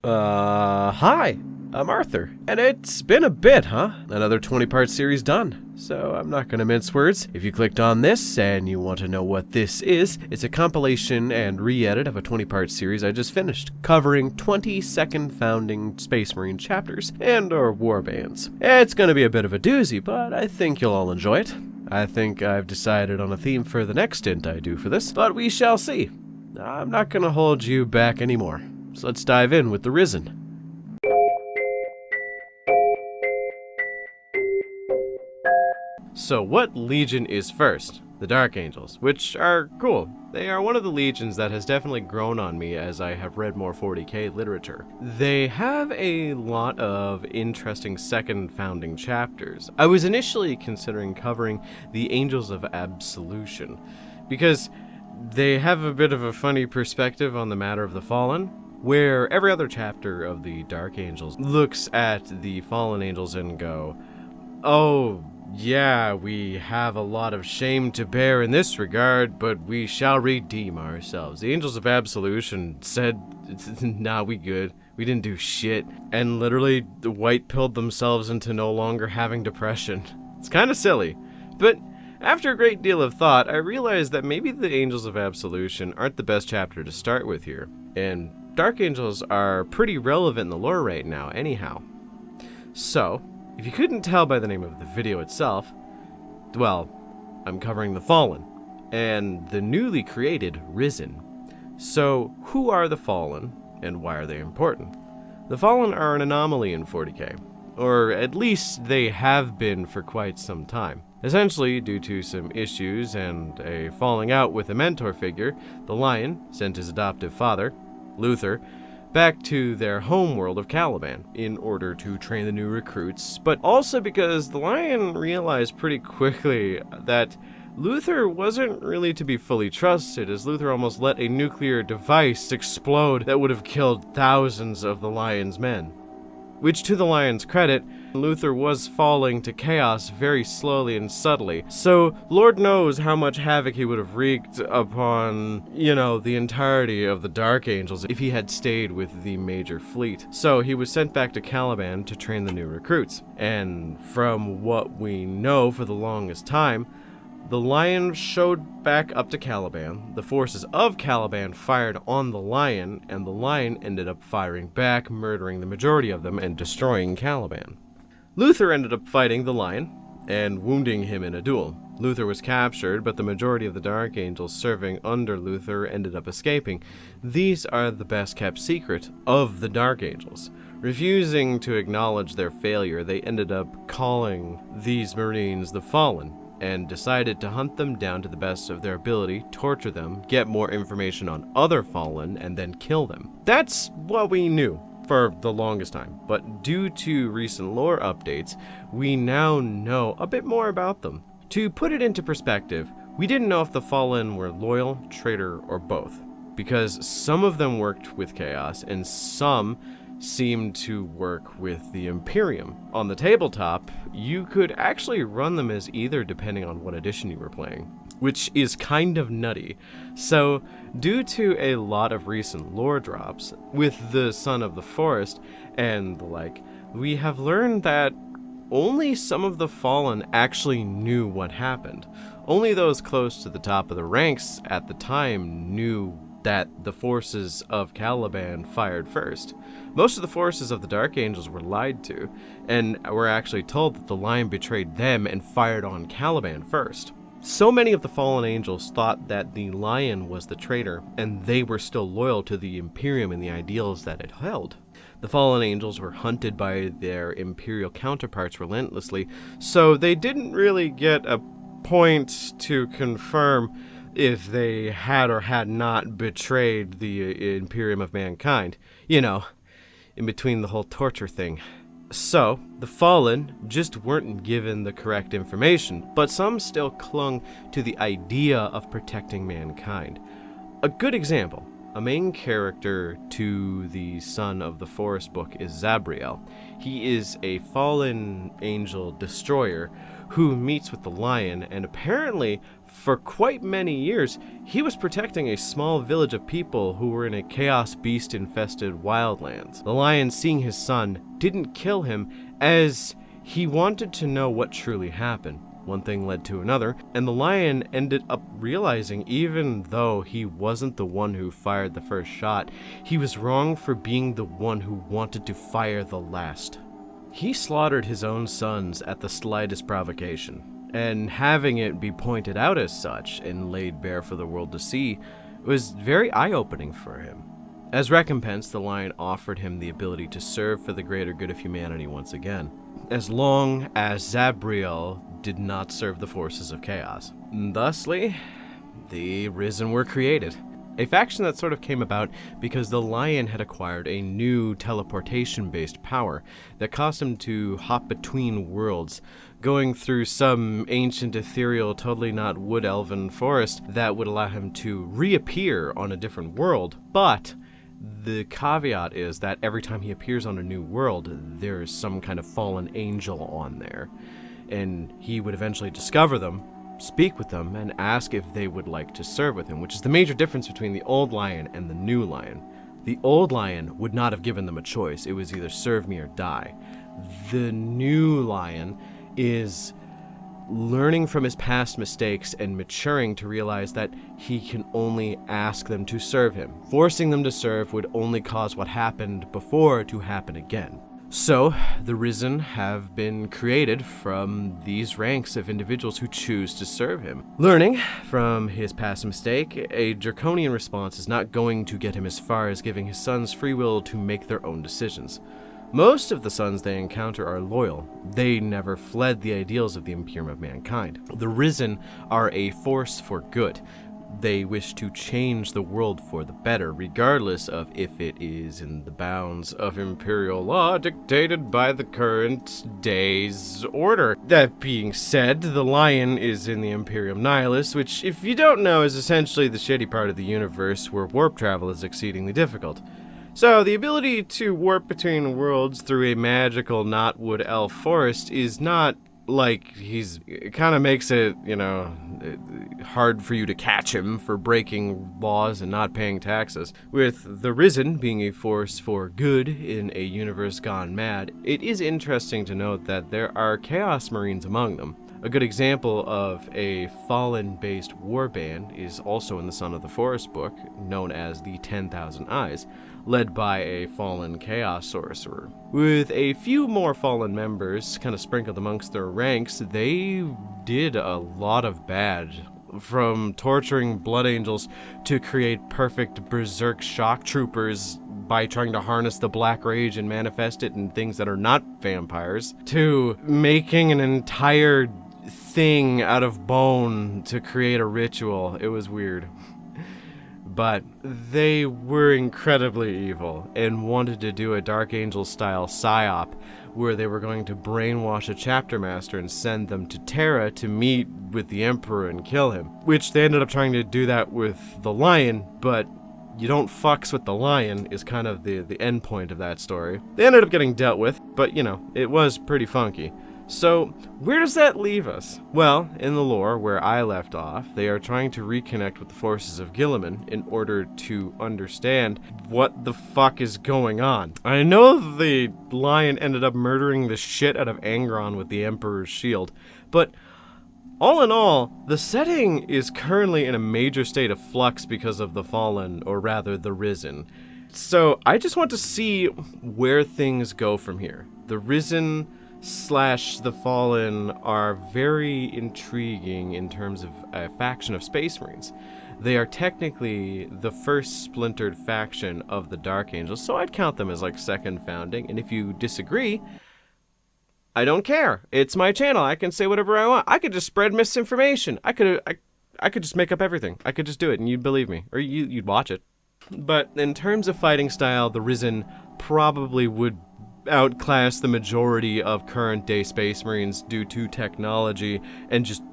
Hi, I'm Arthur, and it's been a bit, huh? Another 20-part series done, so I'm not gonna mince words. If you clicked on this and you want to know what this is, it's a compilation and re-edit of a 20-part series I just finished, covering 22nd founding Space Marine chapters and/or warbands. It's gonna be a bit of a doozy, but I think you'll all enjoy it. I think I've decided on a theme for the next stint I do for this, but we shall see. I'm not gonna hold you back anymore. So let's dive in with the Risen. So what legion is first? The Dark Angels, which are cool. They are one of the legions that has definitely grown on me as I have read more 40k literature. They have a lot of interesting second founding chapters. I was initially considering covering the Angels of Absolution, because they have a bit of a funny perspective on the matter of the Fallen, where every other chapter of the Dark Angels looks at the Fallen Angels and go, oh, yeah, we have a lot of shame to bear in this regard, but we shall redeem ourselves. The Angels of Absolution said, nah, we good. We didn't do shit. And literally white-pilled themselves into no longer having depression. It's kind of silly. But after a great deal of thought, I realized that maybe the Angels of Absolution aren't the best chapter to start with here. And Dark Angels are pretty relevant in the lore right now, anyhow. So, if you couldn't tell by the name of the video itself, well, I'm covering the Fallen, and the newly created Risen. So, who are the Fallen, and why are they important? The Fallen are an anomaly in 40k, or at least they have been for quite some time. Essentially, due to some issues and a falling out with a mentor figure, the Lion sent his adoptive father, Luther, back to their homeworld of Caliban in order to train the new recruits, but also because the Lion realized pretty quickly that Luther wasn't really to be fully trusted, as Luther almost let a nuclear device explode that would have killed thousands of the Lion's men. Which, to the Lion's credit, Luther was falling to chaos very slowly and subtly, so Lord knows how much havoc he would have wreaked upon, the entirety of the Dark Angels if he had stayed with the major fleet. So he was sent back to Caliban to train the new recruits, and from what we know for the longest time, the Lion showed back up to Caliban, the forces of Caliban fired on the Lion, and the Lion ended up firing back, murdering the majority of them and destroying Caliban. Luther ended up fighting the Lion and wounding him in a duel. Luther was captured, but the majority of the Dark Angels serving under Luther ended up escaping. These are the best kept secret of the Dark Angels. Refusing to acknowledge their failure, they ended up calling these Marines the Fallen, and decided to hunt them down to the best of their ability, torture them, get more information on other Fallen, and then kill them. That's what we knew for the longest time, but due to recent lore updates, we now know a bit more about them. To put it into perspective, we didn't know if the Fallen were loyal, traitor, or both, because some of them worked with Chaos, and some seemed to work with the Imperium. On the tabletop, you could actually run them as either depending on what edition you were playing, which is kind of nutty. So, due to a lot of recent lore drops, with the Son of the Forest and the like, we have learned that only some of the Fallen actually knew what happened. Only those close to the top of the ranks at the time knew that the forces of Caliban fired first. Most of the forces of the Dark Angels were lied to, and were actually told that the Lion betrayed them and fired on Caliban first. So many of the fallen angels thought that the Lion was the traitor, and they were still loyal to the Imperium and the ideals that it held. The fallen angels were hunted by their Imperial counterparts relentlessly, so they didn't really get a point to confirm if they had or had not betrayed the Imperium of Mankind. In between the whole torture thing. So, the Fallen just weren't given the correct information, but some still clung to the idea of protecting mankind. A good example, A main character to the Son of the Forest book is Zabriel. He is a fallen angel destroyer who meets with the lion, and apparently, for quite many years, he was protecting a small village of people who were in a chaos beast-infested wildlands. The lion, seeing his son, didn't kill him as he wanted to know what truly happened. One thing led to another, and the lion ended up realizing even though he wasn't the one who fired the first shot, he was wrong for being the one who wanted to fire the last. He slaughtered his own sons at the slightest provocation, and having it be pointed out as such and laid bare for the world to see was very eye-opening for him. As recompense, the lion offered him the ability to serve for the greater good of humanity once again, as long as Zabriel did not serve the forces of chaos. Thusly, the Risen were created. A faction that sort of came about because the lion had acquired a new teleportation-based power that caused him to hop between worlds, going through some ancient, ethereal, totally not wood-elven forest that would allow him to reappear on a different world. But the caveat is that every time he appears on a new world, there's some kind of fallen angel on there. And he would eventually discover them, speak with them, and ask if they would like to serve with him, which is the major difference between the old lion and the new lion. The old lion would not have given them a choice. It was either serve me or die. The new lion is learning from his past mistakes and maturing to realize that he can only ask them to serve him. Forcing them to serve would only cause what happened before to happen again. So, the Risen have been created from these ranks of individuals who choose to serve him. Learning from his past mistake, a draconian response is not going to get him as far as giving his sons free will to make their own decisions. Most of the sons they encounter are loyal. They never fled the ideals of the Imperium of mankind. The Risen are a force for good. They wish to change the world for the better, regardless of if it is in the bounds of imperial law dictated by the current day's order. That being said, the lion is in the Imperium Nihilus, which, if you don't know, is essentially the shitty part of the universe where warp travel is exceedingly difficult. So, the ability to warp between worlds through a magical not wood elf forest is not like it kind of makes it, hard for you to catch him for breaking laws and not paying taxes. With the Risen being a force for good in a universe gone mad, it is interesting to note that there are Chaos Marines among them. A good example of a fallen-based warband is also in the Son of the Forest book, known as the 10,000 Eyes, led by a fallen chaos sorcerer. With a few more fallen members kind of sprinkled amongst their ranks, they did a lot of bad, from torturing blood angels to create perfect berserk shock troopers by trying to harness the black rage and manifest it in things that are not vampires, to making an entire thing out of bone to create a ritual. It was weird. But they were incredibly evil and wanted to do a Dark Angel-style psyop where they were going to brainwash a chapter master and send them to Terra to meet with the Emperor and kill him. Which they ended up trying to do that with the lion, but you don't fucks with the lion is kind of the end point of that story. They ended up getting dealt with, but it was pretty funky. So, where does that leave us? Well, in the lore where I left off, they are trying to reconnect with the forces of Guilliman in order to understand what the fuck is going on. I know the lion ended up murdering the shit out of Angron with the Emperor's shield, but all in all, the setting is currently in a major state of flux because of the Fallen, or rather the Risen. So, I just want to see where things go from here. The Risen / the Fallen are very intriguing in terms of a faction of Space Marines. They are technically the first splintered faction of the Dark Angels, so I'd count them as second founding, and if you disagree, I don't care. It's my channel. I can say whatever I want. I could just spread misinformation. I could just make up everything. I could just do it and you'd believe me, or you'd watch it. But in terms of fighting style, the Risen probably would outclass the majority of current day Space Marines due to technology and just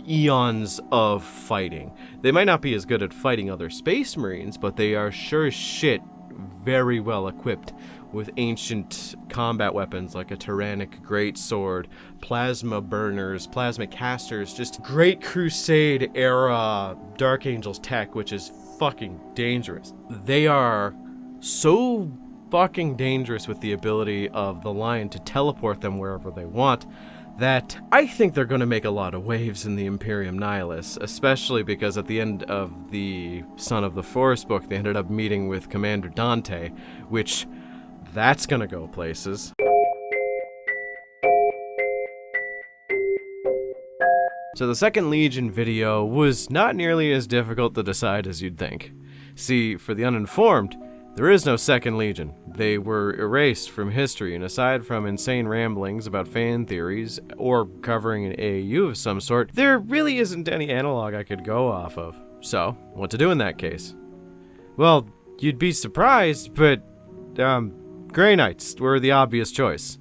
eons of fighting. They might not be as good at fighting other Space Marines, but they are sure as shit very well equipped with ancient combat weapons like a Tyrannic Greatsword, plasma burners, plasma casters, just Great Crusade era Dark Angels tech, which is fucking dangerous. They are so fucking dangerous with the ability of the Lion to teleport them wherever they want that I think they're going to make a lot of waves in the Imperium Nihilus, especially because at the end of the Son of the Forest book, they ended up meeting with Commander Dante, which that's going to go places. So the Second Legion video was not nearly as difficult to decide as you'd think. See, for the uninformed, there is no Second Legion. They were erased from history, and aside from insane ramblings about fan theories or covering an AAU of some sort, there really isn't any analog I could go off of. So, what to do in that case? Well, you'd be surprised, but, Grey Knights were the obvious choice.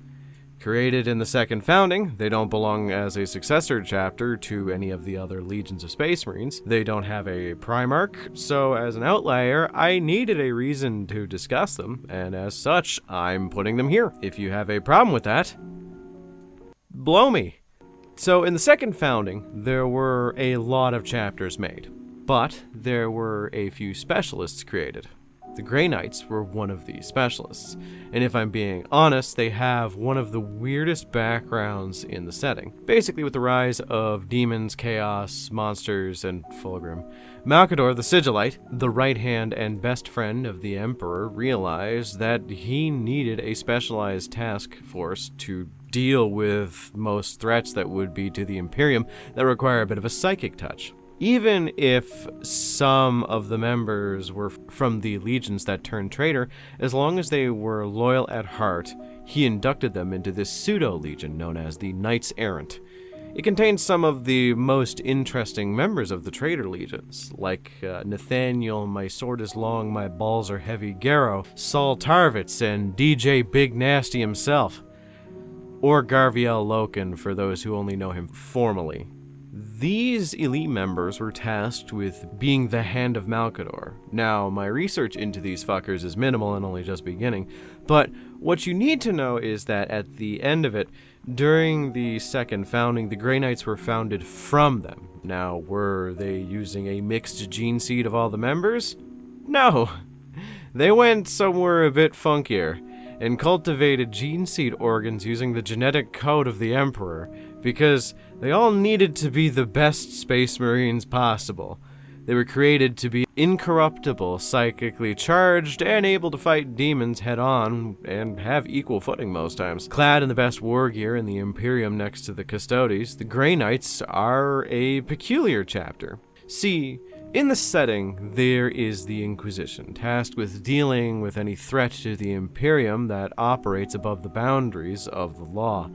Created in the Second Founding, they don't belong as a successor chapter to any of the other Legions of Space Marines. They don't have a Primarch, so as an outlier, I needed a reason to discuss them, and as such, I'm putting them here. If you have a problem with that, blow me. So in the Second Founding, there were a lot of chapters made, but there were a few specialists created. The Grey Knights were one of these specialists, and if I'm being honest, they have one of the weirdest backgrounds in the setting. Basically, with the rise of demons, chaos, monsters, and Fulgrim, Malcador the Sigillite, the right hand and best friend of the Emperor, realized that he needed a specialized task force to deal with most threats that would be to the Imperium that require a bit of a psychic touch. Even if some of the members were from the legions that turned traitor, as long as they were loyal at heart, he inducted them into this pseudo-legion known as the Knights Errant. It contains some of the most interesting members of the traitor legions, like Nathaniel, My Sword is Long, My Balls are Heavy Garrow, Saul Tarvitz, and DJ Big Nasty himself, or Garviel Loken for those who only know him formally. These elite members were tasked with being the Hand of Malcador. Now, my research into these fuckers is minimal and only just beginning, but what you need to know is that at the end of it, during the Second Founding, the Grey Knights were founded from them. Now, were they using a mixed gene seed of all the members? No. They went somewhere a bit funkier and cultivated gene seed organs using the genetic code of the Emperor, because they all needed to be the best Space Marines possible. They were created to be incorruptible, psychically charged, and able to fight demons head-on, and have equal footing most times. Clad in the best war gear in the Imperium next to the Custodes, the Grey Knights are a peculiar chapter. See, in the setting, there is the Inquisition, tasked with dealing with any threat to the Imperium that operates above the boundaries of the law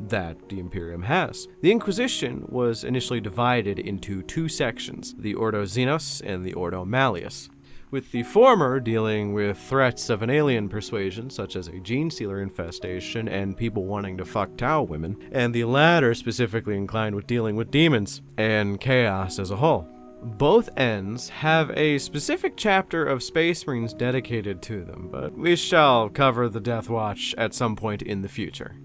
that the Imperium has. The Inquisition was initially divided into two sections, the Ordo Xenos and the Ordo Malleus, with the former dealing with threats of an alien persuasion, such as a gene sealer infestation and people wanting to fuck Tau women, and the latter specifically inclined with dealing with demons and chaos as a whole. Both ends have a specific chapter of Space Marines dedicated to them, but we shall cover the Death Watch at some point in the future.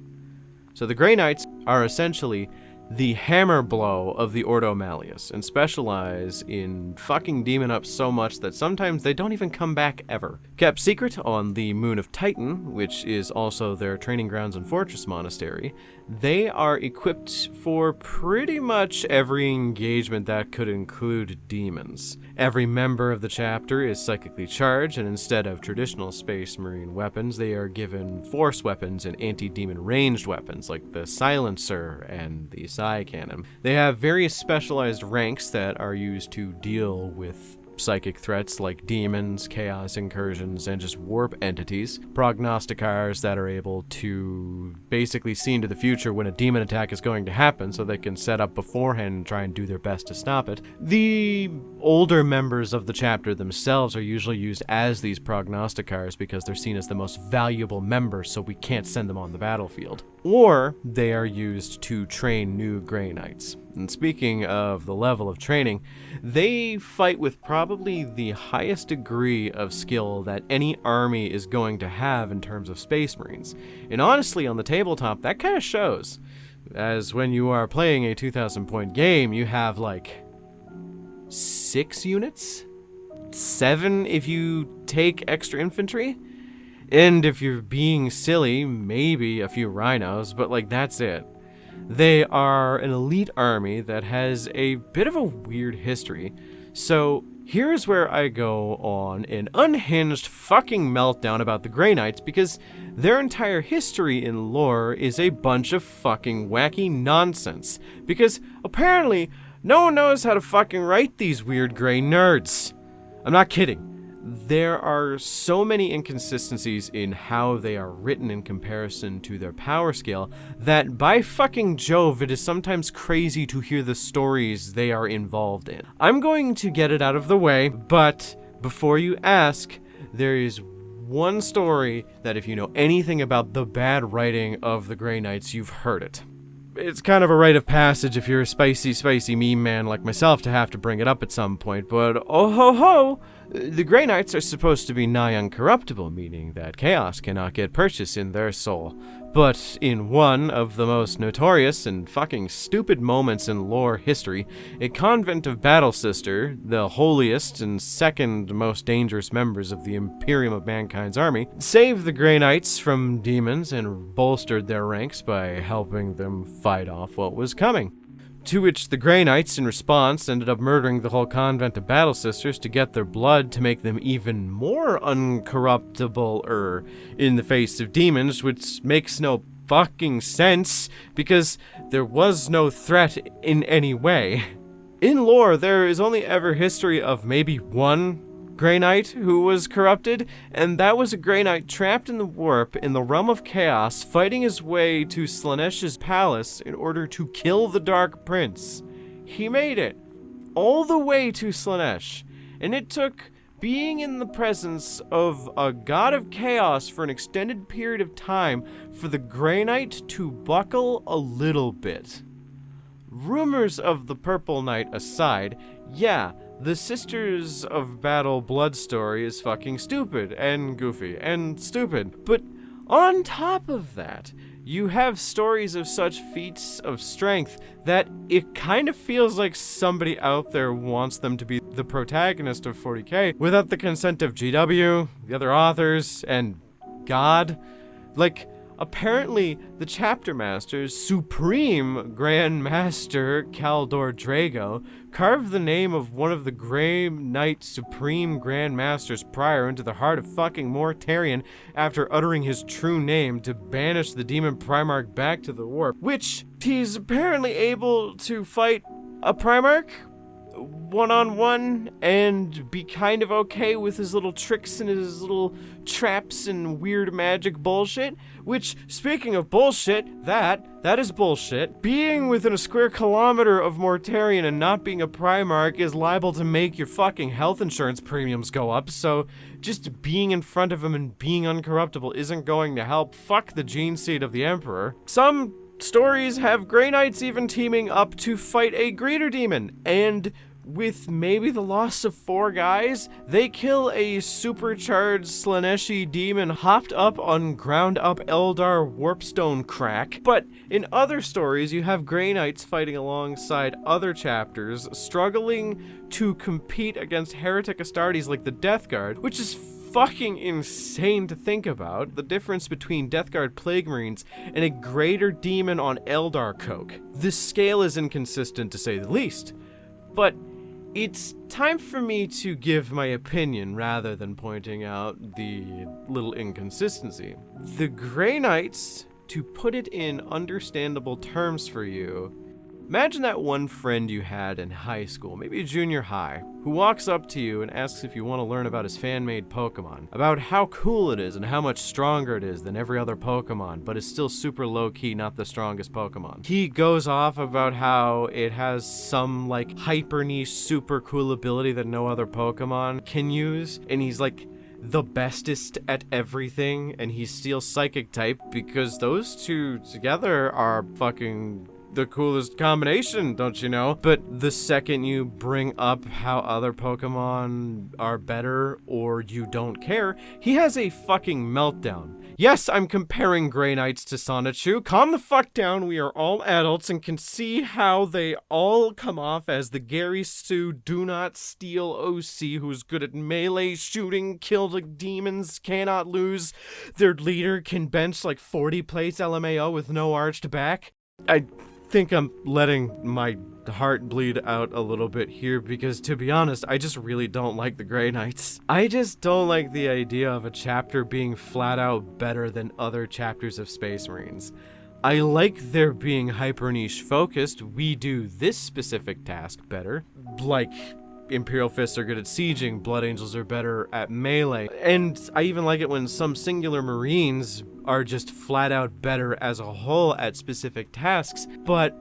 So the Grey Knights are essentially the hammer blow of the Ordo Malleus, and specialize in fucking demon up so much that sometimes they don't even come back ever. Kept secret on the Moon of Titan, which is also their training grounds and fortress monastery, they are equipped for pretty much every engagement that could include demons. Every member of the chapter is psychically charged, and instead of traditional Space Marine weapons, they are given force weapons and anti-demon ranged weapons like the Silencer and the Psi Cannon. They have various specialized ranks that are used to deal with psychic threats like demons, chaos incursions, and just warp entities. Prognosticars that are able to basically see into the future when a demon attack is going to happen so they can set up beforehand and try and do their best to stop it. The older members of the chapter themselves are usually used as these prognosticars because they're seen as the most valuable members, so we can't send them on the battlefield. Or they are used to train new Grey Knights. And speaking of the level of training, they fight with probably the highest degree of skill that any army is going to have in terms of Space Marines. And honestly, on the tabletop, that kind of shows. As when you are playing a 2,000 point game, you have like 6 units? 7 if you take extra infantry? And if you're being silly, maybe a few rhinos, but like that's it. They are an elite army that has a bit of a weird history. So here's where I go on an unhinged fucking meltdown about the Grey Knights because their entire history in lore is a bunch of fucking wacky nonsense. Because apparently no one knows how to fucking write these weird grey nerds. I'm not kidding. There are so many inconsistencies in how they are written in comparison to their power scale that by fucking Jove, it is sometimes crazy to hear the stories they are involved in. I'm going to get it out of the way, but before you ask, there is one story that if you know anything about the bad writing of the Grey Knights, you've heard it. It's kind of a rite of passage if you're a spicy meme man like myself to have to bring it up at some point, but oh ho ho! The Grey Knights are supposed to be nigh uncorruptible, meaning that chaos cannot get purchase in their soul. But in one of the most notorious and fucking stupid moments in lore history, a convent of Battle Sister, the holiest and second most dangerous members of the Imperium of Mankind's army, saved the Grey Knights from demons and bolstered their ranks by helping them fight off what was coming. To which the Grey Knights, in response, ended up murdering the whole convent of Battle Sisters to get their blood to make them even more uncorruptible in the face of demons, which makes no fucking sense, because there was no threat in any way. In lore, there is only ever history of maybe one Grey Knight who was corrupted, and that was a Grey Knight trapped in the warp in the realm of chaos, fighting his way to Slaanesh's palace in order to kill the Dark Prince. He made it all the way to Slaanesh, and it took being in the presence of a god of chaos for an extended period of time for the Grey Knight to buckle a little bit. Rumors of the Purple Knight aside, yeah, the Sisters of Battle blood story is fucking stupid and goofy and stupid. But on top of that, you have stories of such feats of strength that it kind of feels like somebody out there wants them to be the protagonist of 40K without the consent of GW, the other authors, and God. Like, apparently, the Chapter Master's Supreme Grand Master, Kaldor Drago, carved the name of one of the Grey Knight Supreme Grand Masters prior into the heart of fucking Mortarion after uttering his true name to banish the Demon Primarch back to the Warp, which he's apparently able to fight a Primarch one-on-one and be kind of okay with his little tricks and his little traps and weird magic bullshit, which, speaking of bullshit, that is bullshit. Being within a square kilometer of Mortarion and not being a Primarch is liable to make your fucking health insurance premiums go up, so just being in front of him and being uncorruptible isn't going to help. Fuck the gene seed of the Emperor. Some stories have Grey Knights even teaming up to fight a greater demon, and with maybe the loss of 4 guys, they kill a supercharged Slaaneshi demon hopped up on ground up Eldar Warpstone crack. But in other stories, you have Grey Knights fighting alongside other chapters, struggling to compete against heretic Astartes like the Death Guard, which is fucking insane to think about. The difference between Death Guard Plague Marines and a greater demon on Eldar Coke. This scale is inconsistent to say the least. But it's time for me to give my opinion rather than pointing out the little inconsistency. The Grey Knights, to put it in understandable terms for you, Imagine that one friend you had in high school, maybe junior high, who walks up to you and asks if you want to learn about his fan-made Pokemon, about how cool it is and how much stronger it is than every other Pokemon, but is still super low-key, not the strongest Pokemon. He goes off about how it has some like hyper niche, super cool ability that no other Pokemon can use, and he's like the bestest at everything, and he's Steel Psychic type because those two together are fucking the coolest combination, don't you know? But the second you bring up how other Pokemon are better or you don't care, he has a fucking meltdown. Yes, I'm comparing Grey Knights to Sonichu. Calm the fuck down, we are all adults and can see how they all come off as the Gary Sue do not steal OC who's good at melee shooting, kill the demons, cannot lose. Their leader can bench like 40 plates LMAO with no arched back. I think I'm letting my heart bleed out a little bit here because, to be honest, I just really don't like the Grey Knights. I just don't like the idea of a chapter being flat out better than other chapters of Space Marines. I like there being hyper niche focused. We do this specific task better. Like, Imperial Fists are good at sieging, Blood Angels are better at melee. And I even like it when some singular Marines are just flat out better as a whole at specific tasks, but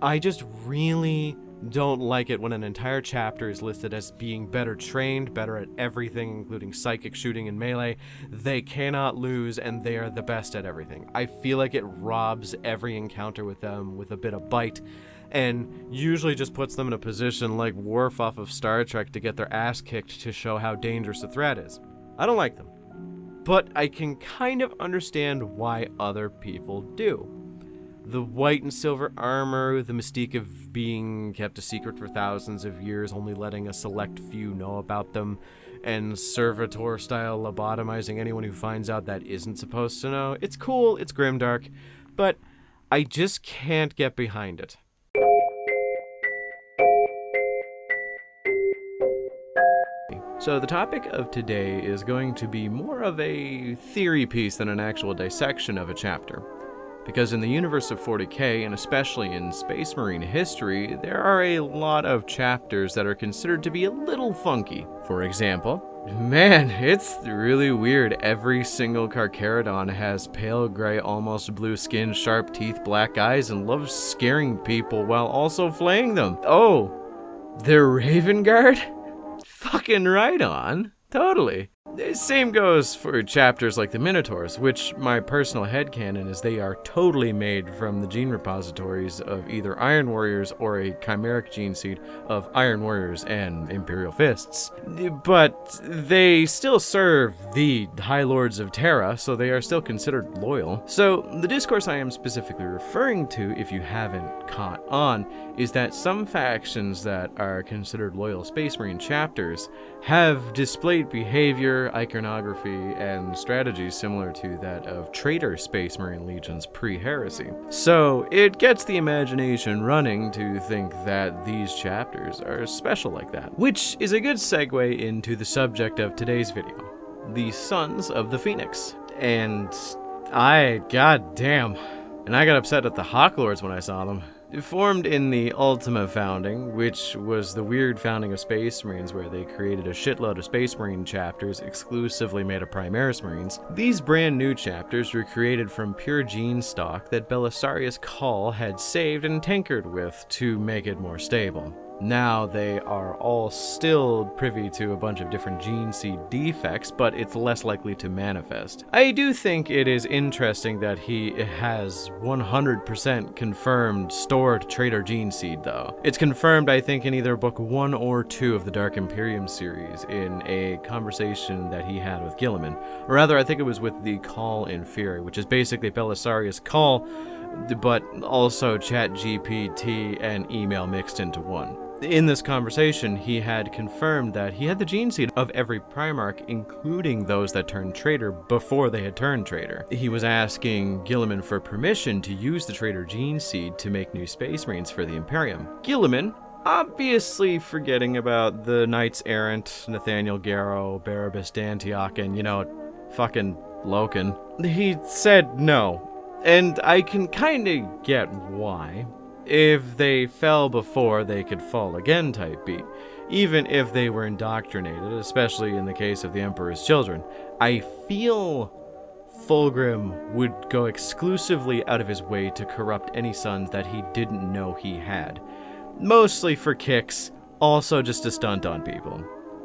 I just really don't like it when an entire chapter is listed as being better trained, better at everything, including psychic shooting and melee. They cannot lose, and they are the best at everything. I feel like it robs every encounter with them with a bit of bite, and usually just puts them in a position like Worf off of Star Trek to get their ass kicked to show how dangerous a threat is. I don't like them, but I can kind of understand why other people do. The white and silver armor, the mystique of being kept a secret for thousands of years, only letting a select few know about them, and servitor-style lobotomizing anyone who finds out that isn't supposed to know. It's cool, it's grimdark, but I just can't get behind it. So the topic of today is going to be more of a theory piece than an actual dissection of a chapter. Because in the universe of 40K, and especially in Space Marine history, there are a lot of chapters that are considered to be a little funky. For example, man, it's really weird. Every single Carcharodon has pale gray, almost blue skin, sharp teeth, black eyes, and loves scaring people while also flaying them. Oh, they're Raven Guard? Fucking right on. Totally. The same goes for chapters like the Minotaurs, which my personal headcanon is they are totally made from the gene repositories of either Iron Warriors or a chimeric gene seed of Iron Warriors and Imperial Fists. But they still serve the High Lords of Terra, so they are still considered loyal. So the discourse I am specifically referring to, if you haven't caught on, is that some factions that are considered loyal Space Marine chapters have displayed behavior, iconography, and strategies similar to that of traitor Space Marine legions pre-heresy. So it gets the imagination running to think that these chapters are special like that, which is a good segue into the subject of today's video, the Sons of the Phoenix. And goddamn, and I got upset at the Hawk Lords when I saw them. Formed in the Ultima founding, which was the weird founding of Space Marines where they created a shitload of Space Marine chapters exclusively made of Primaris Marines, these brand new chapters were created from pure gene stock that Belisarius Cawl had saved and tinkered with to make it more stable. Now they are all still privy to a bunch of different gene seed defects, but it's less likely to manifest. I do think it is interesting that he has 100% confirmed stored traitor gene seed though. It's confirmed I think in either book 1 or 2 of the Dark Imperium series in a conversation that he had with Guilliman. Or rather, I think it was with the Cawl in Fury, which is basically Belisarius Cawl, but also ChatGPT and email mixed into one. In this conversation, he had confirmed that he had the gene seed of every Primarch, including those that turned traitor before they had turned traitor. He was asking Guilliman for permission to use the traitor gene seed to make new Space Marines for the Imperium. Guilliman, obviously forgetting about the Knights Errant, Nathaniel Garrow, Barabbas D'Antioch, and, fucking Loken, he said no. And I can kind of get why. If they fell before, they could fall again type beat, even if they were indoctrinated, especially in the case of the Emperor's children. I feel Fulgrim would go exclusively out of his way to corrupt any sons that he didn't know he had. Mostly for kicks, also just to stunt on people.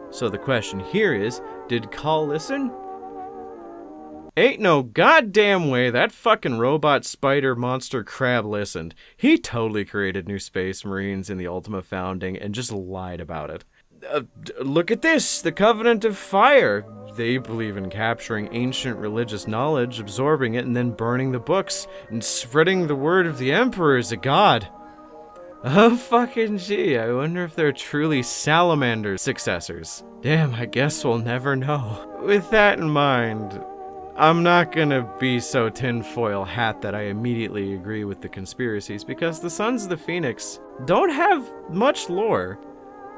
So the question here is, did Call listen? Ain't no goddamn way that fucking robot spider monster crab listened. He totally created new Space Marines in the Ultima Founding and just lied about it. Look at this, the Covenant of Fire. They believe in capturing ancient religious knowledge, absorbing it, and then burning the books, and spreading the word of the Emperor as a god. Oh fucking gee, I wonder if they're truly Salamander successors. Damn, I guess we'll never know. With that in mind, I'm not gonna be so tinfoil hat that I immediately agree with the conspiracies, because the Sons of the Phoenix don't have much lore.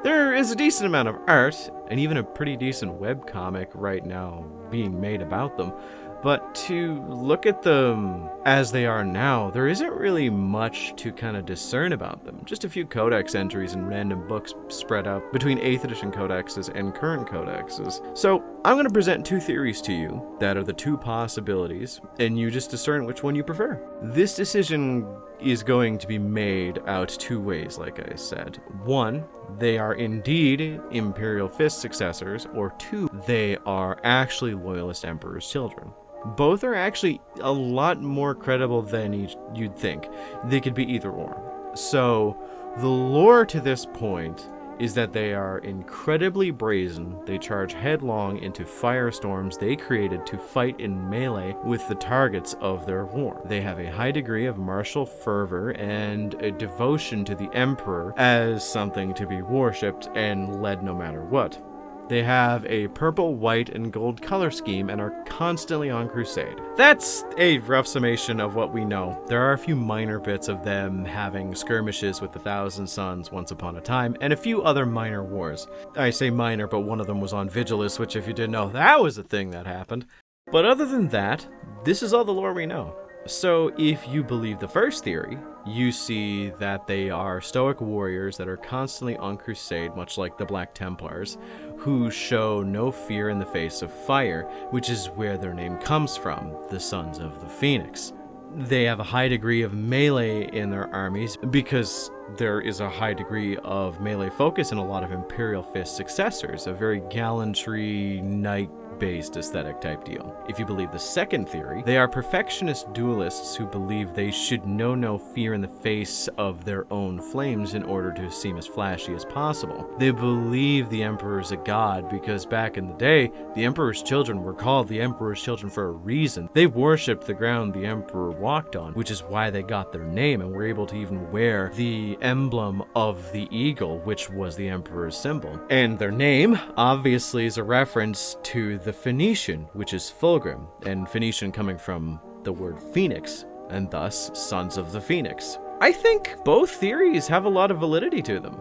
There is a decent amount of art, and even a pretty decent webcomic right now being made about them, but to look at them as they are now, there isn't really much to kind of discern about them. Just a few codex entries and random books spread out between 8th edition codexes and current codexes. So I'm going to present two theories to you that are the two possibilities, and you just discern which one you prefer. This decision is going to be made out two ways, like I said. One, they are indeed Imperial Fist successors, or two, they are actually Loyalist Emperor's children. Both are actually a lot more credible than you'd think. They could be either or. So, the lore to this point is that they are incredibly brazen. They charge headlong into firestorms they created to fight in melee with the targets of their war. They have a high degree of martial fervor and a devotion to the Emperor as something to be worshipped and led no matter what. They have a purple, white, and gold color scheme and are constantly on crusade. That's a rough summation of what we know. There are a few minor bits of them having skirmishes with the Thousand Sons once upon a time, and a few other minor wars. I say minor, but one of them was on Vigilus, which if you didn't know, that was a thing that happened. But other than that, this is all the lore we know. So if you believe the first theory, you see that they are stoic warriors that are constantly on crusade, much like the Black Templars, who show no fear in the face of fire, which is where their name comes from, the Sons of the Phoenix. They have a high degree of melee in their armies because there is a high degree of melee focus in a lot of Imperial Fist successors, a very gallantry, knight-based aesthetic type deal. If you believe the second theory, they are perfectionist duelists who believe they should know no fear in the face of their own flames in order to seem as flashy as possible. They believe the Emperor is a god because back in the day, the Emperor's children were called the Emperor's children for a reason. They worshipped the ground the Emperor walked on, which is why they got their name and were able to even wear the emblem of the eagle, which was the Emperor's symbol. And their name, obviously, is a reference to the Phoenician, which is Fulgrim, and Phoenician coming from the word phoenix, and thus Sons of the Phoenix. I think both theories have a lot of validity to them.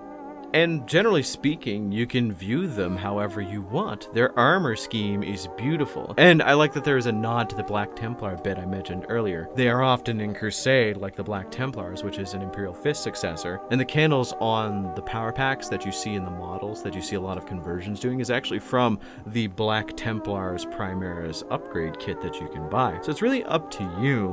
And generally speaking, you can view them however you want. Their armor scheme is beautiful. And I like that there is a nod to the Black Templar bit I mentioned earlier. They are often in crusade like the Black Templars, which is an Imperial Fist successor. And the candles on the power packs that you see in the models, that you see a lot of conversions doing, is actually from the Black Templars Primaris upgrade kit that you can buy. So it's really up to you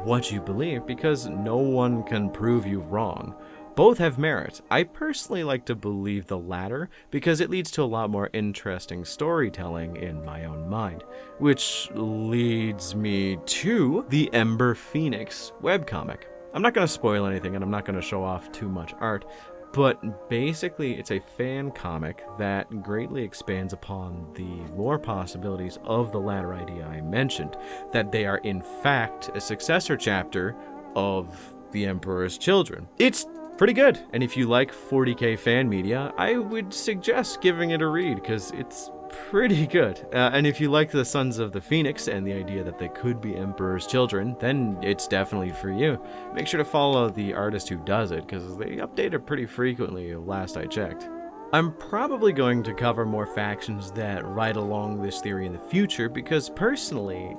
what you believe, because no one can prove you wrong. Both have merit. I personally like to believe the latter because it leads to a lot more interesting storytelling in my own mind, which leads me to the Ember Phoenix webcomic. I'm not going to spoil anything and I'm not going to show off too much art, but basically it's a fan comic that greatly expands upon the lore possibilities of the latter idea I mentioned, that they are in fact a successor chapter of the Emperor's Children. It's pretty good, and if you like 40k fan media, I would suggest giving it a read, because it's pretty good. And if you like the Sons of the Phoenix and the idea that they could be Emperor's children, then it's definitely for you. Make sure to follow the artist who does it, because they update it pretty frequently, last I checked. I'm probably going to cover more factions that ride along this theory in the future, because personally,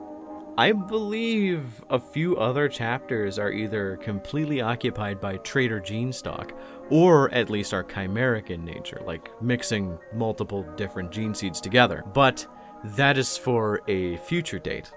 I believe a few other chapters are either completely occupied by Traitor Genestock, or at least are chimeric in nature, like mixing multiple different gene seeds together. But that is for a future date.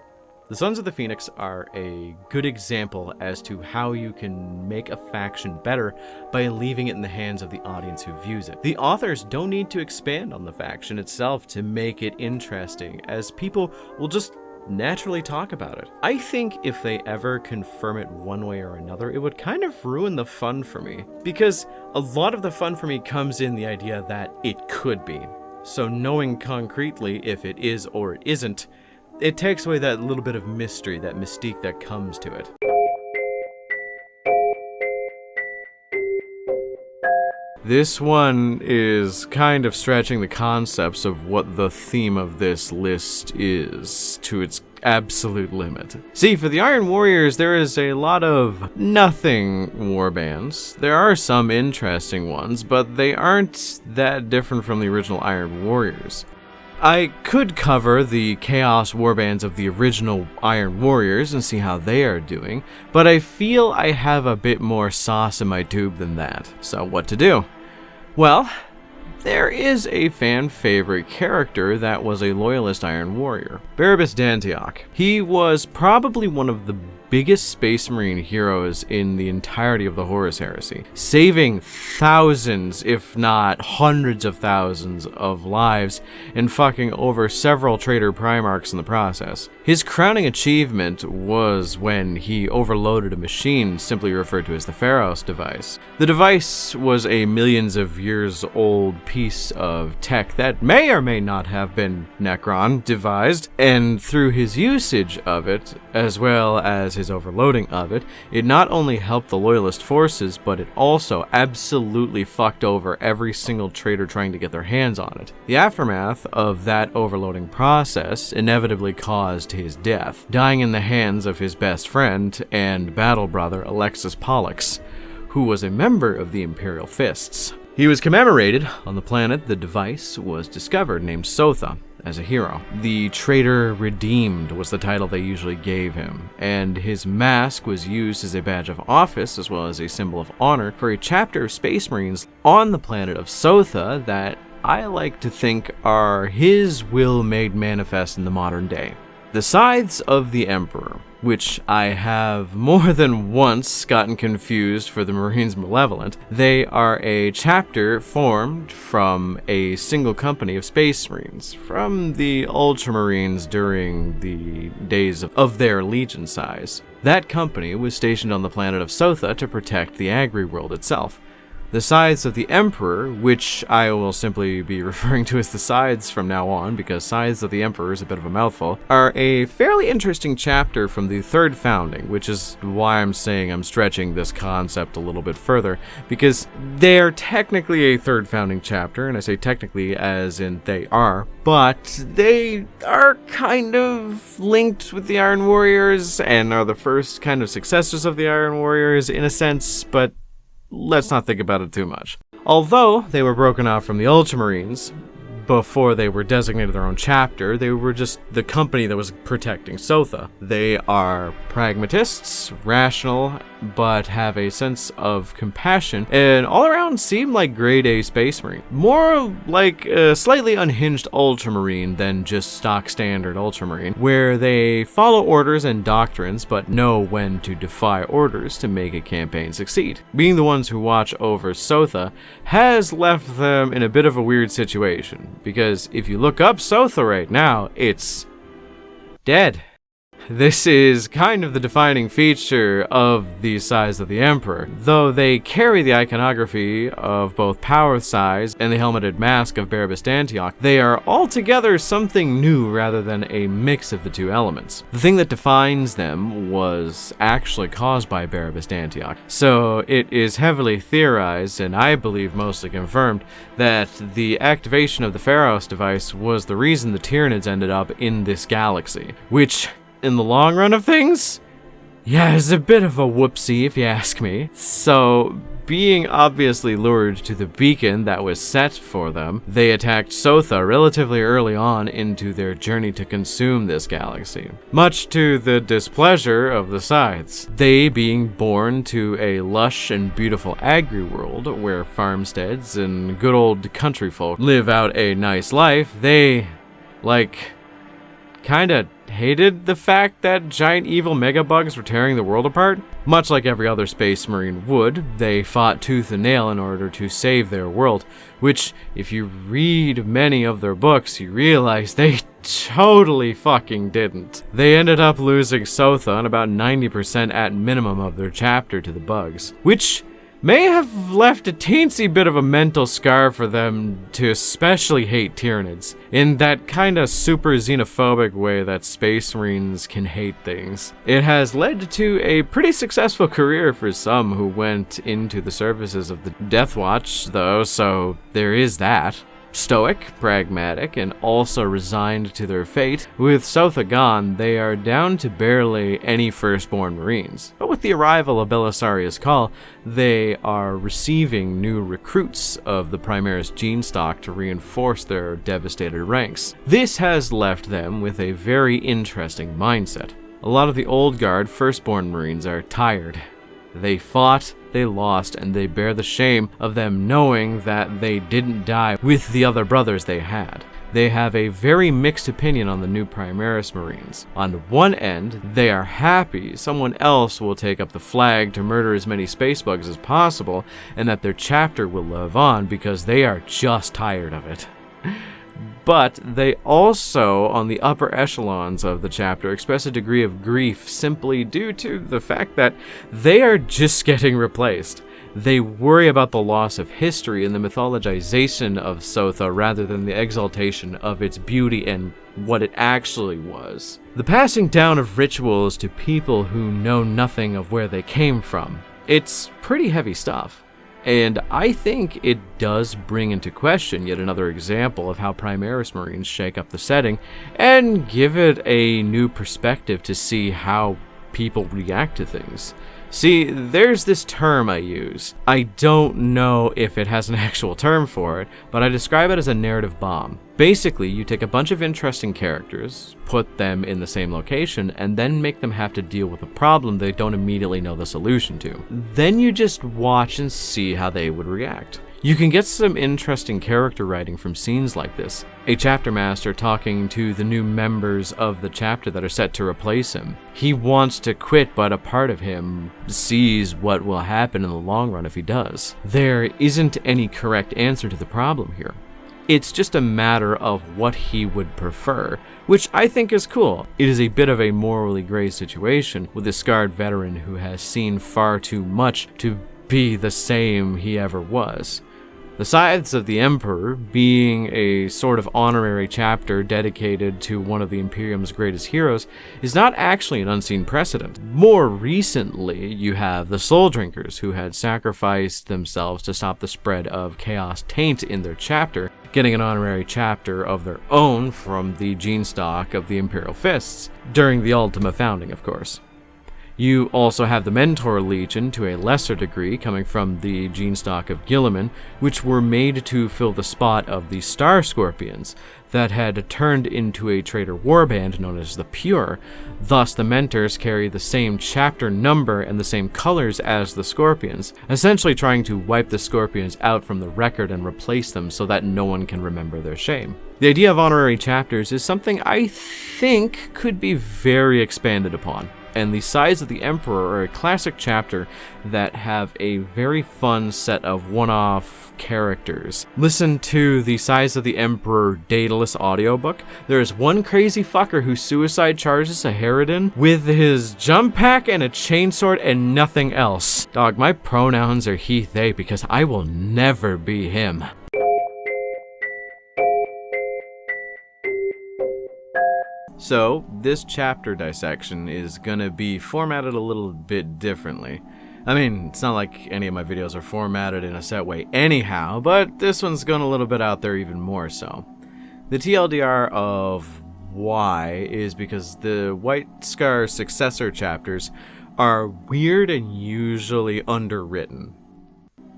The Sons of the Phoenix are a good example as to how you can make a faction better by leaving it in the hands of the audience who views it. The authors don't need to expand on the faction itself to make it interesting, as people will just naturally talk about it. I think if they ever confirm it one way or another, it would kind of ruin the fun for me, because a lot of the fun for me comes in the idea that it could be. So knowing concretely if it is or it isn't, it takes away that little bit of mystery, that mystique that comes to it. This one is kind of stretching the concepts of what the theme of this list is to its absolute limit. See, for the Iron Warriors, there is a lot of nothing warbands. There are some interesting ones, but they aren't that different from the original Iron Warriors. I could cover the Chaos warbands of the original Iron Warriors and see how they are doing, but I feel I have a bit more sauce in my tube than that. So what to do? Well, there is a fan favorite character that was a loyalist Iron Warrior, Barabbas D'Antioch. He was probably one of the biggest Space Marine heroes in the entirety of the Horus Heresy, saving thousands, if not hundreds of thousands of lives and fucking over several traitor Primarchs in the process. His crowning achievement was when he overloaded a machine simply referred to as the Pharos device. The device was a millions of years old piece of tech that may or may not have been Necron devised, and through his usage of it, as well as his overloading of it, it not only helped the loyalist forces, but it also absolutely fucked over every single traitor trying to get their hands on it. The aftermath of that overloading process inevitably caused his death, dying in the hands of his best friend and battle brother Alexis Pollux, who was a member of the Imperial Fists. He was commemorated on the planet the device was discovered, named Sotha, as a hero. The Traitor Redeemed was the title they usually gave him, and his mask was used as a badge of office as well as a symbol of honor for a chapter of Space Marines on the planet of Sotha that I like to think are his will made manifest in the modern day. The Scythes of the Emperor, which I have more than once gotten confused for the Marines Malevolent. They are a chapter formed from a single company of Space Marines from the Ultramarines during the days of their Legion size. That company was stationed on the planet of Sotha to protect the Agri world itself. The Scythes of the Emperor, which I will simply be referring to as the Scythes from now on, because Scythes of the Emperor is a bit of a mouthful, are a fairly interesting chapter from the third founding, which is why I'm saying I'm stretching this concept a little bit further, because they're technically a third founding chapter, and I say technically as in they are, but they are kind of linked with the Iron Warriors, and are the first kind of successors of the Iron Warriors in a sense, but let's not think about it too much. Although they were broken off from the Ultramarines before they were designated their own chapter, they were just the company that was protecting Sotha. They are pragmatists, rational, but have a sense of compassion, and all around seem like grade A Space Marine. More like a slightly unhinged Ultramarine than just stock standard Ultramarine, where they follow orders and doctrines, but know when to defy orders to make a campaign succeed. Being the ones who watch over Sotha has left them in a bit of a weird situation, because if you look up Sotha right now, it's dead. This is kind of the defining feature of the Scythes of the Emperor. Though they carry the iconography of both Power Scythes and the helmeted mask of Barabbas D'Antioch, they are altogether something new rather than a mix of the two elements. The thing that defines them was actually caused by Barabbas D'Antioch, so it is heavily theorized, and I believe mostly confirmed, that the activation of the Pharos device was the reason the Tyranids ended up in this galaxy, which, in the long run of things, yeah, it's a bit of a whoopsie if you ask me. So being obviously lured to the beacon that was set for them, they attacked Sotha relatively early on into their journey to consume this galaxy, much to the displeasure of the Scythes. They, being born to a lush and beautiful agri-world where farmsteads and good old country folk live out a nice life, they, kinda hated the fact that giant evil megabugs were tearing the world apart. Much like every other space marine would, they fought tooth and nail in order to save their world, which, if you read many of their books, you realize they totally fucking didn't. They ended up losing Sotha on about 90% at minimum of their chapter to the bugs, which may have left a teensy bit of a mental scar for them to especially hate Tyranids, in that kinda super xenophobic way that Space Marines can hate things. It has led to a pretty successful career for some who went into the services of the Death Watch, though, so there is that. Stoic, pragmatic, and also resigned to their fate, with Sotha gone, they are down to barely any firstborn Marines. But with the arrival of Belisarius Cawl, they are receiving new recruits of the Primaris gene stock to reinforce their devastated ranks. This has left them with a very interesting mindset. A lot of the old guard firstborn Marines are tired. They fought, they lost, and they bear the shame of them knowing that they didn't die with the other brothers they had. They have a very mixed opinion on the new Primaris Marines. On one end, they are happy someone else will take up the flag to murder as many space bugs as possible, and that their chapter will live on because they are just tired of it. But they also, on the upper echelons of the chapter, express a degree of grief simply due to the fact that they are just getting replaced. They worry about the loss of history and the mythologization of Sotha rather than the exaltation of its beauty and what it actually was. The passing down of rituals to people who know nothing of where they came from. It's pretty heavy stuff. And I think it does bring into question yet another example of how Primaris Marines shake up the setting and give it a new perspective to see how people react to things. See, there's this term I use. I don't know if it has an actual term for it, but I describe it as a narrative bomb. Basically, you take a bunch of interesting characters, put them in the same location, and then make them have to deal with a problem they don't immediately know the solution to. Then you just watch and see how they would react. You can get some interesting character writing from scenes like this. A chapter master talking to the new members of the chapter that are set to replace him. He wants to quit, but a part of him sees what will happen in the long run if he does. There isn't any correct answer to the problem here. It's just a matter of what he would prefer, which I think is cool. It is a bit of a morally gray situation with a scarred veteran who has seen far too much to be the same he ever was. The Scythes of the Emperor, being a sort of honorary chapter dedicated to one of the Imperium's greatest heroes, is not actually an unseen precedent. More recently, you have the Soul Drinkers, who had sacrificed themselves to stop the spread of Chaos Taint in their chapter, getting an honorary chapter of their own from the gene stock of the Imperial Fists, during the Ultima founding, of course. You also have the Mentor Legion, to a lesser degree, coming from the gene stock of Guilliman, which were made to fill the spot of the Star Scorpions, that had turned into a traitor warband known as the Pure. Thus, the Mentors carry the same chapter number and the same colors as the Scorpions, essentially trying to wipe the Scorpions out from the record and replace them so that no one can remember their shame. The idea of honorary chapters is something I think could be very expanded upon. And the Scythes of the Emperor are a classic chapter that have a very fun set of one-off characters. Listen to the Scythes of the Emperor Daedalus audiobook. There is one crazy fucker who suicide charges a Harridan with his jump pack and a chainsword and nothing else. Dog, my pronouns are he, they, because I will never be him. So, this chapter dissection is gonna be formatted a little bit differently. I mean, it's not like any of my videos are formatted in a set way anyhow, but this one's going a little bit out there even more so. The TLDR of why is because the White Scar successor chapters are weird and usually underwritten.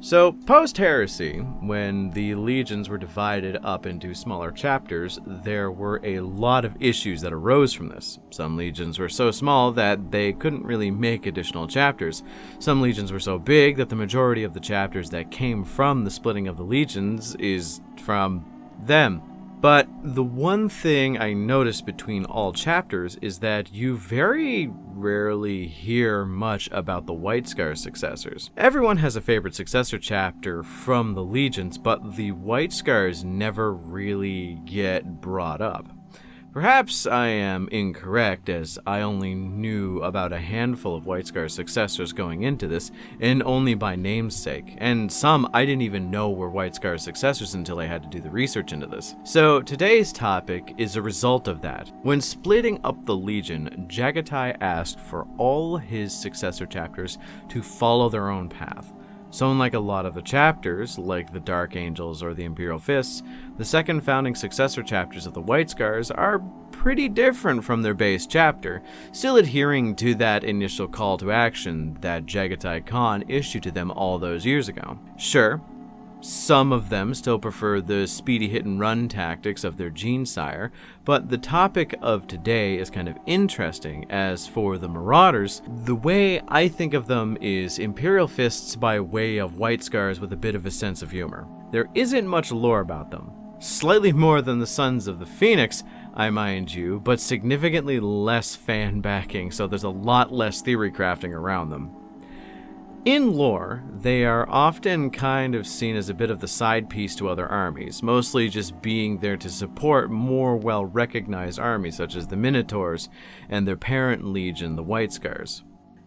So, post-heresy, when the legions were divided up into smaller chapters, there were a lot of issues that arose from this. Some legions were so small that they couldn't really make additional chapters. Some legions were so big that the majority of the chapters that came from the splitting of the legions is from them. But the one thing I noticed between all chapters is that you very rarely hear much about the White Scar successors. Everyone has a favorite successor chapter from the legions, but the White Scars never really get brought up. Perhaps I am incorrect, as I only knew about a handful of White Scar successors going into this, and only by namesake, and some I didn't even know were White Scar successors until I had to do the research into this. So today's topic is a result of that. When splitting up the Legion, Jaghatai asked for all his successor chapters to follow their own path. So unlike a lot of the chapters, like the Dark Angels or the Imperial Fists, the second founding successor chapters of the White Scars are pretty different from their base chapter, still adhering to that initial call to action that Jaghatai Khan issued to them all those years ago. Sure, some of them still prefer the speedy hit-and-run tactics of their Gene-sire, but the topic of today is kind of interesting. As for the Marauders, the way I think of them is Imperial Fists by way of White Scars with a bit of a sense of humor. There isn't much lore about them. Slightly more than the Sons of the Phoenix, I mind you, but significantly less fan backing, so there's a lot less theory crafting around them. In lore, they are often kind of seen as a bit of the side piece to other armies, mostly just being there to support more well-recognized armies such as the Minotaurs and their parent legion, the White Scars.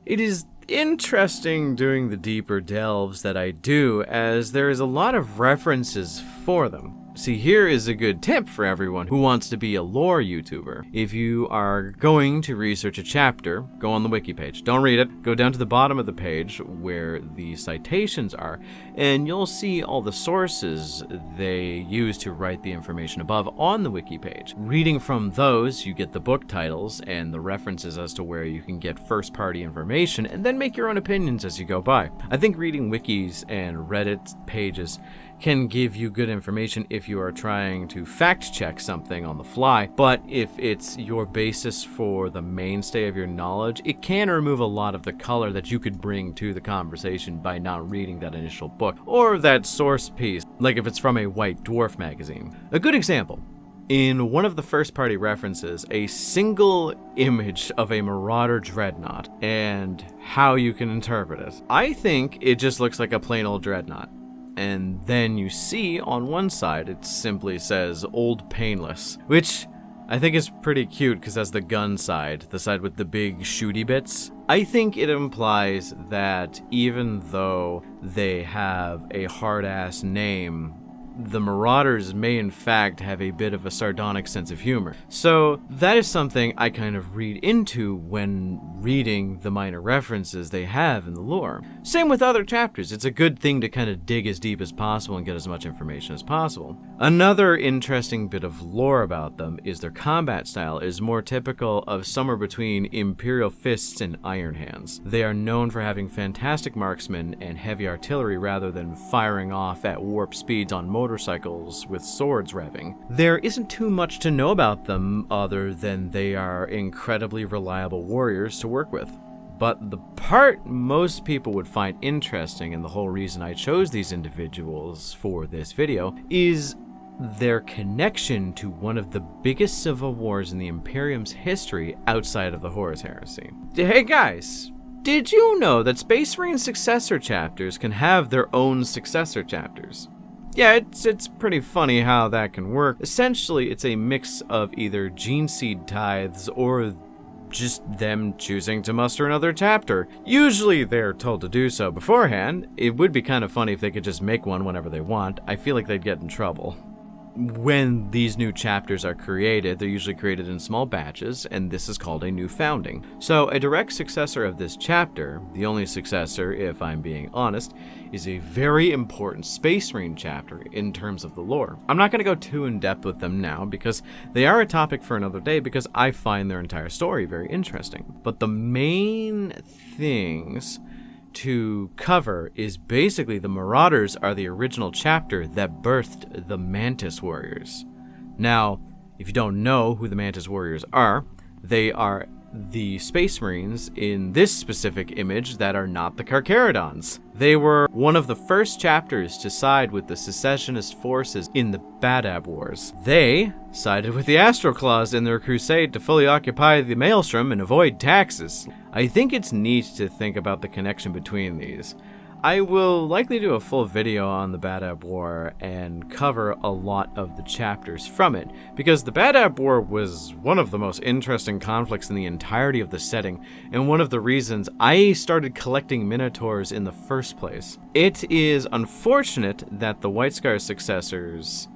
It is interesting doing the deeper delves that I do, as there is a lot of references for them. See, here is a good tip for everyone who wants to be a lore YouTuber. If you are going to research a chapter, go on the wiki page. Don't read it. Go down to the bottom of the page where the citations are, and you'll see all the sources they use to write the information above on the wiki page. Reading from those, you get the book titles and the references as to where you can get first-party information, and then make your own opinions as you go by. I think reading wikis and Reddit pages can give you good information if you are trying to fact-check something on the fly, but if it's your basis for the mainstay of your knowledge, it can remove a lot of the color that you could bring to the conversation by not reading that initial book, or that source piece, like if it's from a White Dwarf magazine. A good example. In one of the first-party references, a single image of a Marauder Dreadnought, and how you can interpret it. I think it just looks like a plain old Dreadnought. And then you see on one side it simply says Old Painless, which I think is pretty cute because that's the gun side, the side with the big shooty bits. I think it implies that even though they have a hard-ass name, the Marauders may in fact have a bit of a sardonic sense of humor. So that is something I kind of read into when reading the minor references they have in the lore. Same with other chapters. It's a good thing to kind of dig as deep as possible and get as much information as possible. Another interesting bit of lore about them is their combat style is more typical of somewhere between Imperial Fists and Iron Hands. They are known for having fantastic marksmen and heavy artillery rather than firing off at warp speeds on motorcycles with swords revving. There isn't too much to know about them other than they are incredibly reliable warriors to work with. But the part most people would find interesting, and the whole reason I chose these individuals for this video, is their connection to one of the biggest civil wars in the Imperium's history outside of the Horus Heresy. Hey guys, did you know that Space Marine successor chapters can have their own successor chapters? Yeah, it's pretty funny how that can work. Essentially, it's a mix of either gene seed tithes or just them choosing to muster another chapter. Usually they're told to do so beforehand. It would be kind of funny if they could just make one whenever they want. I feel like they'd get in trouble. When these new chapters are created, they're usually created in small batches, and this is called a new founding. So a direct successor of this chapter, the only successor if I'm being honest, is a very important Space Marine chapter in terms of the lore. I'm not going to go too in depth with them now because they are a topic for another day because I find their entire story very interesting. But the main things to cover is basically the Marauders are the original chapter that birthed the Mantis Warriors. Now, if you don't know who the Mantis Warriors are, they are the Space Marines in this specific image that are not the Carcharodons. They were one of the first chapters to side with the secessionist forces in the Badab Wars. They sided with the Astroclaws in their crusade to fully occupy the Maelstrom and avoid taxes. I think it's neat to think about the connection between these. I will likely do a full video on the Badab War and cover a lot of the chapters from it, because the Badab War was one of the most interesting conflicts in the entirety of the setting, and one of the reasons I started collecting Minotaurs in the first place. It is unfortunate that the White Scar successors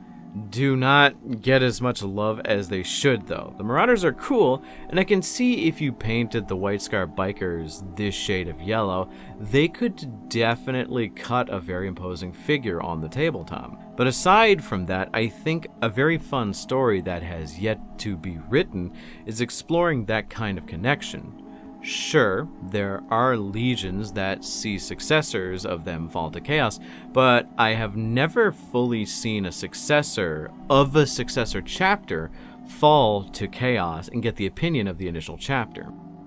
do not get as much love as they should, though. The Marauders are cool, and I can see if you painted the White Scar bikers this shade of yellow, they could definitely cut a very imposing figure on the tabletop. But aside from that, I think a very fun story that has yet to be written is exploring that kind of connection. Sure, there are legions that see successors of them fall to chaos, but I have never fully seen a successor of a successor chapter fall to chaos and get the opinion of the initial chapter.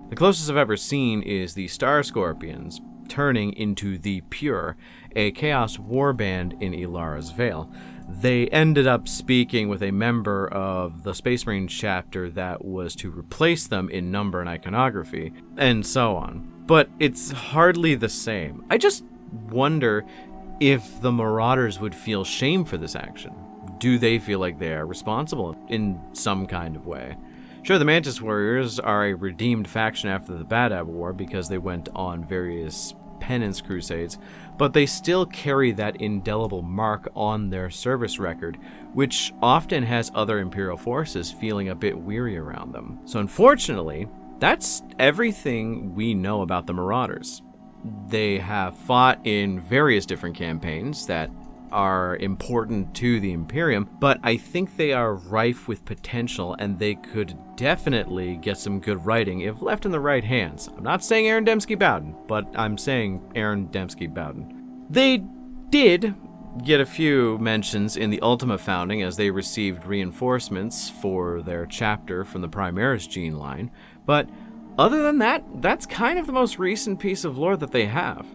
The closest I've ever seen is the Star Scorpions turning into the Pure, a chaos warband in Ilara's Vale. They ended up speaking with a member of the Space Marine chapter that was to replace them in number and iconography, and so on. But it's hardly the same. I just wonder if the Marauders would feel shame for this action. Do they feel like they are responsible in some kind of way? Sure, the Mantis Warriors are a redeemed faction after the Badab War because they went on various penance crusades, but they still carry that indelible mark on their service record, which often has other Imperial forces feeling a bit weary around them. So unfortunately, that's everything we know about the Marauders. They have fought in various different campaigns that are important to the Imperium, but I think they are rife with potential and they could definitely get some good writing if left in the right hands. I'm not saying Aaron Dembski Bowden, but I'm saying Aaron Dembski Bowden. They did get a few mentions in the Ultima founding as they received reinforcements for their chapter from the Primaris gene line, but other than that, that's kind of the most recent piece of lore that they have.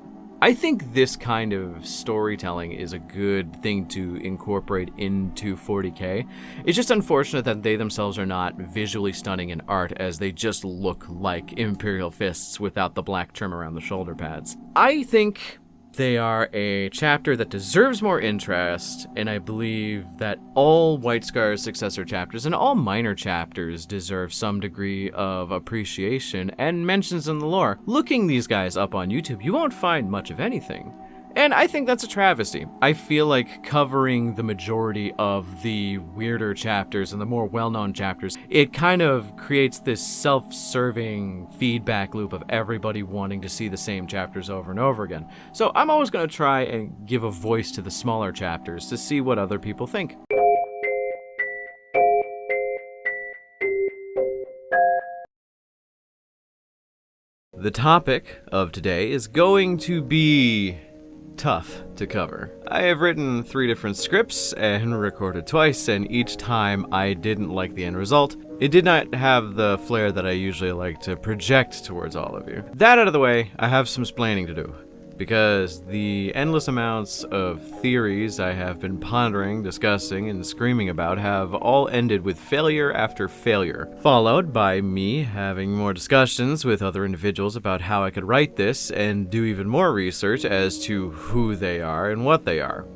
I think this kind of storytelling is a good thing to incorporate into 40k. It's just unfortunate that they themselves are not visually stunning in art, as they just look like Imperial fists without the black trim around the shoulder pads. I think they are a chapter that deserves more interest, and I believe that all White Scar's successor chapters and all minor chapters deserve some degree of appreciation and mentions in the lore. Looking these guys up on YouTube, you won't find much of anything. And I think that's a travesty. I feel like covering the majority of the weirder chapters and the more well-known chapters, it kind of creates this self-serving feedback loop of everybody wanting to see the same chapters over and over again. So I'm always going to try and give a voice to the smaller chapters to see what other people think. The topic of today is going to be tough to cover. I have written 3 different scripts and recorded twice, and each time I didn't like the end result. It did not have the flair that I usually like to project towards all of you. That out of the way, I have some splaining to do, because the endless amounts of theories I have been pondering, discussing, and screaming about have all ended with failure after failure, followed by me having more discussions with other individuals about how I could write this and do even more research as to who they are and what they are.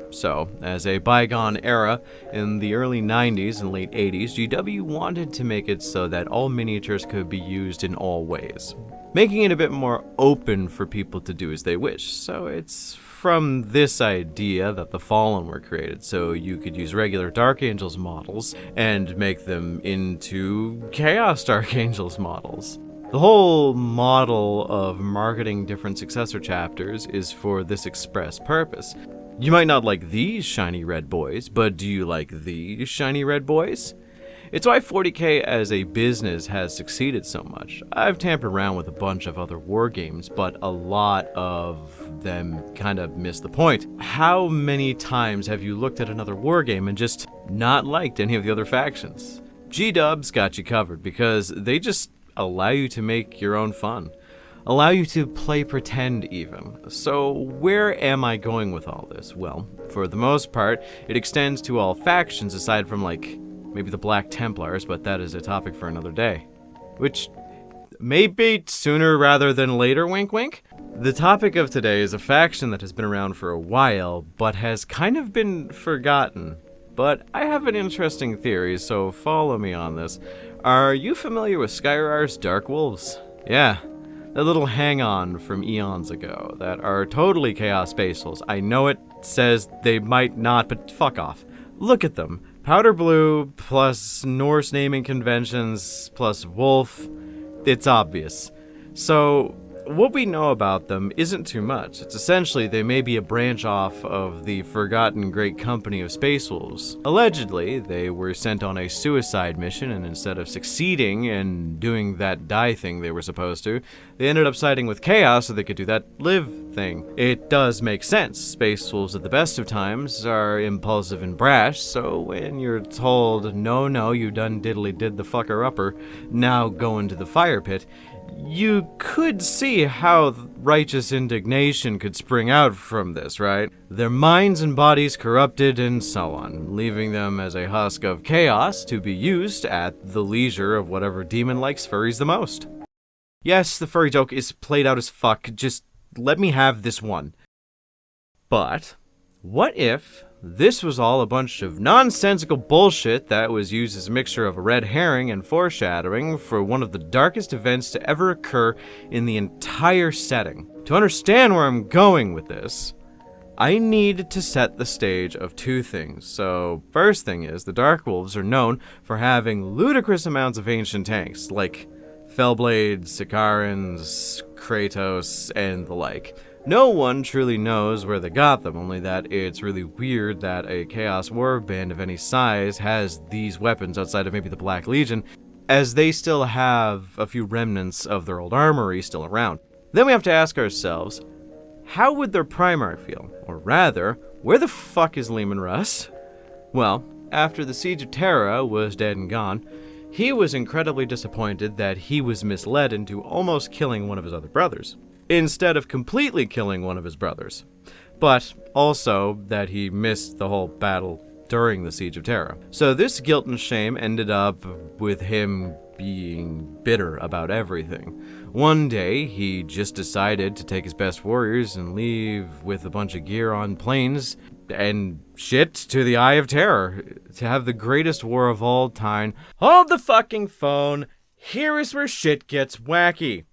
So, as a bygone era in the early 90s and late 80s, GW wanted to make it so that all miniatures could be used in all ways, making it a bit more open for people to do as they wish. So it's from this idea that the Fallen were created, so you could use regular Dark Angels models and make them into Chaos Dark Angels models. The whole model of marketing different successor chapters is for this express purpose. You might not like these shiny red boys, but do you like these shiny red boys? It's why 40k as a business has succeeded so much. I've tampered around with a bunch of other war games, but a lot of them kind of miss the point. How many times have you looked at another war game and just not liked any of the other factions? G-Dubs got you covered because they just allow you to make your own fun. Allow you to play pretend even. So where am I going with all this? Well, for the most part, it extends to all factions aside from like maybe the Black Templars, but that is a topic for another day. Which may be sooner rather than later, wink wink. The topic of today is a faction that has been around for a while, but has kind of been forgotten. But I have an interesting theory, so follow me on this. Are you familiar with Skyrar's Dark Wolves? Yeah. That little hang-on from eons ago that are totally Chaos Space Wolves. I know it says they might not, but fuck off. Look at them. Powder blue plus Norse naming conventions plus wolf. It's obvious. So what we know about them isn't too much. It's essentially they may be a branch off of the forgotten great company of Space Wolves. Allegedly, they were sent on a suicide mission, and instead of succeeding and doing that die thing they were supposed to, they ended up siding with Chaos so they could do that live thing. It does make sense. Space Wolves at the best of times are impulsive and brash, so when you're told, no, you done diddly did the fucker upper, now go into the fire pit, you could see how righteous indignation could spring out from this, right? Their minds and bodies corrupted and so on, leaving them as a husk of chaos to be used at the leisure of whatever demon likes furries the most. Yes, the furry joke is played out as fuck, just let me have this one. But what if this was all a bunch of nonsensical bullshit that was used as a mixture of a red herring and foreshadowing for one of the darkest events to ever occur in the entire setting? To understand where I'm going with this, I need to set the stage of two things. So, first thing is, the Dark Wolves are known for having ludicrous amounts of ancient tanks, like Fellblades, Sicarans, Kratos, and the like. No one truly knows where they got them, only that it's really weird that a Chaos Warband of any size has these weapons outside of maybe the Black Legion, as they still have a few remnants of their old armory still around. Then we have to ask ourselves, how would their Primarch feel? Or rather, where the fuck is Leman Russ? Well, after the Siege of Terra was dead and gone, he was incredibly disappointed that he was misled into almost killing one of his other brothers, instead of completely killing one of his brothers, but also that he missed the whole battle during the Siege of Terra. So this guilt and shame ended up with him being bitter about everything. One day, he just decided to take his best warriors and leave with a bunch of gear on planes and shit to the Eye of Terror to have the greatest war of all time. Hold the fucking phone. Here is where shit gets wacky.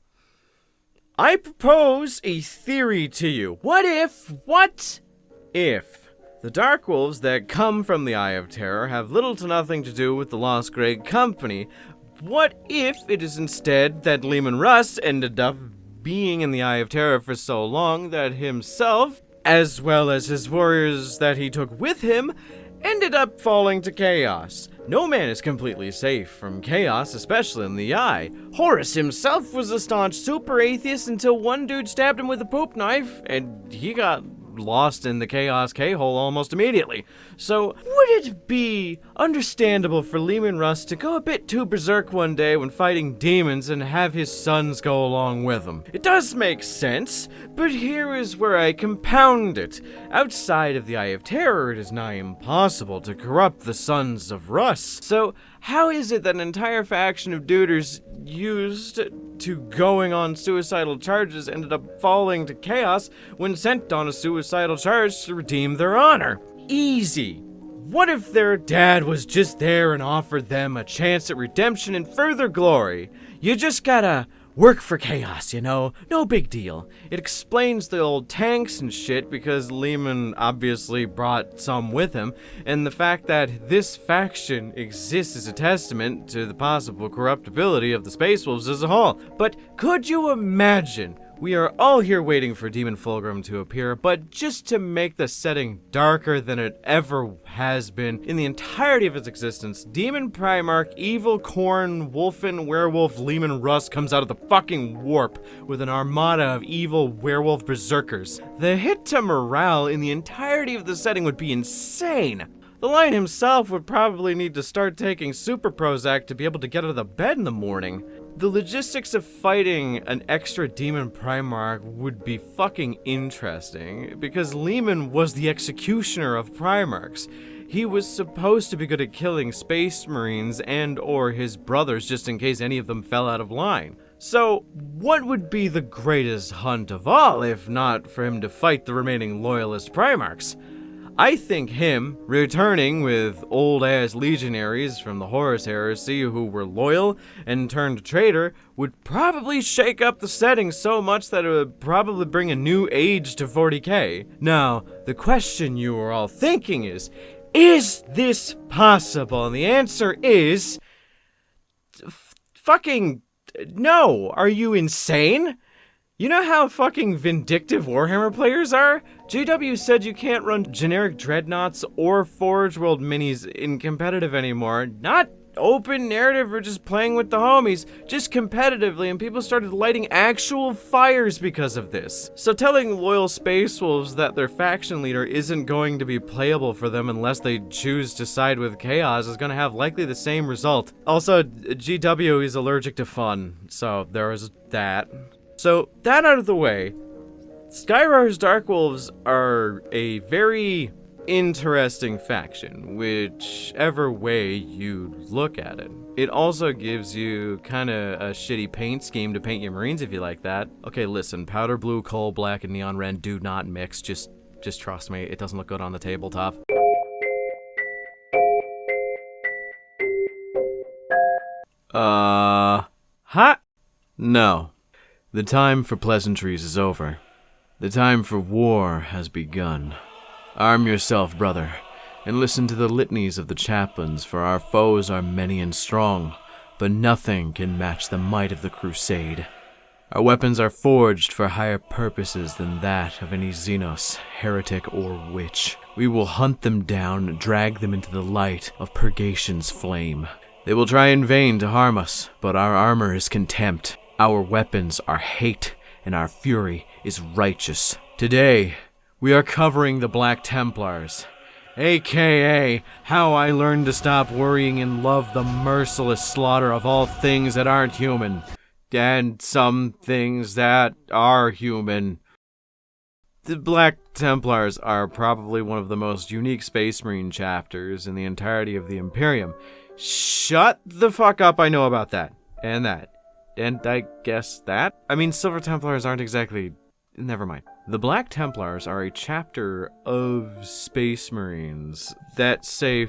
I propose a theory to you. What if the Dark Wolves that come from the Eye of Terror have little to nothing to do with the Lost Great Company? What if it is instead that Leman Russ ended up being in the Eye of Terror for so long that himself, as well as his warriors that he took with him, ended up falling to chaos? No man is completely safe from chaos, especially in the Eye. Horus himself was a staunch super atheist until one dude stabbed him with a poop knife, and he got lost in the chaos K-hole almost immediately. So, would it be understandable for Leman Russ to go a bit too berserk one day when fighting demons and have his sons go along with him? It does make sense, but here is where I compound it. Outside of the Eye of Terror, it is nigh impossible to corrupt the sons of Russ. So, how is it that an entire faction of duders used to going on suicidal charges ended up falling to chaos when sent on a suicidal charge to redeem their honor? Easy. What if their dad was just there and offered them a chance at redemption and further glory? You just gotta work for chaos, you know? No big deal. It explains the old tanks and shit because Leman obviously brought some with him, and the fact that this faction exists is a testament to the possible corruptibility of the Space Wolves as a whole. But could you imagine We are all here waiting for Demon Fulgrim to appear, but just to make the setting darker than it ever has been in the entirety of its existence, Demon Primarch, Evil Corn, Wolfen, Werewolf, Leman Russ comes out of the fucking warp with an armada of evil werewolf berserkers. The hit to morale in the entirety of the setting would be insane. The Lion himself would probably need to start taking Super Prozac to be able to get out of the bed in the morning. The logistics of fighting an extra Demon Primarch would be fucking interesting, because Leman was the executioner of Primarchs. He was supposed to be good at killing Space Marines and or his brothers just in case any of them fell out of line. So, what would be the greatest hunt of all if not for him to fight the remaining loyalist Primarchs? I think him returning with old-ass legionaries from the Horus Heresy who were loyal and turned traitor would probably shake up the setting so much that it would probably bring a new age to 40k. Now, the question you are all thinking is this possible? And the answer is... fucking... no. Are you insane? You know how fucking vindictive Warhammer players are? GW said you can't run generic Dreadnoughts or Forge World minis in competitive anymore. Not open narrative or just playing with the homies, just competitively, and people started lighting actual fires because of this. So telling loyal Space Wolves that their faction leader isn't going to be playable for them unless they choose to side with Chaos is going to have likely the same result. Also, GW is allergic to fun, so there is that. So, that out of the way, Skyrar's Dark Wolves are a very interesting faction, whichever way you look at it. It also gives you kinda a shitty paint scheme to paint your Marines if you like that. Okay, listen, powder blue, coal black, and neon red do not mix, just trust me, it doesn't look good on the tabletop. No. The time for pleasantries is over. The time for war has begun. Arm yourself, brother, and listen to the litanies of the chaplains, for our foes are many and strong, but nothing can match the might of the crusade. Our weapons are forged for higher purposes than that of any Xenos, heretic, or witch. We will hunt them down and drag them into the light of purgation's flame. They will try in vain to harm us, but our armor is contempt. Our weapons are hate, and our fury is righteous. Today, we are covering the Black Templars, aka how I learned to stop worrying and love the merciless slaughter of all things that aren't human, and some things that are human. The Black Templars are probably one of the most unique Space Marine chapters in the entirety of the Imperium. Shut the fuck up, I know about that, and that. And I guess that? I mean, Silver Templars aren't exactly... never mind. The Black Templars are a chapter of Space Marines that say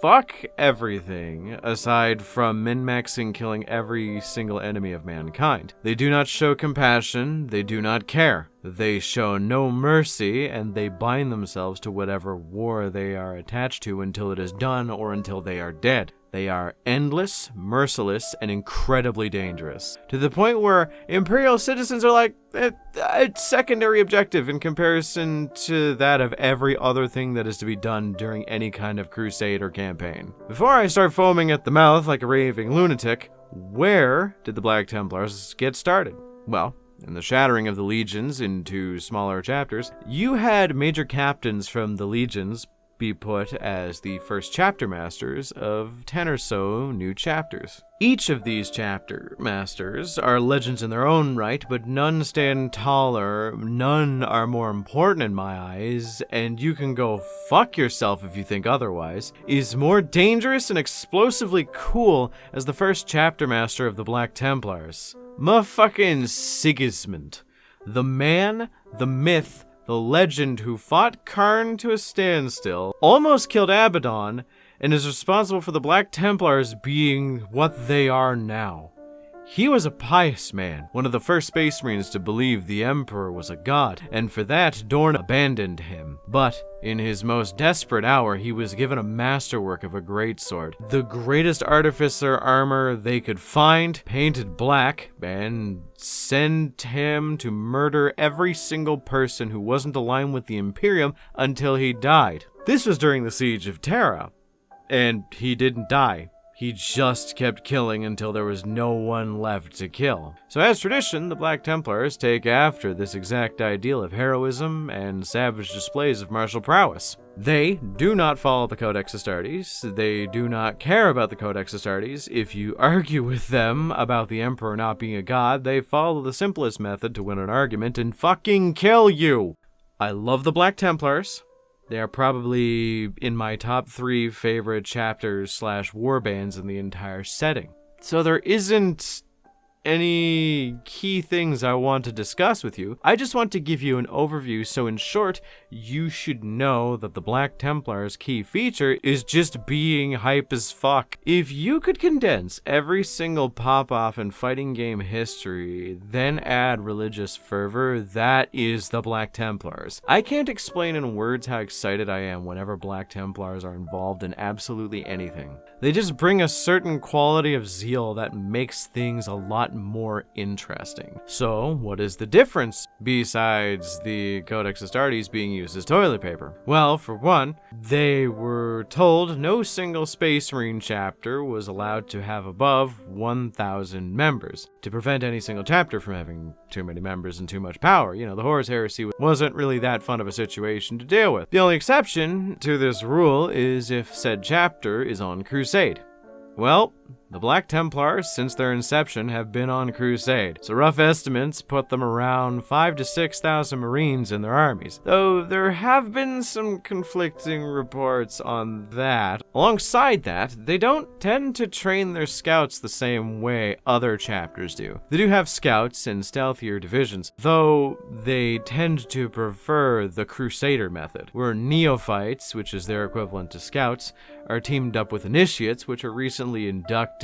fuck everything aside from min-maxing killing every single enemy of mankind. They do not show compassion, they do not care. They show no mercy, and they bind themselves to whatever war they are attached to until it is done or until they are dead. They are endless, merciless, and incredibly dangerous. To the point where Imperial citizens are like, a secondary objective in comparison to that of every other thing that is to be done during any kind of crusade or campaign. Before I start foaming at the mouth like a raving lunatic, where did the Black Templars get started? Well, in the shattering of the legions into smaller chapters, you had major captains from the legions be put as the first chapter masters of 10 or so new chapters. Each of these chapter masters are legends in their own right, but none stand taller, none are more important in my eyes, and you can go fuck yourself if you think otherwise, is more dangerous and explosively cool as the first chapter master of the Black Templars. Motherfucking Sigismund. The man, the myth, the legend who fought Karn to a standstill, almost killed Abaddon, and is responsible for the Black Templars being what they are now. He was a pious man, one of the first Space Marines to believe the Emperor was a god, and for that, Dorn abandoned him. But in his most desperate hour, he was given a masterwork of a greatsword, the greatest artificer armor they could find, painted black, and sent him to murder every single person who wasn't aligned with the Imperium until he died. This was during the Siege of Terra, and he didn't die. He just kept killing until there was no one left to kill. So as tradition, the Black Templars take after this exact ideal of heroism and savage displays of martial prowess. They do not follow the Codex Astartes. They do not care about the Codex Astartes. If you argue with them about the Emperor not being a god, they follow the simplest method to win an argument and fucking kill you. I love the Black Templars. They are probably in my top 3 favorite chapters / warbands in the entire setting. So there isn't any key things I want to discuss with you. I just want to give you an overview, so in short, you should know that the Black Templar's key feature is just being hype as fuck. If you could condense every single pop-off in fighting game history, then add religious fervor, that is the Black Templars. I can't explain in words how excited I am whenever Black Templars are involved in absolutely anything. They just bring a certain quality of zeal that makes things a lot more interesting. So, what is the difference besides the Codex Astartes being used as toilet paper? Well, for one, they were told no single Space Marine chapter was allowed to have above 1,000 members, to prevent any single chapter from having too many members and too much power. You know, the Horus Heresy wasn't really that fun of a situation to deal with. The only exception to this rule is if said chapter is on crusade. Well, the Black Templars, since their inception, have been on crusade, so rough estimates put them around 5,000 to 6,000 Marines in their armies, though there have been some conflicting reports on that. Alongside that, they don't tend to train their scouts the same way other chapters do. They do have scouts in stealthier divisions, though they tend to prefer the Crusader method, where neophytes, which is their equivalent to scouts, are teamed up with initiates, which are recently inducted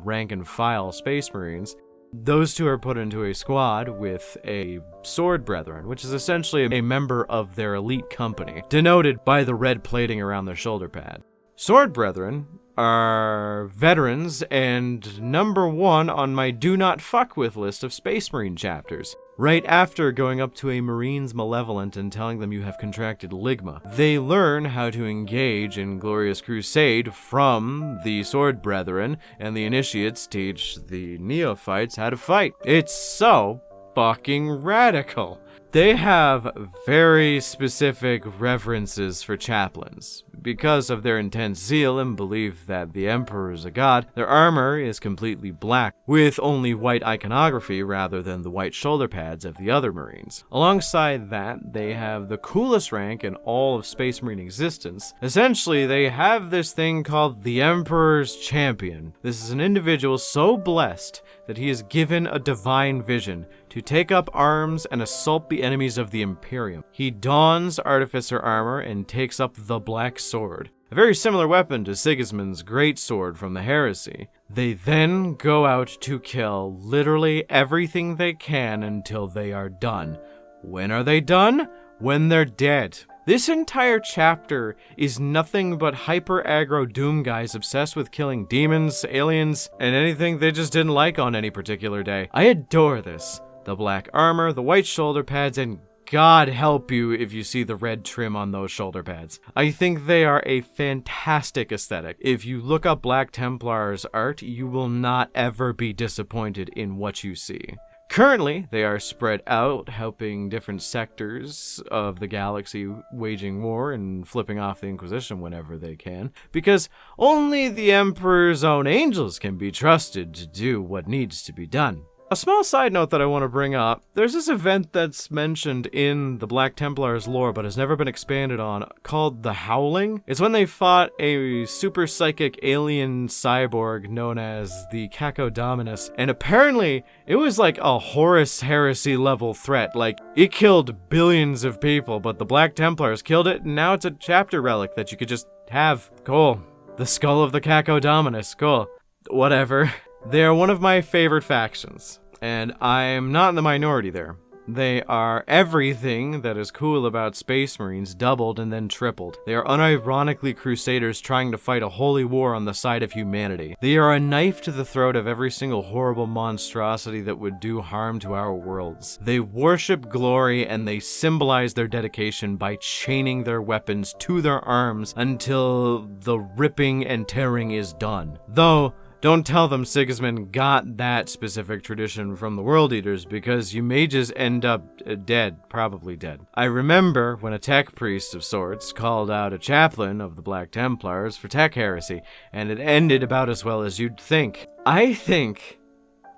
rank and file Space Marines. Those two are put into a squad with a Sword Brethren, which is essentially a member of their elite company, denoted by the red plating around their shoulder pad. Sword Brethren are veterans and number 1 on my do not fuck with list of Space Marine chapters. Right after going up to a Marine's Malevolent and telling them you have contracted Ligma, they learn how to engage in Glorious Crusade from the Sword Brethren, and the initiates teach the neophytes how to fight. It's so fucking radical. They have very specific reverences for chaplains. Because of their intense zeal and belief that the Emperor is a god, their armor is completely black, with only white iconography rather than the white shoulder pads of the other Marines. Alongside that, they have the coolest rank in all of Space Marine existence. Essentially, they have this thing called the Emperor's Champion. This is an individual so blessed that he is given a divine vision to take up arms and assault the enemies of the Imperium. He dons artificer armor and takes up the Black Sword, a very similar weapon to Sigismund's Great Sword from the Heresy. They then go out to kill literally everything they can until they are done. When are they done? When they're dead. This entire chapter is nothing but hyper-aggro Doom guys obsessed with killing demons, aliens, and anything they just didn't like on any particular day. I adore this. The black armor, the white shoulder pads, and God help you if you see the red trim on those shoulder pads. I think they are a fantastic aesthetic. If you look up Black Templars art, you will not ever be disappointed in what you see. Currently, they are spread out, helping different sectors of the galaxy waging war and flipping off the Inquisition whenever they can, because only the Emperor's own angels can be trusted to do what needs to be done. A small side note that I want to bring up, there's this event that's mentioned in the Black Templars lore but has never been expanded on, called the Howling. It's when they fought a super psychic alien cyborg known as the Caco Dominus, and apparently it was like a Horus Heresy level threat. Like, it killed billions of people, but the Black Templars killed it, and now it's a chapter relic that you could just have. Cool. The skull of the Caco Dominus. Cool. Whatever. They are one of my favorite factions, and I'm not in the minority there. They are everything that is cool about Space Marines doubled and then tripled. They are unironically crusaders trying to fight a holy war on the side of humanity. They are a knife to the throat of every single horrible monstrosity that would do harm to our worlds. They worship glory and they symbolize their dedication by chaining their weapons to their arms until the ripping and tearing is done. Though, don't tell them Sigismund got that specific tradition from the World Eaters, because you may just end up dead, probably dead. I remember when a tech priest of sorts called out a chaplain of the Black Templars for tech heresy, and it ended about as well as you'd think. I think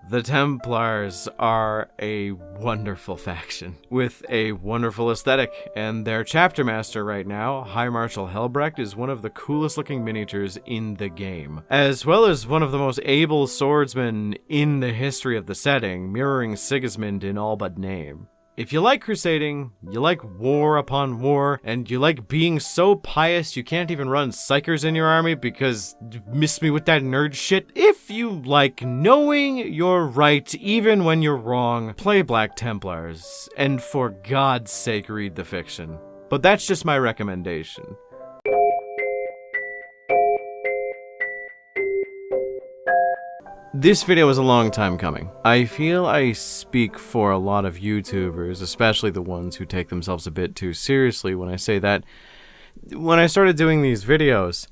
the Templars are a wonderful faction with a wonderful aesthetic, and their chapter master right now, High Marshal Helbrecht, is one of the coolest looking miniatures in the game, as well as one of the most able swordsmen in the history of the setting, mirroring Sigismund in all but name. If you like crusading, you like war upon war, and you like being so pious you can't even run psychers in your army because you miss me with that nerd shit. If you like knowing you're right even when you're wrong, play Black Templars, and for God's sake read the fiction. But that's just my recommendation. This video was a long time coming. I feel I speak for a lot of YouTubers, especially the ones who take themselves a bit too seriously when I say that. When I started doing these videos,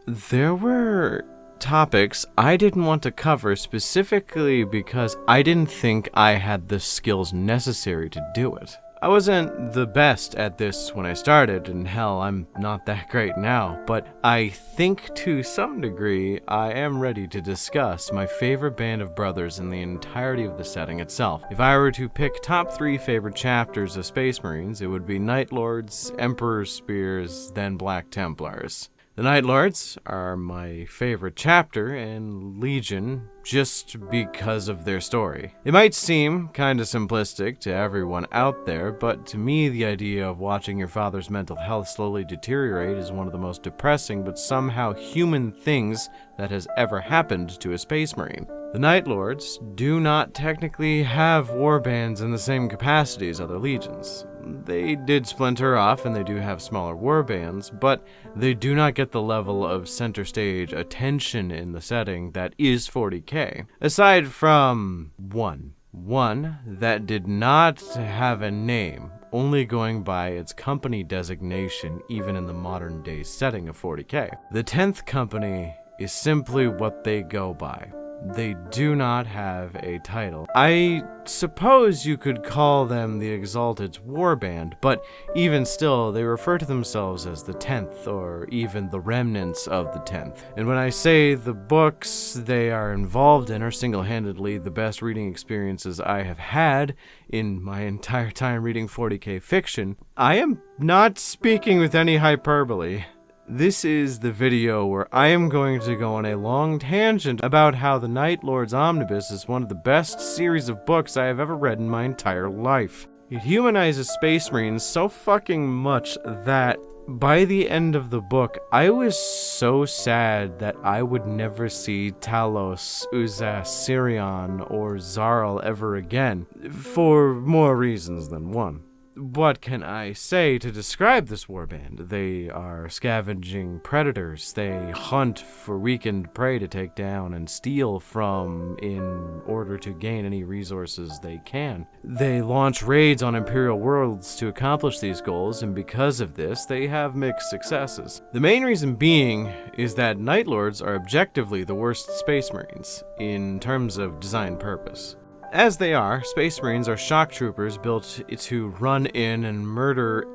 there were topics I didn't want to cover specifically because I didn't think I had the skills necessary to do it. I wasn't the best at this when I started, and hell, I'm not that great now, but I think to some degree I am ready to discuss my favorite band of brothers in the entirety of the setting itself. If I were to pick top 3 favorite chapters of Space Marines, it would be Night Lords, Emperor's Spears, then Black Templars. The Night Lords are my favorite chapter, and Legion, just because of their story. It might seem kinda simplistic to everyone out there, but to me the idea of watching your father's mental health slowly deteriorate is one of the most depressing but somehow human things that has ever happened to a Space Marine. The Night Lords do not technically have warbands in the same capacity as other legions. They did splinter off and they do have smaller warbands, but they do not get the level of center stage attention in the setting that is 40k. Aside from one that did not have a name, only going by its company designation even in the modern day setting of 40k. The 10th company is simply what they go by. They do not have a title. I suppose you could call them the Exalted's Warband, but even still, they refer to themselves as the 10th, or even the remnants of the 10th. And when I say the books they are involved in are single-handedly the best reading experiences I have had in my entire time reading 40k fiction, I am not speaking with any hyperbole. This is the video where I am going to go on a long tangent about how the Night Lords Omnibus is one of the best series of books I have ever read in my entire life. It humanizes Space Marines so fucking much that by the end of the book, I was so sad that I would never see Talos, Uzas, Sirion, or Zarl ever again, for more reasons than one. What can I say to describe this warband? They are scavenging predators. They hunt for weakened prey to take down and steal from in order to gain any resources they can. They launch raids on Imperial worlds to accomplish these goals, and because of this, they have mixed successes. The main reason being is that Night Lords are objectively the worst Space Marines in terms of design purpose. As they are, Space Marines are shock troopers built to run in and murder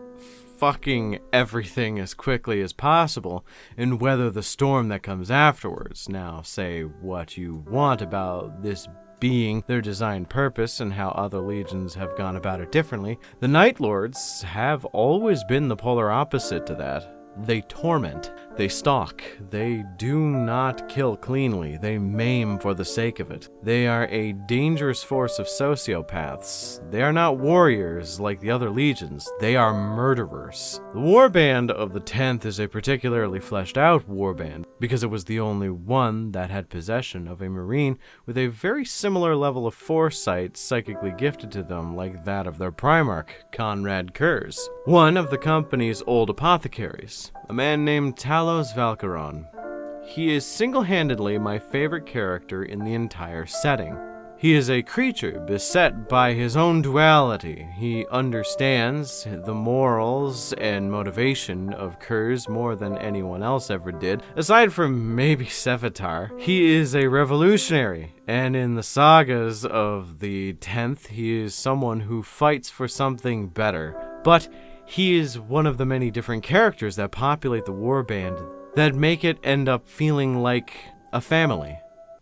fucking everything as quickly as possible and weather the storm that comes afterwards. Now, say what you want about this being their design purpose and how other legions have gone about it differently, the Night Lords have always been the polar opposite to that. They torment. They stalk. They do not kill cleanly. They maim for the sake of it. They are a dangerous force of sociopaths. They are not warriors like the other legions. They are murderers. The warband of the 10th is a particularly fleshed out warband because it was the only one that had possession of a marine with a very similar level of foresight psychically gifted to them like that of their Primarch, Conrad Kurz, one of the company's old apothecaries, a man named Talos Valkyron. He is single-handedly my favorite character in the entire setting. He is a creature beset by his own duality. He understands the morals and motivation of Kurz more than anyone else ever did, aside from maybe Sevatar. He is a revolutionary, and in the sagas of the 10th, he is someone who fights for something better. But he is one of the many different characters that populate the warband that make it end up feeling like a family.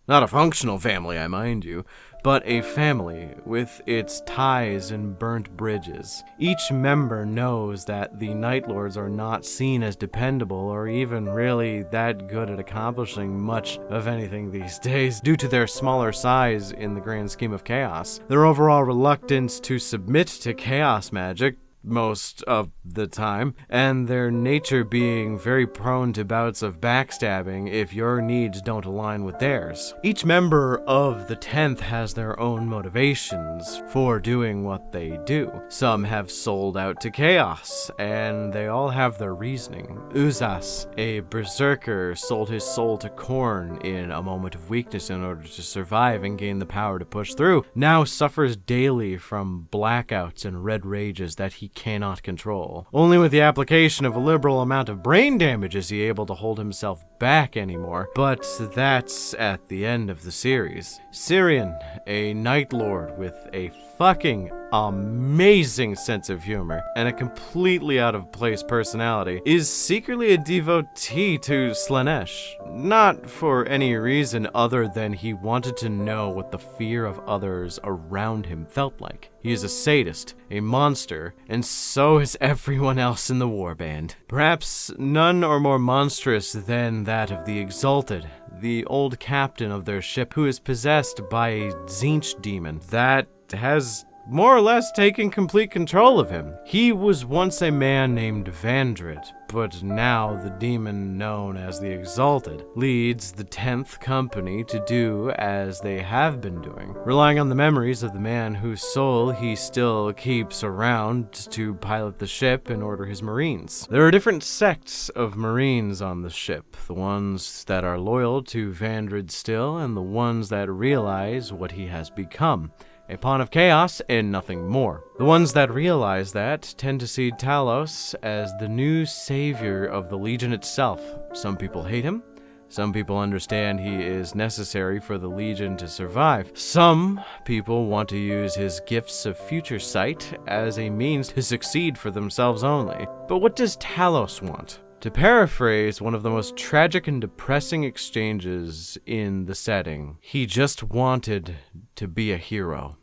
Not a functional family, I mind you, but a family with its ties and burnt bridges. Each member knows that the Night Lords are not seen as dependable or even really that good at accomplishing much of anything these days due to their smaller size in the grand scheme of chaos. Their overall reluctance to submit to chaos magic most of the time, and their nature being very prone to bouts of backstabbing if your needs don't align with theirs. Each member of the 10th has their own motivations for doing what they do. Some have sold out to chaos, and they all have their reasoning. Uzas, a berserker, sold his soul to Khorne in a moment of weakness in order to survive and gain the power to push through, now suffers daily from blackouts and red rages that he cannot control. Only with the application of a liberal amount of brain damage is he able to hold himself back anymore, but that's at the end of the series. Sirion, a Night Lord with a fucking amazing sense of humor and a completely out of place personality, is secretly a devotee to Slaanesh. Not for any reason other than he wanted to know what the fear of others around him felt like. He is a sadist, a monster, and so is everyone else in the warband. Perhaps none are more monstrous than that of the Exalted, the old captain of their ship who is possessed by a Tzeentch demon that has more or less taken complete control of him. He was once a man named Vandrit, but now the demon known as the Exalted leads the 10th Company to do as they have been doing, relying on the memories of the man whose soul he still keeps around to pilot the ship and order his marines. There are different sects of marines on the ship, the ones that are loyal to Vandrit still, and the ones that realize what he has become. A pawn of chaos and nothing more. The ones that realize that tend to see Talos as the new savior of the Legion itself. Some people hate him. Some people understand he is necessary for the Legion to survive. Some people want to use his gifts of future sight as a means to succeed for themselves only. But what does Talos want? To paraphrase one of the most tragic and depressing exchanges in the setting, he just wanted to be a hero.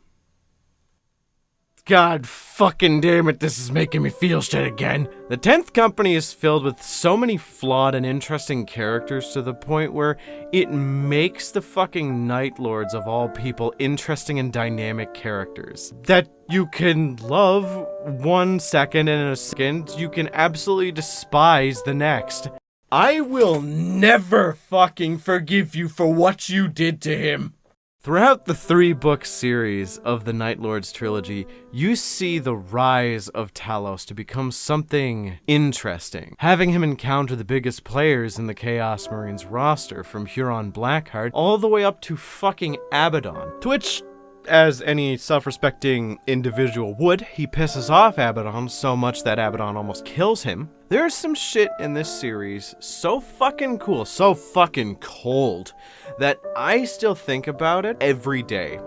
God fucking damn it, this is making me feel shit again. The 10th Company is filled with so many flawed and interesting characters to the point where it makes the fucking Night Lords of all people interesting and dynamic characters that you can love 1 second and in a second you can absolutely despise the next. I will never fucking forgive you for what you did to him. Throughout the 3-book series of the Night Lords trilogy, you see the rise of Talos to become something interesting. Having him encounter the biggest players in the Chaos Marines roster, from Huron Blackheart all the way up to fucking Abaddon, to which, as any self-respecting individual would, he pisses off Abaddon so much that Abaddon almost kills him. There's some shit in this series so fucking cool, so fucking cold, that I still think about it every day.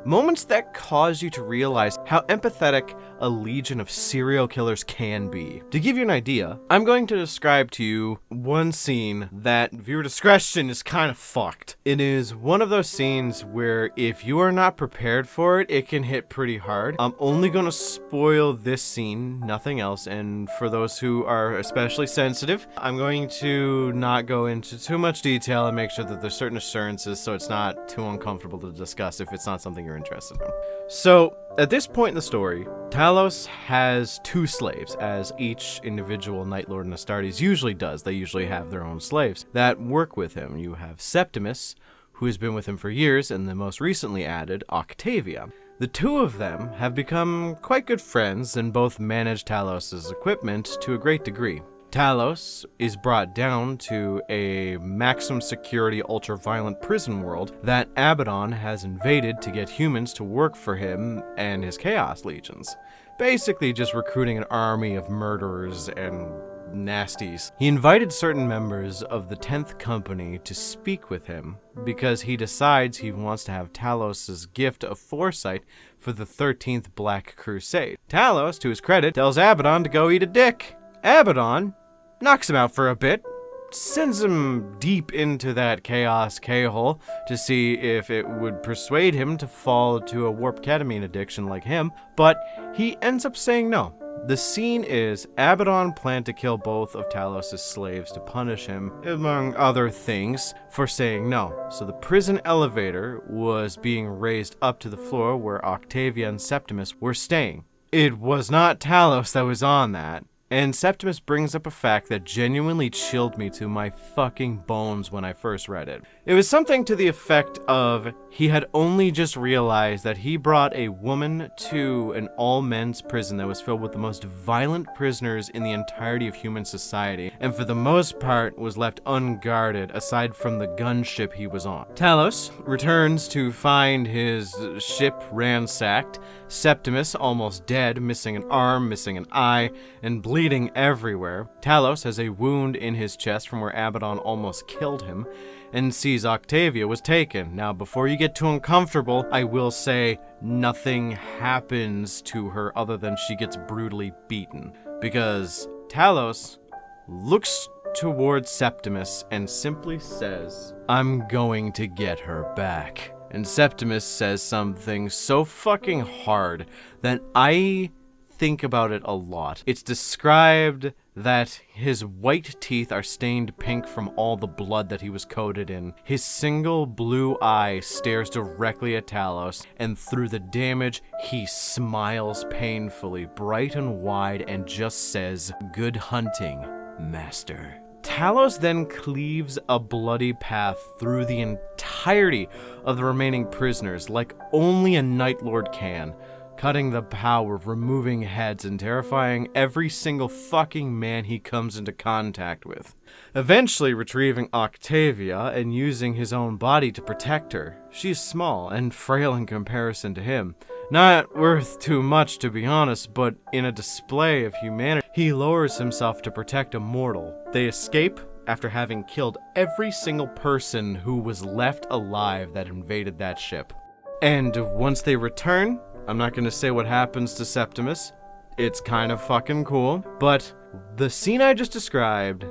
Moments that cause you to realize how empathetic a legion of serial killers can be. To give you an idea, I'm going to describe to you one scene that viewer discretion is kind of fucked. It is one of those scenes where if you are not prepared for it, it can hit pretty hard. I'm only going to spoil this scene, nothing else, and for those who are especially sensitive, I'm going to not go into too much detail and make sure that there's certain assurances so it's not too uncomfortable to discuss if it's not something you're interested in. So, at this point in the story, Talos has 2 slaves, as each individual Night Lord in Astartes usually does. They usually have their own slaves that work with him. You have Septimus, who has been with him for years, and the most recently added, Octavia. The 2 of them have become quite good friends and both manage Talos' equipment to a great degree. Talos is brought down to a maximum security ultra-violent prison world that Abaddon has invaded to get humans to work for him and his Chaos Legions. Basically just recruiting an army of murderers and nasties. He invited certain members of the 10th Company to speak with him because he decides he wants to have Talos' gift of foresight for the 13th Black Crusade. Talos, to his credit, tells Abaddon to go eat a dick. Abaddon knocks him out for a bit, sends him deep into that chaos K-hole to see if it would persuade him to fall to a warp ketamine addiction like him, but he ends up saying no. The scene is Abaddon planned to kill both of Talos' slaves to punish him, among other things, for saying no. So the prison elevator was being raised up to the floor where Octavia and Septimus were staying. It was not Talos that was on that. And Septimus brings up a fact that genuinely chilled me to my fucking bones when I first read it. It was something to the effect of he had only just realized that he brought a woman to an all-men's prison that was filled with the most violent prisoners in the entirety of human society, and for the most part was left unguarded aside from the gunship he was on. Talos returns to find his ship ransacked, Septimus almost dead, missing an arm, missing an eye, and bleeding everywhere. Talos has a wound in his chest from where Abaddon almost killed him, and sees Octavia was taken. Now, before you get too uncomfortable, I will say nothing happens to her other than she gets brutally beaten. Because Talos looks towards Septimus and simply says, "I'm going to get her back." And Septimus says something so fucking hard that I think about it a lot. It's described that his white teeth are stained pink from all the blood that he was coated in. His single blue eye stares directly at Talos, and through the damage, he smiles painfully, bright and wide, and just says, "Good hunting, master." Talos then cleaves a bloody path through the entirety of the remaining prisoners like only a Night Lord can, cutting the power of removing heads and terrifying every single fucking man he comes into contact with. Eventually retrieving Octavia and using his own body to protect her. She's small and frail in comparison to him. Not worth too much, to be honest, but in a display of humanity, he lowers himself to protect a mortal. They escape after having killed every single person who was left alive that invaded that ship. And once they return, I'm not going to say what happens to Septimus. It's kind of fucking cool. But the scene I just described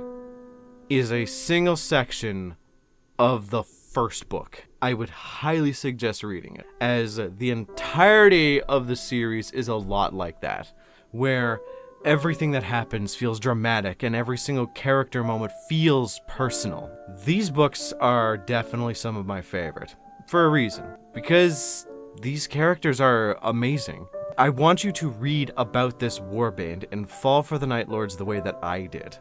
is a single section of the first book. I would highly suggest reading it, as the entirety of the series is a lot like that, where everything that happens feels dramatic and every single character moment feels personal. These books are definitely some of my favorite, for a reason, because these characters are amazing. I want you to read about this warband and fall for the Night Lords the way that I did.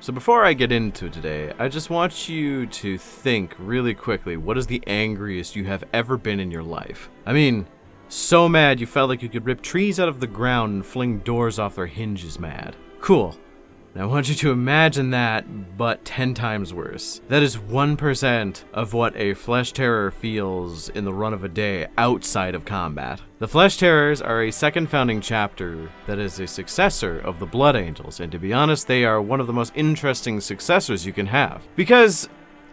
So before I get into today, I just want you to think really quickly, what is the angriest you have ever been in your life? I mean, so mad you felt like you could rip trees out of the ground and fling doors off their hinges mad. Cool. Now I want you to imagine that, but 10 times worse. That is 1% of what a Flesh Terror feels in the run of a day outside of combat. The Flesh Terrors are a second founding chapter that is a successor of the Blood Angels, and to be honest, they are one of the most interesting successors you can have. Because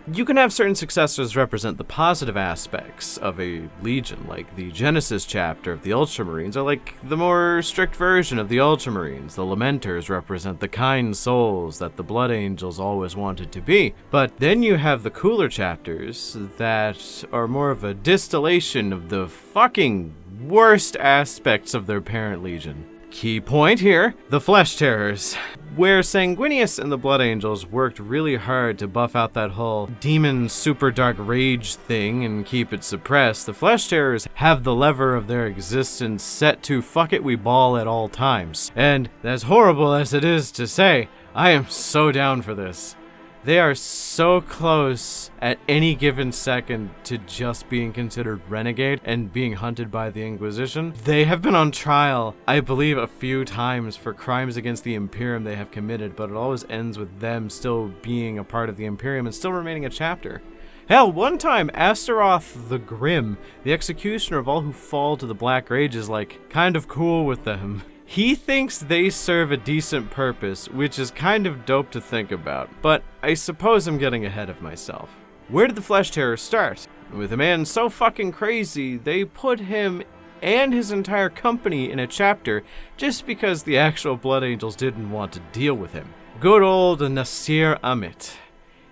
You can have certain successors represent the positive aspects of a legion, like the Genesis chapter of the Ultramarines, or like the more strict version of the Ultramarines. The Lamenters represent the kind souls that the Blood Angels always wanted to be. But then you have the cooler chapters that are more of a distillation of the fucking worst aspects of their parent legion. Key point here, the Flesh Terrors. Where Sanguinius and the Blood Angels worked really hard to buff out that whole demon super dark rage thing and keep it suppressed, the Flesh Terrors have the lever of their existence set to fuck it we ball at all times. And as horrible as it is to say, I am so down for this. They are so close at any given second to just being considered renegade and being hunted by the Inquisition. They have been on trial, I believe, a few times for crimes against the Imperium they have committed, but it always ends with them still being a part of the Imperium and still remaining a chapter. Hell, one time, Astaroth the Grim, the executioner of all who fall to the Black Rage, is like kind of cool with them. He thinks they serve a decent purpose, which is kind of dope to think about, but I suppose I'm getting ahead of myself. Where did the Flesh Terror start? With a man so fucking crazy, they put him and his entire company in a chapter just because the actual Blood Angels didn't want to deal with him. Good old Nasir Amit.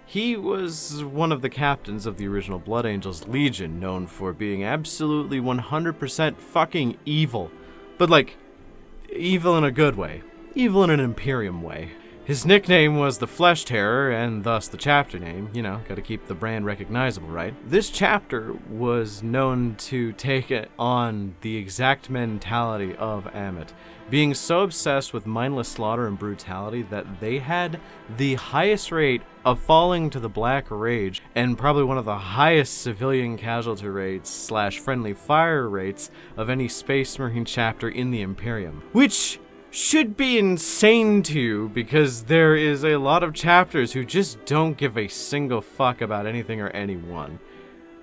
He was one of the captains of the original Blood Angels Legion, known for being absolutely 100% fucking evil. But like, evil in a good way. Evil in an Imperium way. His nickname was the Flesh Terror, and thus the chapter name. You know, gotta keep the brand recognizable, right? This chapter was known to take on the exact mentality of Amit, being so obsessed with mindless slaughter and brutality that they had the highest rate of falling to the Black Rage, and probably one of the highest civilian casualty rates / friendly fire rates of any Space Marine chapter in the Imperium. Which should be insane to you, because there is a lot of chapters who just don't give a single fuck about anything or anyone.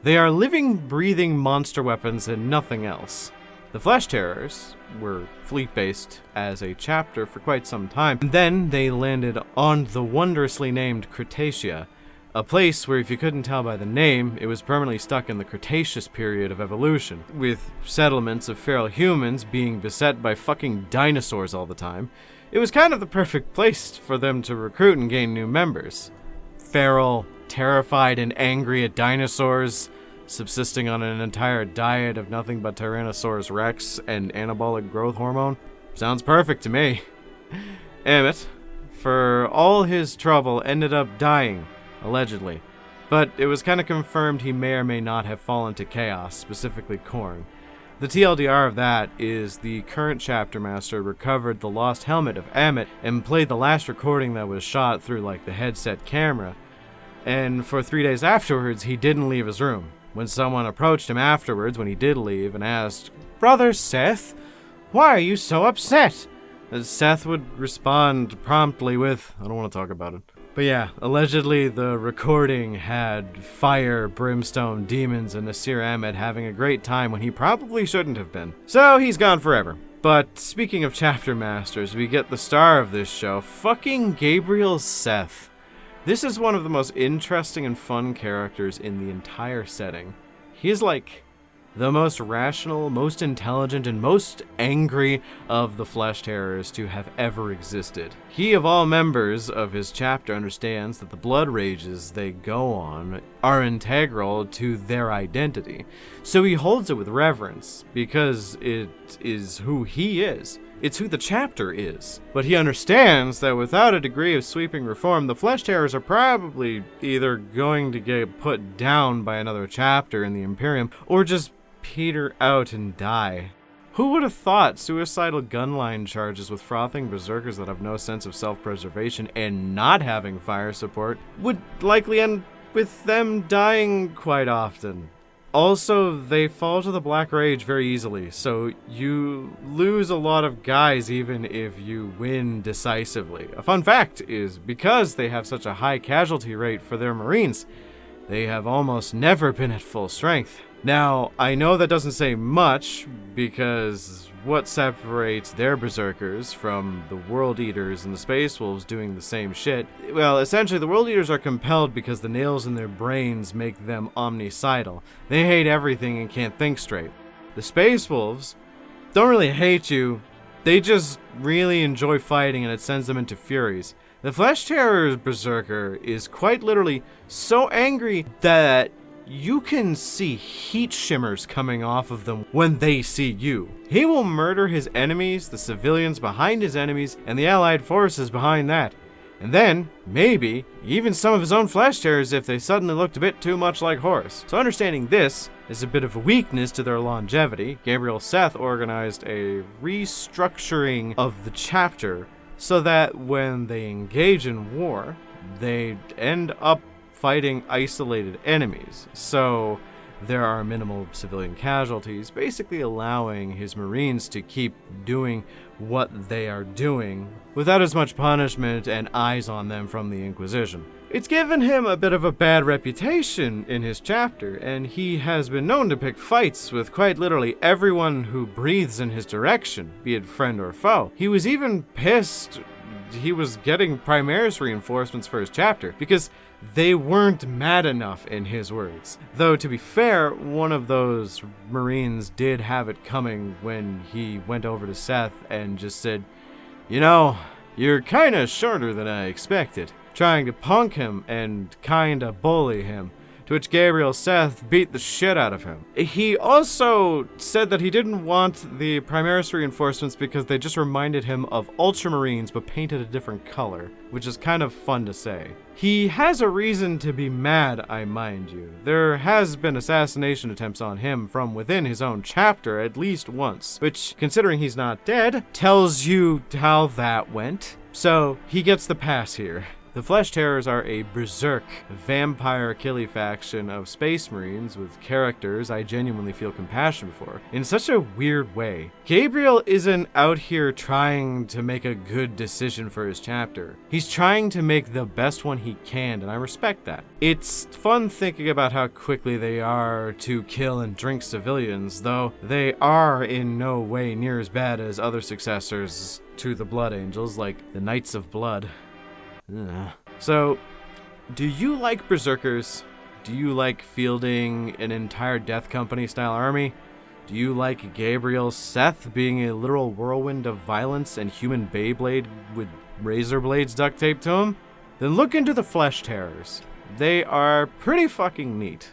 They are living, breathing monster weapons and nothing else. The Flesh Terrors were fleet-based as a chapter for quite some time, and then they landed on the wondrously named Cretaceous, a place where, if you couldn't tell by the name, it was permanently stuck in the Cretaceous period of evolution, with settlements of feral humans being beset by fucking dinosaurs all the time. It was kind of the perfect place for them to recruit and gain new members. Feral, terrified, and angry at dinosaurs, subsisting on an entire diet of nothing but Tyrannosaurus Rex and anabolic growth hormone. Sounds perfect to me. Amit, for all his trouble, ended up dying. Allegedly. But it was kind of confirmed he may or may not have fallen to chaos, specifically Khorne. The TLDR of that is the current chapter master recovered the lost helmet of Amit and played the last recording that was shot through like the headset camera. And for 3 days afterwards, he didn't leave his room. When someone approached him afterwards when he did leave and asked, "Brother Seth, why are you so upset?" Seth would respond promptly with, "I don't want to talk about it." But yeah, allegedly the recording had fire, brimstone, demons, and Nasir Amit having a great time when he probably shouldn't have been. So he's gone forever. But speaking of chapter masters, we get the star of this show, fucking Gabriel Seth. This is one of the most interesting and fun characters in the entire setting. He's like the most rational, most intelligent, and most angry of the Flesh Terrors to have ever existed. He, of all members of his chapter, understands that the blood rages they go on are integral to their identity. So he holds it with reverence, because it is who he is. It's who the chapter is. But he understands that without a degree of sweeping reform, the Flesh Terrors are probably either going to get put down by another chapter in the Imperium, or just peter out and die. Who would have thought suicidal gunline charges with frothing berserkers that have no sense of self-preservation and not having fire support would likely end with them dying quite often? Also, they fall to the Black Rage very easily, so you lose a lot of guys even if you win decisively. A fun fact is, because they have such a high casualty rate for their Marines, they have almost never been at full strength. Now, I know that doesn't say much, because what separates their berserkers from the World Eaters and the Space Wolves doing the same shit? Well, essentially, the World Eaters are compelled because the nails in their brains make them omnicidal. They hate everything and can't think straight. The Space Wolves don't really hate you, they just really enjoy fighting, and it sends them into furies. The Flesh Terror's berserker is quite literally so angry that you can see heat shimmers coming off of them when they see you. He will murder his enemies, the civilians behind his enemies, and the allied forces behind that. And then, maybe, even some of his own Flesh Terrors if they suddenly looked a bit too much like Horus. So understanding this is a bit of a weakness to their longevity, Gabriel Seth organized a restructuring of the chapter so that when they engage in war, they end up fighting isolated enemies, so there are minimal civilian casualties, basically allowing his Marines to keep doing what they are doing without as much punishment and eyes on them from the Inquisition. It's given him a bit of a bad reputation in his chapter, and he has been known to pick fights with quite literally everyone who breathes in his direction, be it friend or foe. He was even pissed he was getting Primaris reinforcements for his chapter, because they weren't mad enough, in his words. Though, to be fair, one of those Marines did have it coming when he went over to Seth and just said, "You know, you're kinda shorter than I expected," trying to punk him and kinda bully him, to which Gabriel Seth beat the shit out of him. He also said that he didn't want the Primaris reinforcements because they just reminded him of Ultramarines but painted a different color, which is kind of fun to say. He has a reason to be mad, I mind you. There has been assassination attempts on him from within his own chapter at least once, which, considering he's not dead, tells you how that went. So, he gets the pass here. The Flesh Terrors are a berserk, vampire killy faction of Space Marines with characters I genuinely feel compassion for, in such a weird way. Gabriel isn't out here trying to make a good decision for his chapter. He's trying to make the best one he can, and I respect that. It's fun thinking about how quickly they are to kill and drink civilians, though they are in no way near as bad as other successors to the Blood Angels, like the Knights of Blood. Ugh. So, do you like berserkers? Do you like fielding an entire Death Company style army? Do you like Gabriel Seth being a literal whirlwind of violence and human Beyblade with razor blades duct taped to him? Then look into the Flesh Terrors. They are pretty fucking neat.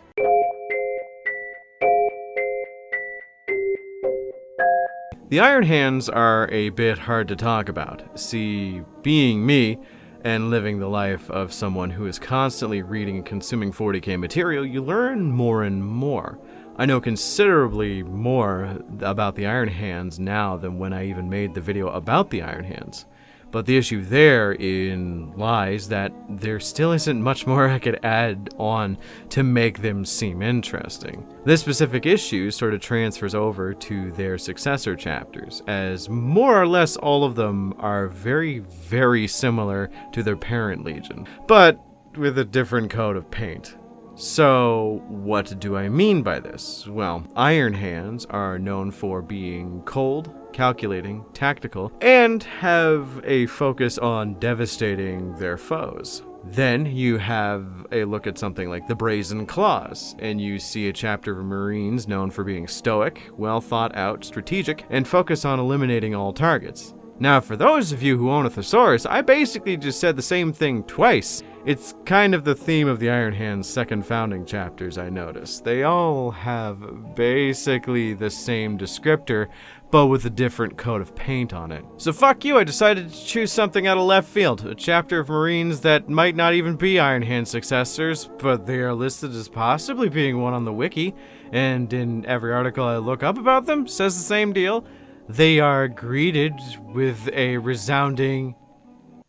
The Iron Hands are a bit hard to talk about. See, being me, and living the life of someone who is constantly reading and consuming 40k material, you learn more and more. I know considerably more about the Iron Hands now than when I even made the video about the Iron Hands. But the issue therein lies that there still isn't much more I could add on to make them seem interesting. This specific issue sort of transfers over to their successor chapters, as more or less all of them are very, very similar to their parent legion, but with a different coat of paint. So, what do I mean by this? Well, Iron Hands are known for being cold, calculating, tactical, and have a focus on devastating their foes. Then you have a look at something like the Brazen Claws, and you see a chapter of Marines known for being stoic, well thought out, strategic, and focus on eliminating all targets. Now, for those of you who own a Thesaurus, I basically just said the same thing twice. It's kind of the theme of the Iron Hands' second founding chapters, I noticed. They all have basically the same descriptor, but with a different coat of paint on it. So fuck you, I decided to choose something out of left field. A chapter of Marines that might not even be Iron Hand successors, but they are listed as possibly being one on the wiki, and in every article I look up about them, says the same deal. They are greeted with a resounding,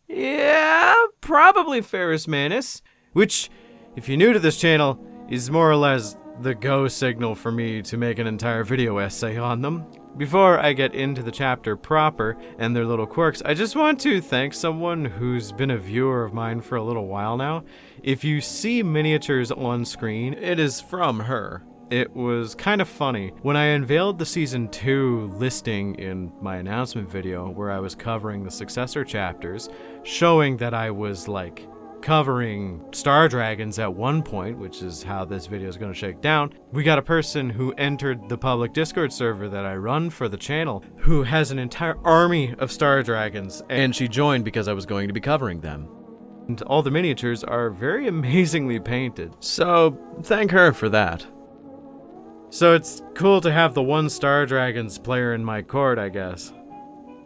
"Yeah, probably Ferrus Manus," which, if you're new to this channel, is more or less the go signal for me to make an entire video essay on them. Before I get into the chapter proper and their little quirks, I just want to thank someone who's been a viewer of mine for a little while now. If you see miniatures on screen, it is from her. It was kind of funny. When I unveiled the Season 2 listing in my announcement video, where I was covering the successor chapters, showing that I was, like, covering Star Dragons at one point, which is how this video is going to shake down, we got a person who entered the public Discord server that I run for the channel, who has an entire army of Star Dragons, and she joined because I was going to be covering them. And all the miniatures are very amazingly painted, so thank her for that. So it's cool to have the one Star Dragons player in my court, I guess.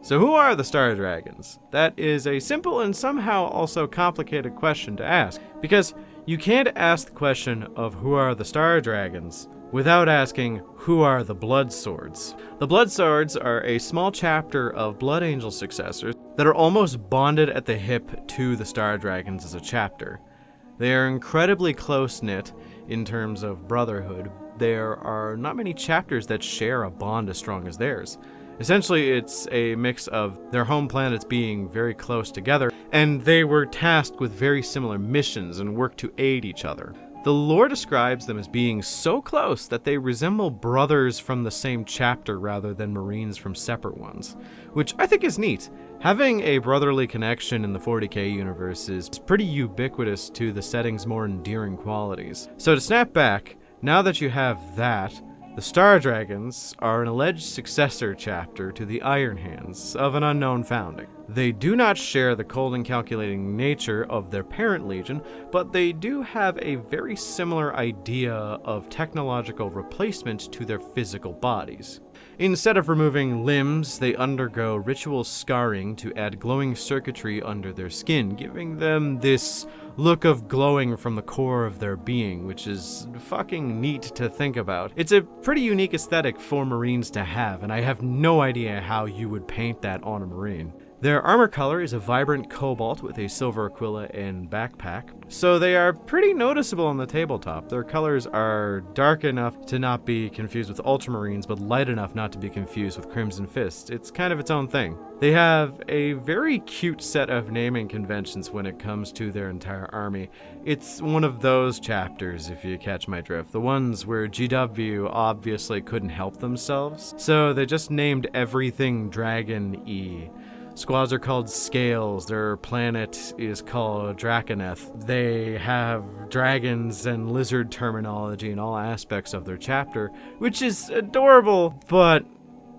So who are the Star Dragons? That is a simple and somehow also complicated question to ask, because you can't ask the question of who are the Star Dragons without asking who are the Blood Swords. The Blood Swords are a small chapter of Blood Angel successors that are almost bonded at the hip to the Star Dragons as a chapter. They are incredibly close-knit in terms of brotherhood. There are not many chapters that share a bond as strong as theirs. Essentially, it's a mix of their home planets being very close together, and they were tasked with very similar missions and worked to aid each other. The lore describes them as being so close that they resemble brothers from the same chapter rather than Marines from separate ones, which I think is neat. Having a brotherly connection in the 40k universe is pretty ubiquitous to the setting's more endearing qualities. So to snap back, now that you have that, the Star Dragons are an alleged successor chapter to the Iron Hands of an unknown founding. They do not share the cold and calculating nature of their parent legion, but they do have a very similar idea of technological replacement to their physical bodies. Instead of removing limbs, they undergo ritual scarring to add glowing circuitry under their skin, giving them this look of glowing from the core of their being, which is fucking neat to think about. It's a pretty unique aesthetic for Marines to have, and I have no idea how you would paint that on a Marine. Their armor color is a vibrant cobalt with a silver aquila and backpack, so they are pretty noticeable on the tabletop. Their colors are dark enough to not be confused with Ultramarines, but light enough not to be confused with Crimson Fist. It's kind of its own thing. They have a very cute set of naming conventions when it comes to their entire army. It's one of those chapters, if you catch my drift, the ones where GW obviously couldn't help themselves, so they just named everything Dragon-y. Squads are called Scales, their planet is called Draconeth. They have dragons and lizard terminology in all aspects of their chapter, which is adorable, but,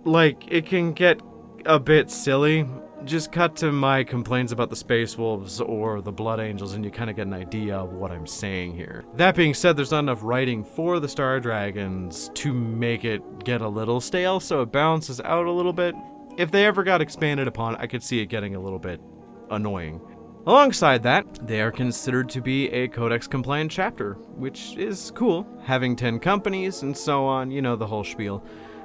like, it can get a bit silly. Just cut to my complaints about the Space Wolves or the Blood Angels and you kind of get an idea of what I'm saying here. That being said, there's not enough writing for the Star Dragons to make it get a little stale, so it balances out a little bit. If they ever got expanded upon, I could see it getting a little bit annoying. Alongside that, they are considered to be a Codex-compliant chapter, which is cool, having 10 companies and so on, you know, the whole spiel.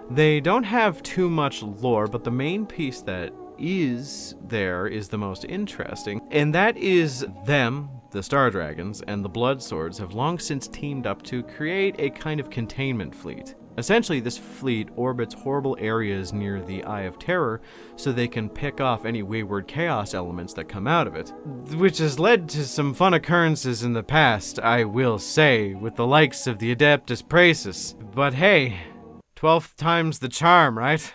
They don't have too much lore, but the main piece that is there is the most interesting, and that is them, the Star Dragons, and the Blood Swords have long since teamed up to create a kind of containment fleet. Essentially, this fleet orbits horrible areas near the Eye of Terror so they can pick off any wayward chaos elements that come out of it, which has led to some fun occurrences in the past, I will say, with the likes of the Adeptus Praesus. But hey, 12th time's the charm, right?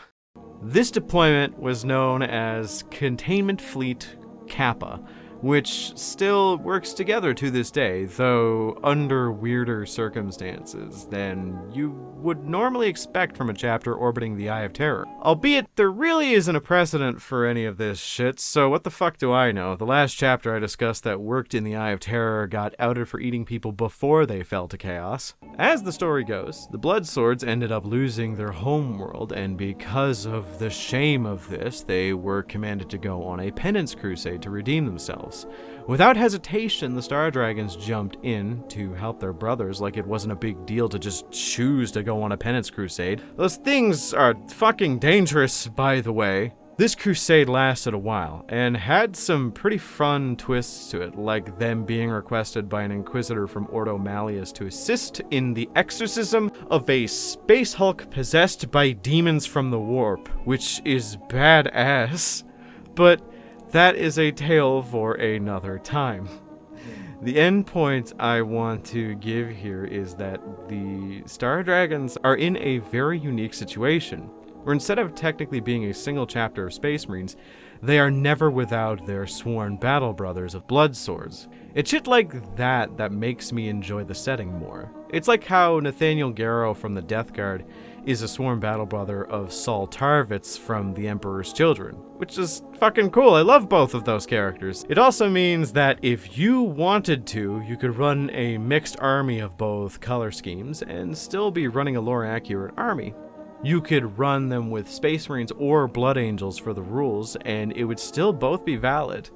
This deployment was known as Containment Fleet Kappa, which still works together to this day, though under weirder circumstances than you would normally expect from a chapter orbiting the Eye of Terror. Albeit, there really isn't a precedent for any of this shit, so what the fuck do I know? The last chapter I discussed that worked in the Eye of Terror got outed for eating people before they fell to chaos. As the story goes, the Blood Swords ended up losing their homeworld, and because of the shame of this, they were commanded to go on a penance crusade to redeem themselves. Without hesitation, the Star Dragons jumped in to help their brothers like it wasn't a big deal to just choose to go on a penance crusade. Those things are fucking dangerous, by the way. This crusade lasted a while, and had some pretty fun twists to it, like them being requested by an Inquisitor from Ordo Malleus to assist in the exorcism of a Space Hulk possessed by demons from the warp, which is badass, but that is a tale for another time. The end point I want to give here is that the Star Dragons are in a very unique situation, where instead of technically being a single chapter of Space Marines, they are never without their sworn battle brothers of blood swords. It's shit like that that makes me enjoy the setting more. It's like how Nathaniel Garrow from the Death Guard is a sworn battle brother of Saul Tarvitz from The Emperor's Children, which is fucking cool. I love both of those characters. It also means that if you wanted to, you could run a mixed army of both color schemes and still be running a lore-accurate army. You could run them with Space Marines or Blood Angels for the rules, and it would still both be valid.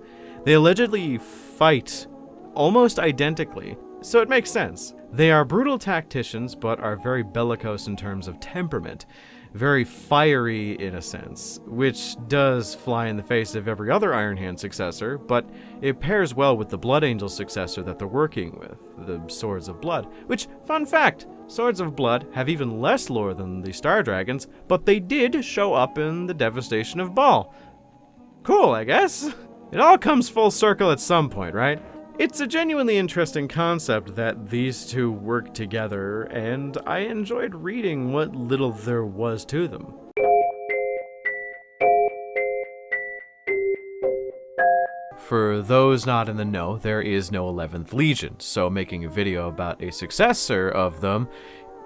They allegedly fight almost identically, so it makes sense. They are brutal tacticians, but are very bellicose in terms of temperament. Very fiery in a sense, which does fly in the face of every other Iron Hand successor, but it pairs well with the Blood Angel successor that they're working with, the Swords of Blood, which, fun fact, Swords of Blood have even less lore than the Star Dragons, but they did show up in the Devastation of Baal. Cool, I guess. It all comes full circle at some point, right? It's a genuinely interesting concept that these two work together, and I enjoyed reading what little there was to them. For those not in the know, there is no 11th Legion, so making a video about a successor of them,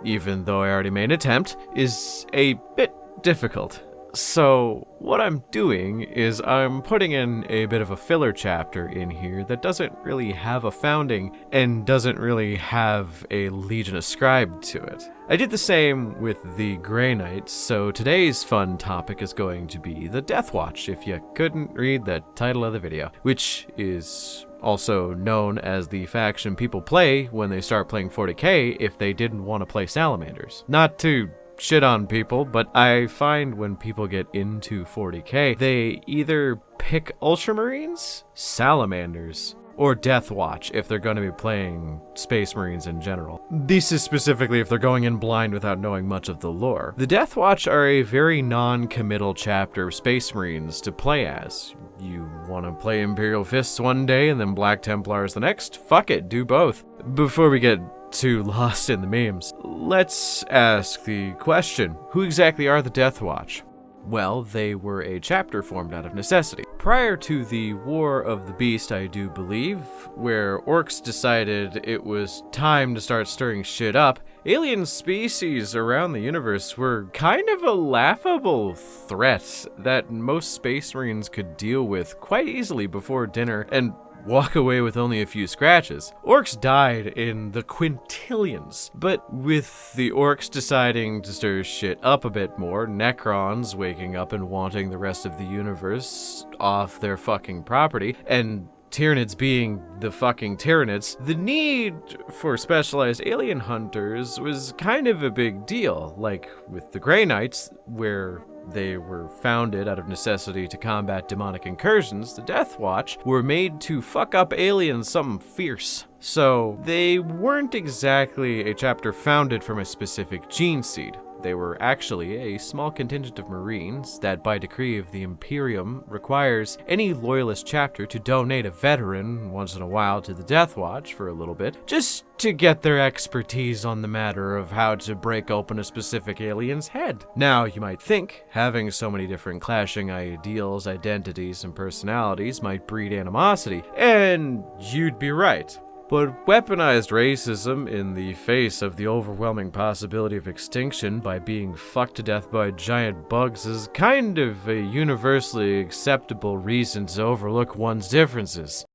even though I already made an attempt, is a bit difficult. So what I'm doing is I'm putting in a bit of a filler chapter in here that doesn't really have a founding and doesn't really have a Legion ascribed to it. I did the same with the Grey Knights, so today's fun topic is going to be the Death Watch, if you couldn't read the title of the video, which is also known as the faction people play when they start playing 40k if they didn't want to play Salamanders. Not to shit on people, but I find when people get into 40k, they either pick Ultramarines, Salamanders, or Death Watch if they're going to be playing Space Marines in general. This is specifically if they're going in blind without knowing much of the lore. The Death Watch are a very non-committal chapter of Space Marines to play as. You want to play Imperial Fists one day and then Black Templars the next? Fuck it, do both. Before we get too lost in the memes, let's ask the question, who exactly are the Death Watch? Well, they were a chapter formed out of necessity. Prior to the War of the Beast, I do believe, where orcs decided it was time to start stirring shit up, alien species around the universe were kind of a laughable threat that most Space Marines could deal with quite easily before dinner and walk away with only a few scratches. Orcs died in the quintillions, but with the orcs deciding to stir shit up a bit more, Necrons waking up and wanting the rest of the universe off their fucking property, and Tyranids being the fucking Tyranids, the need for specialized alien hunters was kind of a big deal, like with the Grey Knights, where they were founded out of necessity to combat demonic incursions. The Death Watch were made to fuck up aliens something fierce. So they weren't exactly a chapter founded from a specific gene seed. They were actually a small contingent of Marines that, by decree of the Imperium, requires any loyalist chapter to donate a veteran once in a while to the Death Watch for a little bit, just to get their expertise on the matter of how to break open a specific alien's head. Now, you might think, having so many different clashing ideals, identities, and personalities might breed animosity, and you'd be right. But weaponized racism in the face of the overwhelming possibility of extinction by being fucked to death by giant bugs is kind of a universally acceptable reason to overlook one's differences.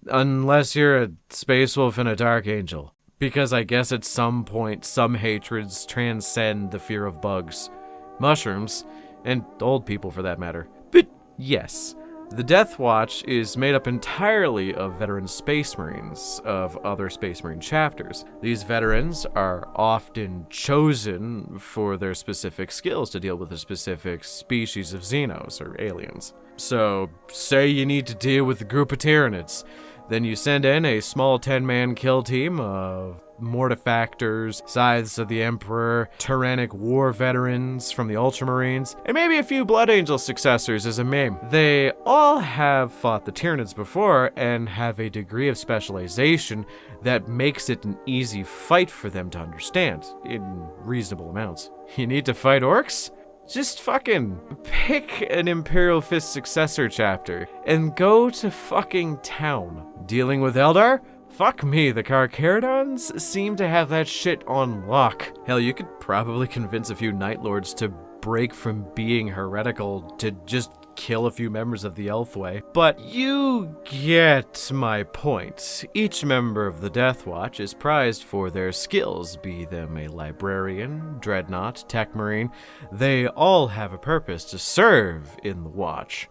Unless you're a Space Wolf and a Dark Angel. Because I guess at some point some hatreds transcend the fear of bugs, mushrooms, and old people for that matter. But yes, the Death Watch is made up entirely of veteran Space Marines of other Space Marine chapters. These veterans are often chosen for their specific skills to deal with a specific species of Xenos or aliens. So, say you need to deal with a group of Tyranids, then you send in a small 10-man kill team of Mortifactors, Scythes of the Emperor, Tyrannic War Veterans from the Ultramarines, and maybe a few Blood Angel successors as a MAME. They all have fought the Tyranids before and have a degree of specialization that makes it an easy fight for them to understand, in reasonable amounts. You need to fight orcs? Just fucking pick an Imperial Fist successor chapter and go to fucking town. Dealing with Eldar? Fuck me, the Carcharodons seem to have that shit on lock. Hell, you could probably convince a few Night Lords to break from being heretical to just kill a few members of the Elfway. But you get my point. Each member of the Death Watch is prized for their skills, be them a librarian, dreadnought, tech marine. They all have a purpose to serve in the Watch.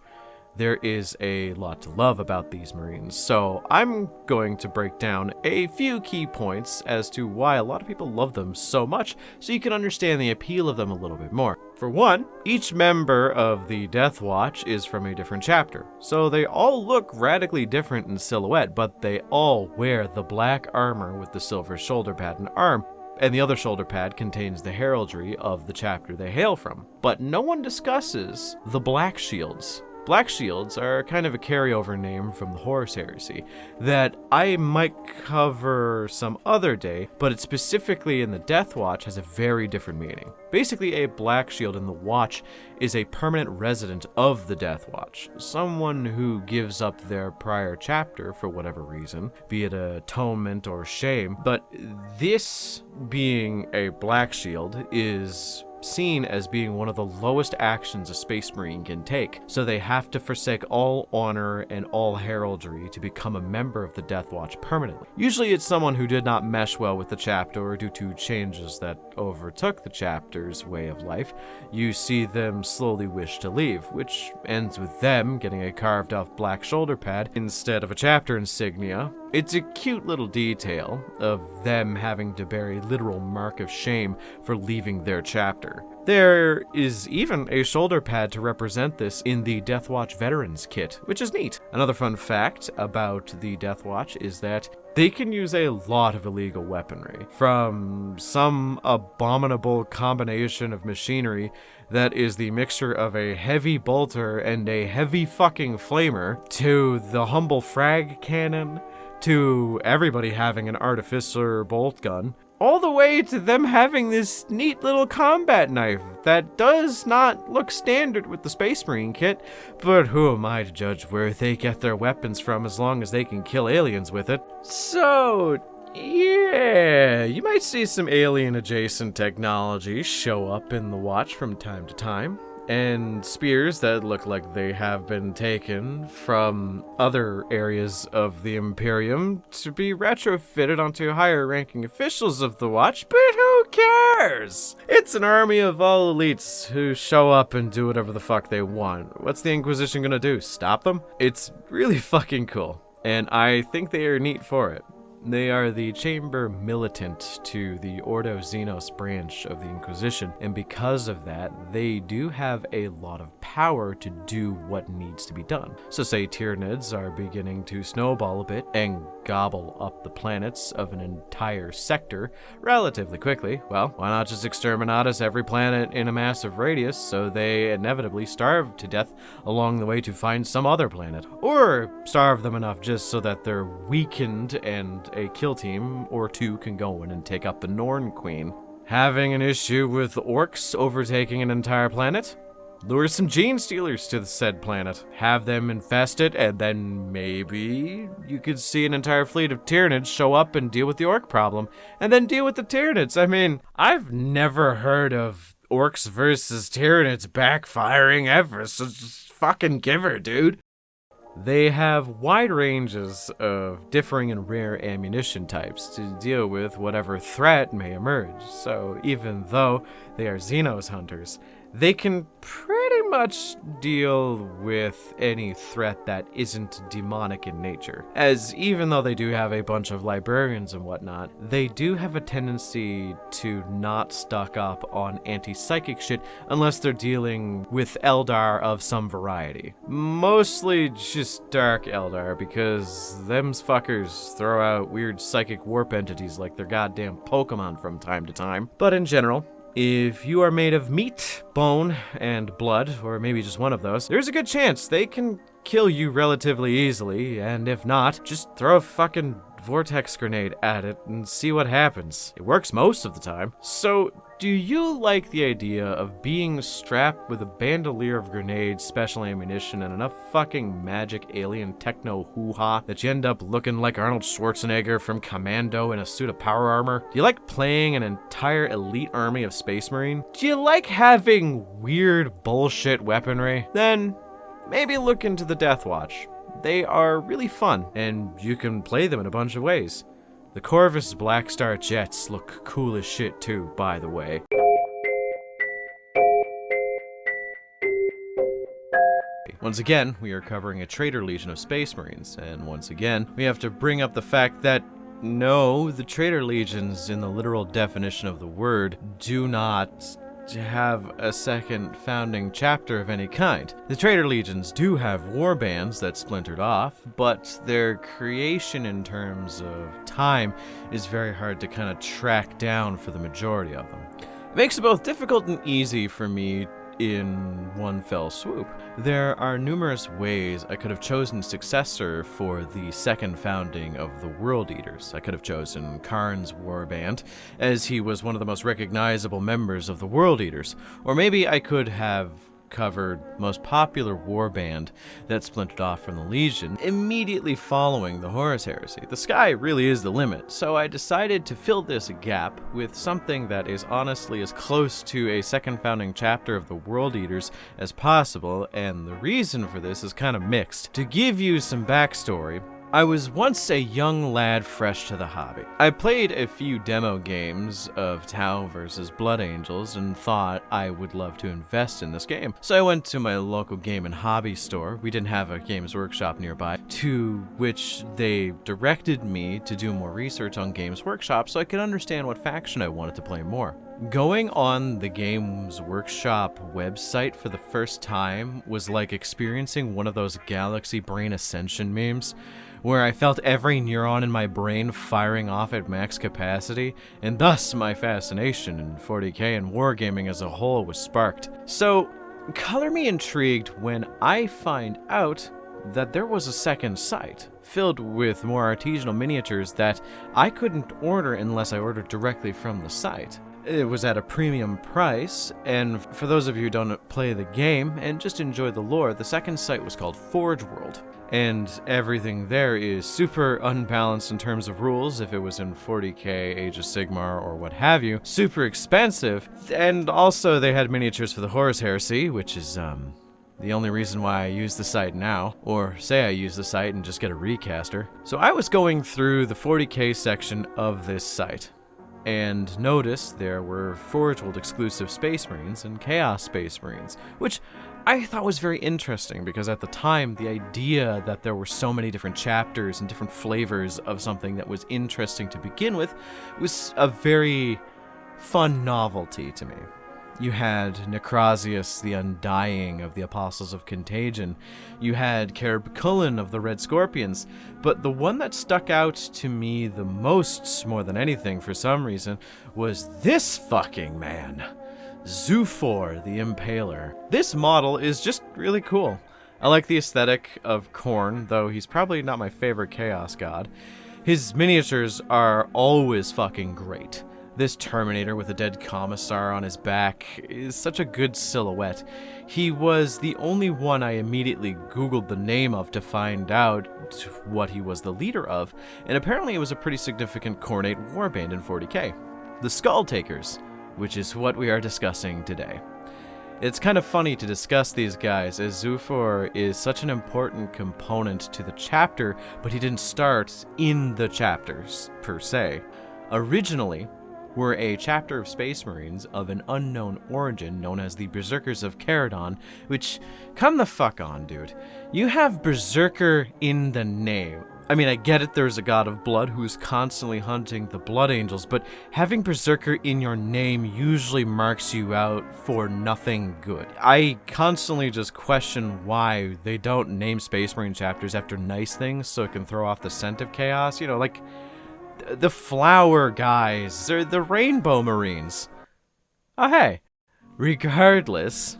There is a lot to love about these Marines, so I'm going to break down a few key points as to why a lot of people love them so much, so you can understand the appeal of them a little bit more. For one, each member of the Death Watch is from a different chapter, so they all look radically different in silhouette, but they all wear the black armor with the silver shoulder pad and arm, and the other shoulder pad contains the heraldry of the chapter they hail from. But no one discusses the Black Shields. Black Shields are kind of a carryover name from the Horus Heresy that I might cover some other day, but it specifically in the Death Watch has a very different meaning. Basically, a Black Shield in the Watch is a permanent resident of the Death Watch, someone who gives up their prior chapter for whatever reason, be it atonement or shame, but this being a Black Shield is seen as being one of the lowest actions a Space Marine can take, so they have to forsake all honor and all heraldry to become a member of the Death Watch permanently. Usually it's someone who did not mesh well with the chapter or due to changes that overtook the chapter's way of life. You see them slowly wish to leave, which ends with them getting a carved off black shoulder pad instead of a chapter insignia. It's a cute little detail of them having to bear a literal mark of shame for leaving their chapter. There is even a shoulder pad to represent this in the Death Watch Veterans Kit, which is neat. Another fun fact about the Death Watch is that they can use a lot of illegal weaponry, from some abominable combination of machinery that is the mixture of a heavy bolter and a heavy fucking flamer, to the humble frag cannon, to everybody having an artificer bolt gun, all the way to them having this neat little combat knife that does not look standard with the Space Marine kit, but who am I to judge where they get their weapons from as long as they can kill aliens with it? So, yeah, you might see some alien-adjacent technology show up in the Watch from time to time, and spears that look like they have been taken from other areas of the Imperium to be retrofitted onto higher-ranking officials of the Watch, but who cares? It's an army of all elites who show up and do whatever the fuck they want. What's the Inquisition gonna do, stop them? It's really fucking cool, and I think they are neat for it. They are the chamber militant to the Ordo Xenos branch of the Inquisition, and because of that, they do have a lot of power to do what needs to be done. So say Tyranids are beginning to snowball a bit and gobble up the planets of an entire sector relatively quickly, well, why not just exterminatus every planet in a massive radius so they inevitably starve to death along the way to find some other planet? Or starve them enough just so that they're weakened and a kill team or two can go in and take up the Norn Queen. Having an issue with orcs overtaking an entire planet? Lure some gene stealers to the said planet, have them infest it, and then maybe you could see an entire fleet of Tyranids show up and deal with the orc problem, and then deal with the Tyranids. I mean, I've never heard of orcs versus Tyranids backfiring ever, so just fucking give her, dude. They have wide ranges of differing and rare ammunition types to deal with whatever threat may emerge, so even though they are Xenos hunters, they can pretty much deal with any threat that isn't demonic in nature. As even though they do have a bunch of librarians and whatnot, they do have a tendency to not stock up on anti-psychic shit unless they're dealing with Eldar of some variety. Mostly just Dark Eldar, because them's fuckers throw out weird psychic warp entities like they're goddamn Pokemon from time to time. But in general, if you are made of meat, bone, and blood, or maybe just one of those, there's a good chance they can kill you relatively easily, and if not, just throw a fucking vortex grenade at it and see what happens. It works most of the time. So, do you like the idea of being strapped with a bandolier of grenades, special ammunition, and enough fucking magic alien techno hoo-ha that you end up looking like Arnold Schwarzenegger from Commando in a suit of power armor? Do you like playing an entire elite army of Space Marine? Do you like having weird bullshit weaponry? Then maybe look into the Death Watch. They are really fun, and you can play them in a bunch of ways. The Corvus Black Star jets look cool as shit too, by the way. Once again, we are covering a Traitor Legion of Space Marines, and once again, we have to bring up the fact that no, the Traitor Legions, in the literal definition of the word, do not have a second founding chapter of any kind. The Traitor Legions do have war bands that splintered off, but their creation in terms of time is very hard to kind of track down for the majority of them. It makes it both difficult and easy for me in one fell swoop. There are numerous ways I could have chosen successor for the second founding of the World Eaters. I could have chosen Karn's warband, as he was one of the most recognizable members of the World Eaters. Or maybe I could have covered most popular warband that splintered off from the Legion immediately following the Horus Heresy. The sky really is the limit, so I decided to fill this gap with something that is honestly as close to a second founding chapter of the World Eaters as possible, and the reason for this is kind of mixed. To give you some backstory, I was once a young lad fresh to the hobby. I played a few demo games of Tau vs. Blood Angels and thought I would love to invest in this game. So I went to my local game and hobby store. We didn't have a Games Workshop nearby, to which they directed me to do more research on Games Workshop so I could understand what faction I wanted to play more. Going on the Games Workshop website for the first time was like experiencing one of those Galaxy Brain Ascension memes, where I felt every neuron in my brain firing off at max capacity, and thus my fascination in 40k and wargaming as a whole was sparked. So, color me intrigued when I find out that there was a second site, filled with more artisanal miniatures that I couldn't order unless I ordered directly from the site. It was at a premium price, and for those of you who don't play the game and just enjoy the lore, the second site was called Forge World. And everything there is super unbalanced in terms of rules, if it was in 40k, Age of Sigmar, or what have you. Super expensive, and also they had miniatures for the Horus Heresy, which is, the only reason why I use the site now, or say I use the site and just get a recaster. So I was going through the 40k section of this site, and noticed there were Forge World exclusive Space Marines and Chaos Space Marines, which I thought was very interesting because at the time, the idea that there were so many different chapters and different flavors of something that was interesting to begin with was a very fun novelty to me. You had Necrosius, the Undying of the Apostles of Contagion. You had Kerb Cullen of the Red Scorpions. But the one that stuck out to me the most, more than anything for some reason, was this fucking man. Zoofor, the Impaler. This model is just really cool. I like the aesthetic of Khorne, though he's probably not my favorite Chaos God. His miniatures are always fucking great. This Terminator with a dead commissar on his back is such a good silhouette. He was the only one I immediately Googled the name of to find out what he was the leader of, and apparently it was a pretty significant Khornate warband in 40k. The Skull Takers, which is what we are discussing today. It's kind of funny to discuss these guys, as Zoofor is such an important component to the chapter, but he didn't start in the chapters, per se. Originally, were a chapter of Space Marines of an unknown origin known as the Berserkers of Caradon, which, come the fuck on, dude. You have Berserker in the name. I mean, I get it, there's a god of blood who's constantly hunting the Blood Angels, but having Berserker in your name usually marks you out for nothing good. I constantly just question why they don't name Space Marine chapters after nice things so it can throw off the scent of chaos. You know, like the Flower guys, or the Rainbow Marines. Oh, hey. Regardless,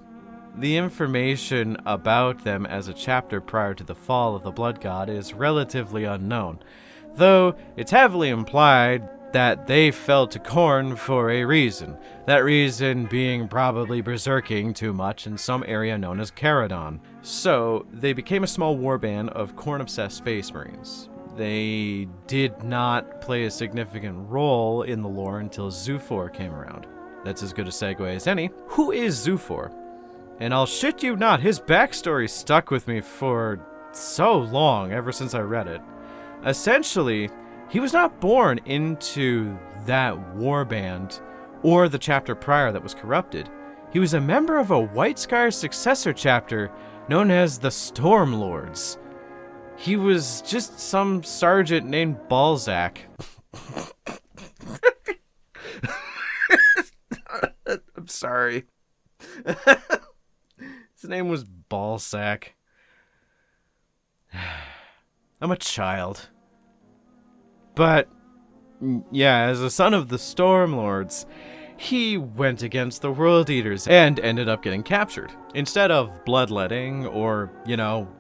the information about them as a chapter prior to the fall of the Blood God is relatively unknown, though it's heavily implied that they fell to Khorne for a reason, that reason being probably berserking too much in some area known as Caradon. So, they became a small warband of Khorne-obsessed Space Marines. They did not play a significant role in the lore until Zhufor came around. That's as good a segue as any. Who is Zhufor? And I'll shit you not, his backstory stuck with me for so long, ever since I read it. Essentially, he was not born into that warband or the chapter prior that was corrupted. He was a member of a White Scar successor chapter known as the Stormlords. He was just some sergeant named Balzac. I'm sorry. His name was Balzac. I'm a child. But, yeah, as a son of the Stormlords, he went against the World Eaters and ended up getting captured. Instead of bloodletting or,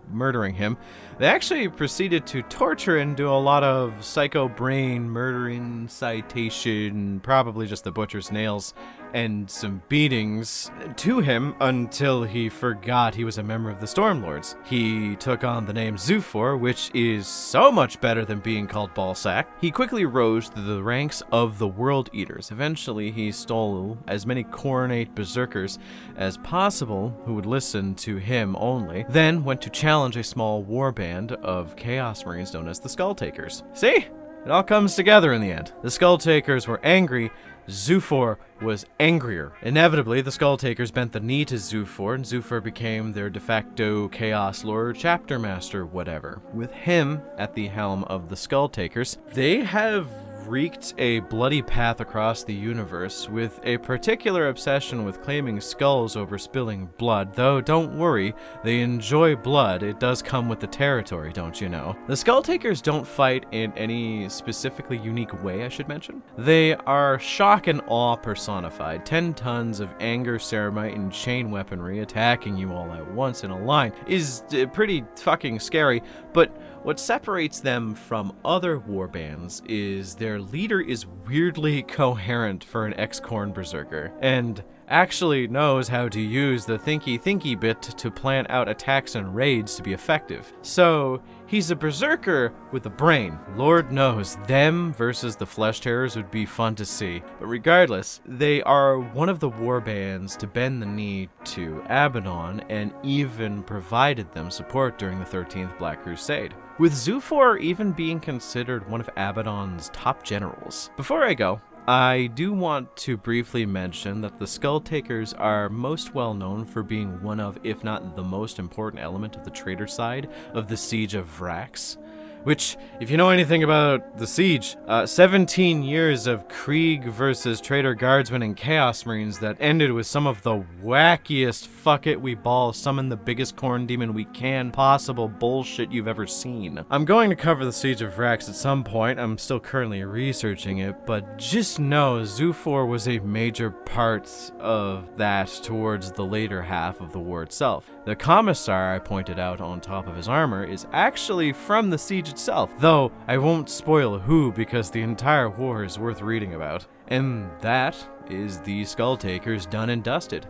murdering him, they actually proceeded to torture and do a lot of psycho brain murdering, citation, probably just the butcher's nails, and some beatings to him until he forgot he was a member of the Stormlords. He took on the name Zhufor, which is so much better than being called Balzac. He quickly rose to the ranks of the World Eaters. Eventually, he stole as many Khornate berserkers as possible who would listen to him only, then went to challenge a small warband of Chaos Marines known as the Skulltakers. See? It all comes together in the end. The Skulltakers were angry. Zhufor was angrier. Inevitably, the Skulltakers bent the knee to Zhufor, and Zhufor became their de facto Chaos Lord, chapter master, whatever. With him at the helm of the Skulltakers, they have wreaked a bloody path across the universe with a particular obsession with claiming skulls over spilling blood, though don't worry, they enjoy blood. It does come with the territory, don't you know? The Skulltakers don't fight in any specifically unique way, I should mention. They are shock and awe personified, 10 tons of anger, ceramite, and chain weaponry attacking you all at once in a line is pretty fucking scary, but what separates them from other warbands is their leader is weirdly coherent for an ex-Khorne berserker, and actually knows how to use the thinky bit to plan out attacks and raids to be effective. So, he's a berserker with a brain. Lord knows, them versus the Flesh Terrors would be fun to see. But regardless, they are one of the warbands to bend the knee to Abaddon and even provided them support during the 13th Black Crusade, with Zhufor even being considered one of Abaddon's top generals. Before I go, I do want to briefly mention that the Skulltakers are most well known for being one of, if not the most important element of the traitor side of the Siege of Vrax. Which, if you know anything about the siege, 17 years of Krieg versus traitor guardsmen and Chaos Marines that ended with some of the wackiest fuck it we ball summon the biggest Khorne demon we can possible bullshit you've ever seen. I'm going to cover the Siege of Vrax at some point. I'm still currently researching it, but just know Zhufor was a major part of that towards the later half of the war itself. The commissar I pointed out on top of his armor is actually from the siege itself, though I won't spoil who because the entire war is worth reading about. And that is the Skulltakers done and dusted.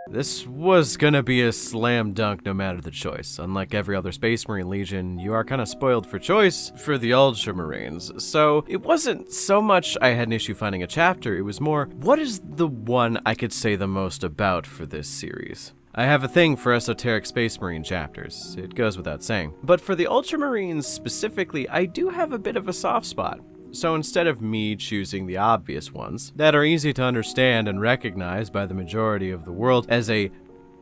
This was gonna be a slam dunk no matter the choice. Unlike every other Space Marine Legion, you are kinda spoiled for choice for the Ultramarines. So it wasn't so much I had an issue finding a chapter, it was more, what is the one I could say the most about for this series? I have a thing for esoteric Space Marine chapters, it goes without saying. But for the Ultramarines specifically, I do have a bit of a soft spot. So instead of me choosing the obvious ones, that are easy to understand and recognize by the majority of the world as a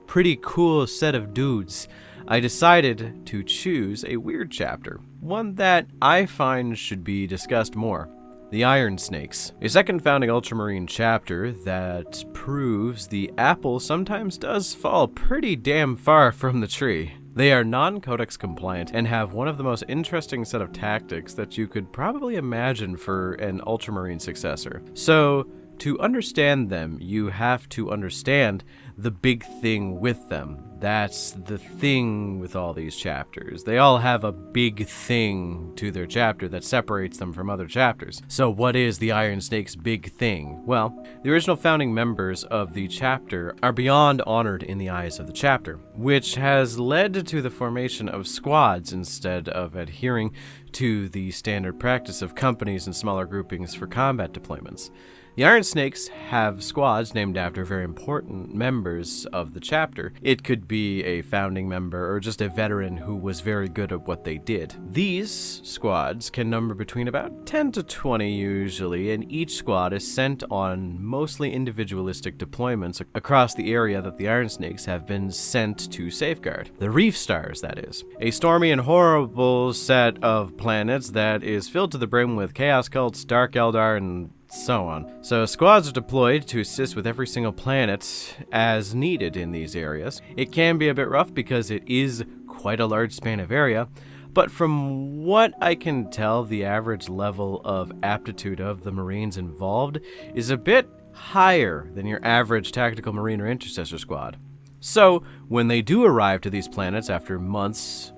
pretty cool set of dudes, I decided to choose a weird chapter, one that I find should be discussed more. The Iron Snakes, a second founding Ultramarine chapter that proves the apple sometimes does fall pretty damn far from the tree. They are non-codex compliant and have one of the most interesting set of tactics that you could probably imagine for an Ultramarine successor. So, to understand them, you have to understand the big thing with them. That's the thing with all these chapters. They all have a big thing to their chapter that separates them from other chapters. So what is the Iron Snake's big thing? Well, the original founding members of the chapter are beyond honored in the eyes of the chapter, which has led to the formation of squads instead of adhering to the standard practice of companies and smaller groupings for combat deployments. The Iron Snakes have squads named after very important members of the chapter. It could be a founding member or just a veteran who was very good at what they did. These squads can number between about 10 to 20 usually, and each squad is sent on mostly individualistic deployments across the area that the Iron Snakes have been sent to safeguard. The Reef Stars, that is. A stormy and horrible set of planets that is filled to the brim with Chaos Cults, Dark Eldar, and so on. So squads are deployed to assist with every single planet as needed in these areas. It can be a bit rough because it is quite a large span of area, but from what I can tell, the average level of aptitude of the Marines involved is a bit higher than your average tactical Marine or intercessor squad. So when they do arrive to these planets after months,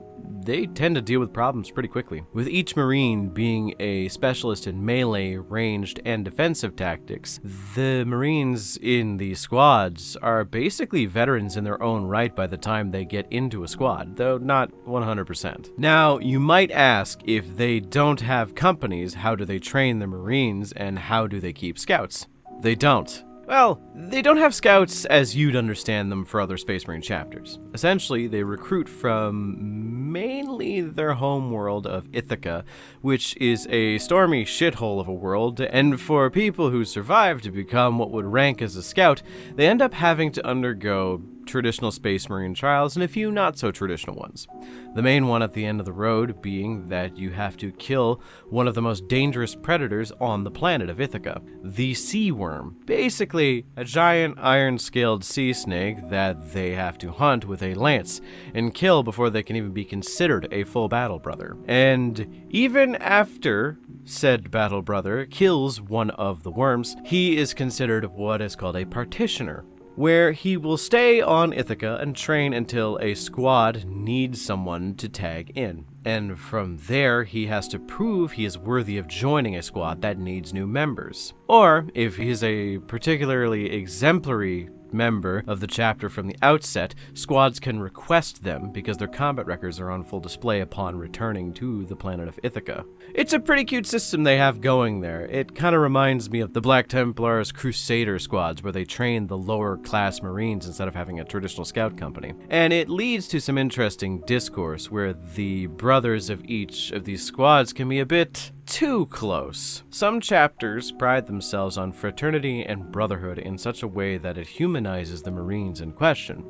they tend to deal with problems pretty quickly, with each Marine being a specialist in melee, ranged, and defensive tactics. The Marines in these squads are basically veterans in their own right by the time they get into a squad, though not 100%. Now, you might ask, if they don't have companies, how do they train the Marines and how do they keep scouts? They don't. Well, they don't have scouts as you'd understand them for other Space Marine chapters. Essentially, they recruit from mainly their home world of Ithaca, which is a stormy shithole of a world, and for people who survive to become what would rank as a scout, they end up having to undergo traditional Space Marine trials and a few not so traditional ones. The main one at the end of the road being that you have to kill one of the most dangerous predators on the planet of Ithaca, the sea worm. Basically, a giant iron-scaled sea snake that they have to hunt with a lance and kill before they can even be considered a full battle brother. And even after said battle brother kills one of the worms, he is considered what is called a partitioner, where he will stay on Ithaca and train until a squad needs someone to tag in. And from there, he has to prove he is worthy of joining a squad that needs new members. Or, if he's a particularly exemplary member of the chapter from the outset, squads can request them because their combat records are on full display upon returning to the planet of Ithaca. It's a pretty cute system they have going there. It kind of reminds me of the Black Templars Crusader squads, where they train the lower class Marines instead of having a traditional scout company. And it leads to some interesting discourse where the brothers of each of these squads can be a bit too close. Some chapters pride themselves on fraternity and brotherhood in such a way that it humanizes the Marines in question.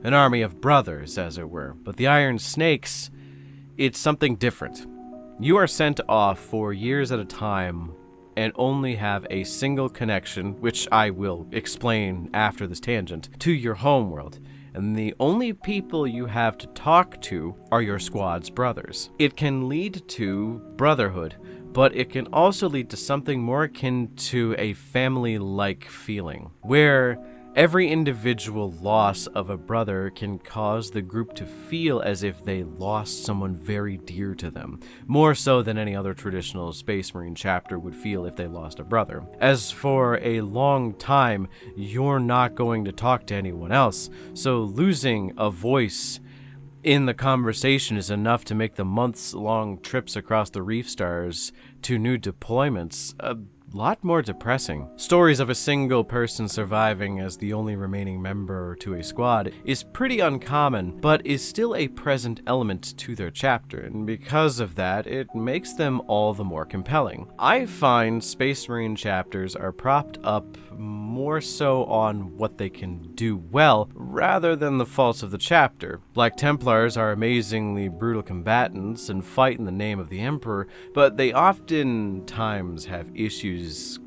An army of brothers, as it were. But the Iron Snakes, it's something different. You are sent off for years at a time and only have a single connection, which I will explain after this tangent, to your homeworld. And the only people you have to talk to are your squad's brothers. It can lead to brotherhood, but it can also lead to something more akin to a family-like feeling, where every individual loss of a brother can cause the group to feel as if they lost someone very dear to them, more so than any other traditional Space Marine chapter would feel if they lost a brother. As for a long time, you're not going to talk to anyone else, so losing a voice in the conversation is enough to make the months-long trips across the Reef Stars to new deployments a lot more depressing. Stories of a single person surviving as the only remaining member to a squad is pretty uncommon, but is still a present element to their chapter, and because of that, it makes them all the more compelling. I find Space Marine chapters are propped up more so on what they can do well, rather than the faults of the chapter. Black Templars are amazingly brutal combatants and fight in the name of the Emperor, but they oftentimes have issues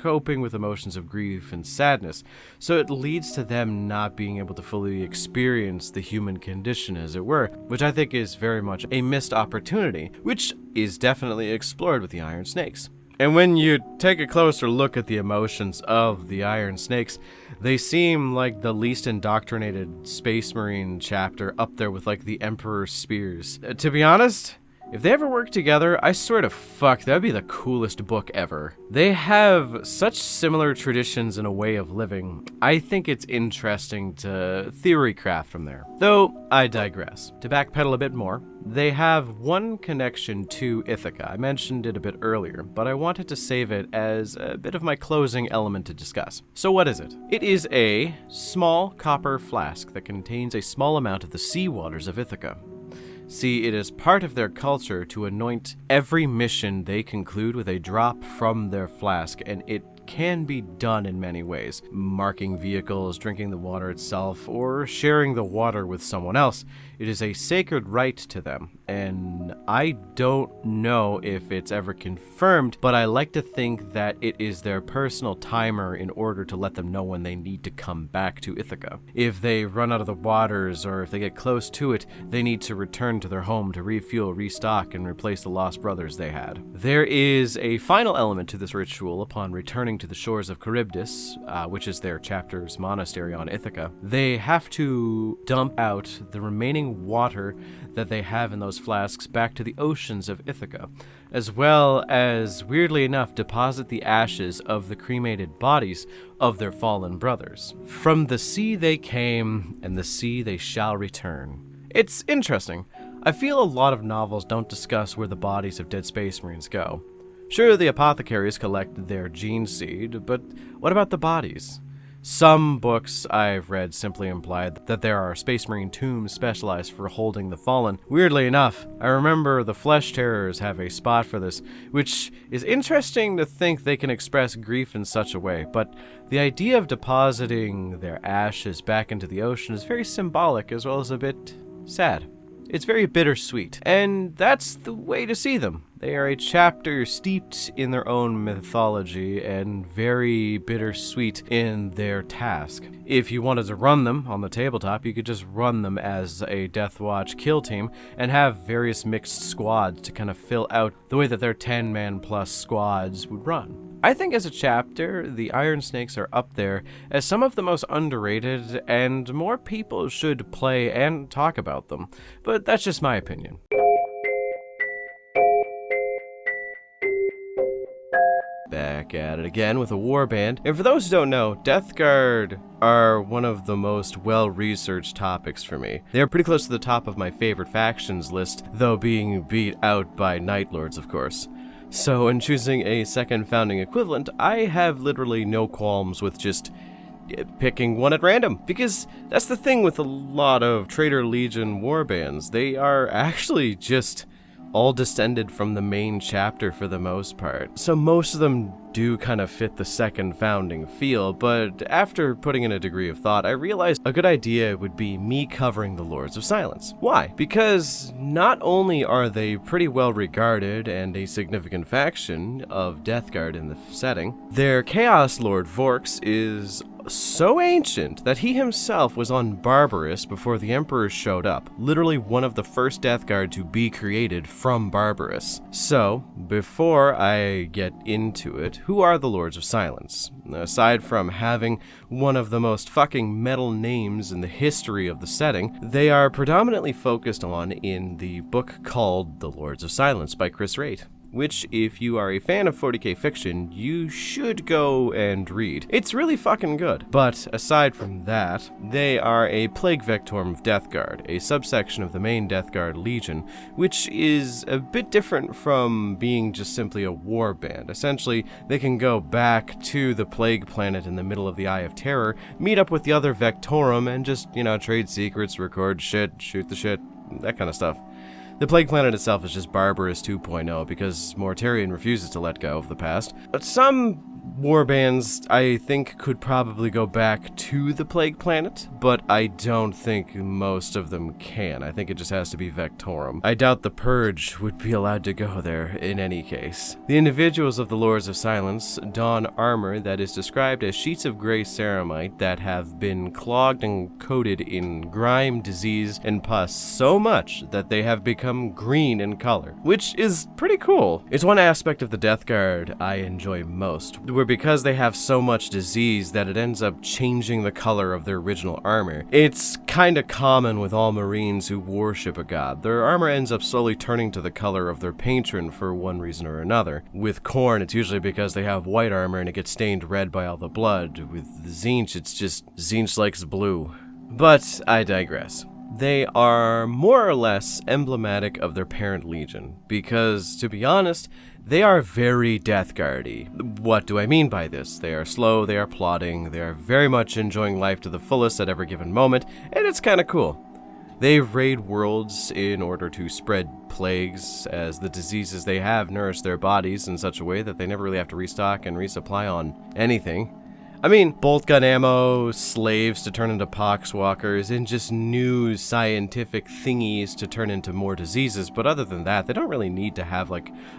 coping with emotions of grief and sadness, so it leads to them not being able to fully experience the human condition, as it were, which I think is very much a missed opportunity, which is definitely explored with the Iron Snakes. And when you take a closer look at the emotions of the Iron Snakes, they seem like the least indoctrinated Space Marine chapter, up there with like the Emperor's Spears. To be honest, if they ever work together, I swear to fuck, that'd be the coolest book ever. They have such similar traditions and a way of living. I think it's interesting to theory craft from there. Though, I digress. To backpedal a bit more, they have one connection to Ithaca. I mentioned it a bit earlier, but I wanted to save it as a bit of my closing element to discuss. So what is it? It is a small copper flask that contains a small amount of the sea waters of Ithaca. See, it is part of their culture to anoint every mission they conclude with a drop from their flask, and it can be done in many ways. Marking vehicles, drinking the water itself, or sharing the water with someone else. It is a sacred right to them, and I don't know if it's ever confirmed, but I like to think that it is their personal timer in order to let them know when they need to come back to Ithaca. If they run out of the waters, or if they get close to it, they need to return to their home to refuel, restock, and replace the lost brothers they had. There is a final element to this ritual upon returning to the shores of Charybdis, which is their chapter's monastery on Ithaca. They have to dump out the remaining water that they have in those flasks back to the oceans of Ithaca, as well as, weirdly enough, deposit the ashes of the cremated bodies of their fallen brothers. From the sea they came, and the sea they shall return. It's interesting. I feel a lot of novels don't discuss where the bodies of dead Space Marines go. Sure, the apothecaries collect their gene seed, but what about the bodies? Some books I've read simply imply that there are Space Marine tombs specialized for holding the fallen. Weirdly enough, I remember the Flesh Terrors have a spot for this, which is interesting to think they can express grief in such a way, but the idea of depositing their ashes back into the ocean is very symbolic as well as a bit sad. It's very bittersweet, and that's the way to see them. They are a chapter steeped in their own mythology and very bittersweet in their task. If you wanted to run them on the tabletop, you could just run them as a Deathwatch kill team and have various mixed squads to kind of fill out the way that their 10-man plus squads would run. I think as a chapter, the Iron Snakes are up there as some of the most underrated, and more people should play and talk about them, but that's just my opinion. Back at it again with a warband, and for those who don't know, Death Guard are one of the most well-researched topics for me. They're pretty close to the top of my favorite factions list, though being beat out by Night Lords, of course. So in choosing a second founding equivalent, I have literally no qualms with just picking one at random, because that's the thing with a lot of Traitor Legion warbands. They are actually just all descended from the main chapter for the most part. So most of them do kind of fit the second founding feel, but after putting in a degree of thought, I realized a good idea would be me covering the Lords of Silence. Why? Because not only are they pretty well regarded and a significant faction of Death Guard in the setting, their Chaos Lord Vorx is so ancient that he himself was on Barbarous before the Emperor showed up, literally one of the first Death Guard to be created from Barbarous. So, before I get into it, who are the Lords of Silence? Aside from having one of the most fucking metal names in the history of the setting, they are predominantly focused on in the book called The Lords of Silence by Chris Wright. which if you are a fan of 40k fiction, you should go and read. It's really fucking good. But aside from that, they are a Plague Vectorum of Death Guard, a subsection of the main Death Guard Legion, which is a bit different from being just simply a war band. Essentially, they can go back to the Plague Planet in the middle of the Eye of Terror, meet up with the other Vectorum, and just, trade secrets, record shit, shoot the shit, that kind of stuff. The Plague Planet itself is just Barbarous 2.0 because Mortarion refuses to let go of the past. But some warbands, I think, could probably go back to the Plague Planet, but I don't think most of them can. I think it just has to be Vectorum. I doubt the Purge would be allowed to go there in any case. The individuals of the Lords of Silence don armor that is described as sheets of gray ceramite that have been clogged and coated in grime, disease, and pus so much that they have become green in color, which is pretty cool. It's one aspect of the Death Guard I enjoy most, where because they have so much disease that it ends up changing the color of their original armor. It's kinda common with all Marines who worship a god. Their armor ends up slowly turning to the color of their patron for one reason or another. With Khorne, it's usually because they have white armor and it gets stained red by all the blood. With Tzeentch, it's just Tzeentch likes blue. But I digress. They are more or less emblematic of their parent legion, because, to be honest, they are very Death Guard-y. What do I mean by this? They are slow, they are plodding, they are very much enjoying life to the fullest at every given moment, and it's kinda cool. They raid worlds in order to spread plagues, as the diseases they have nourish their bodies in such a way that they never really have to restock and resupply on anything. I mean, bolt gun ammo, slaves to turn into poxwalkers, and just new scientific thingies to turn into more diseases, but other than that, they don't really need to have,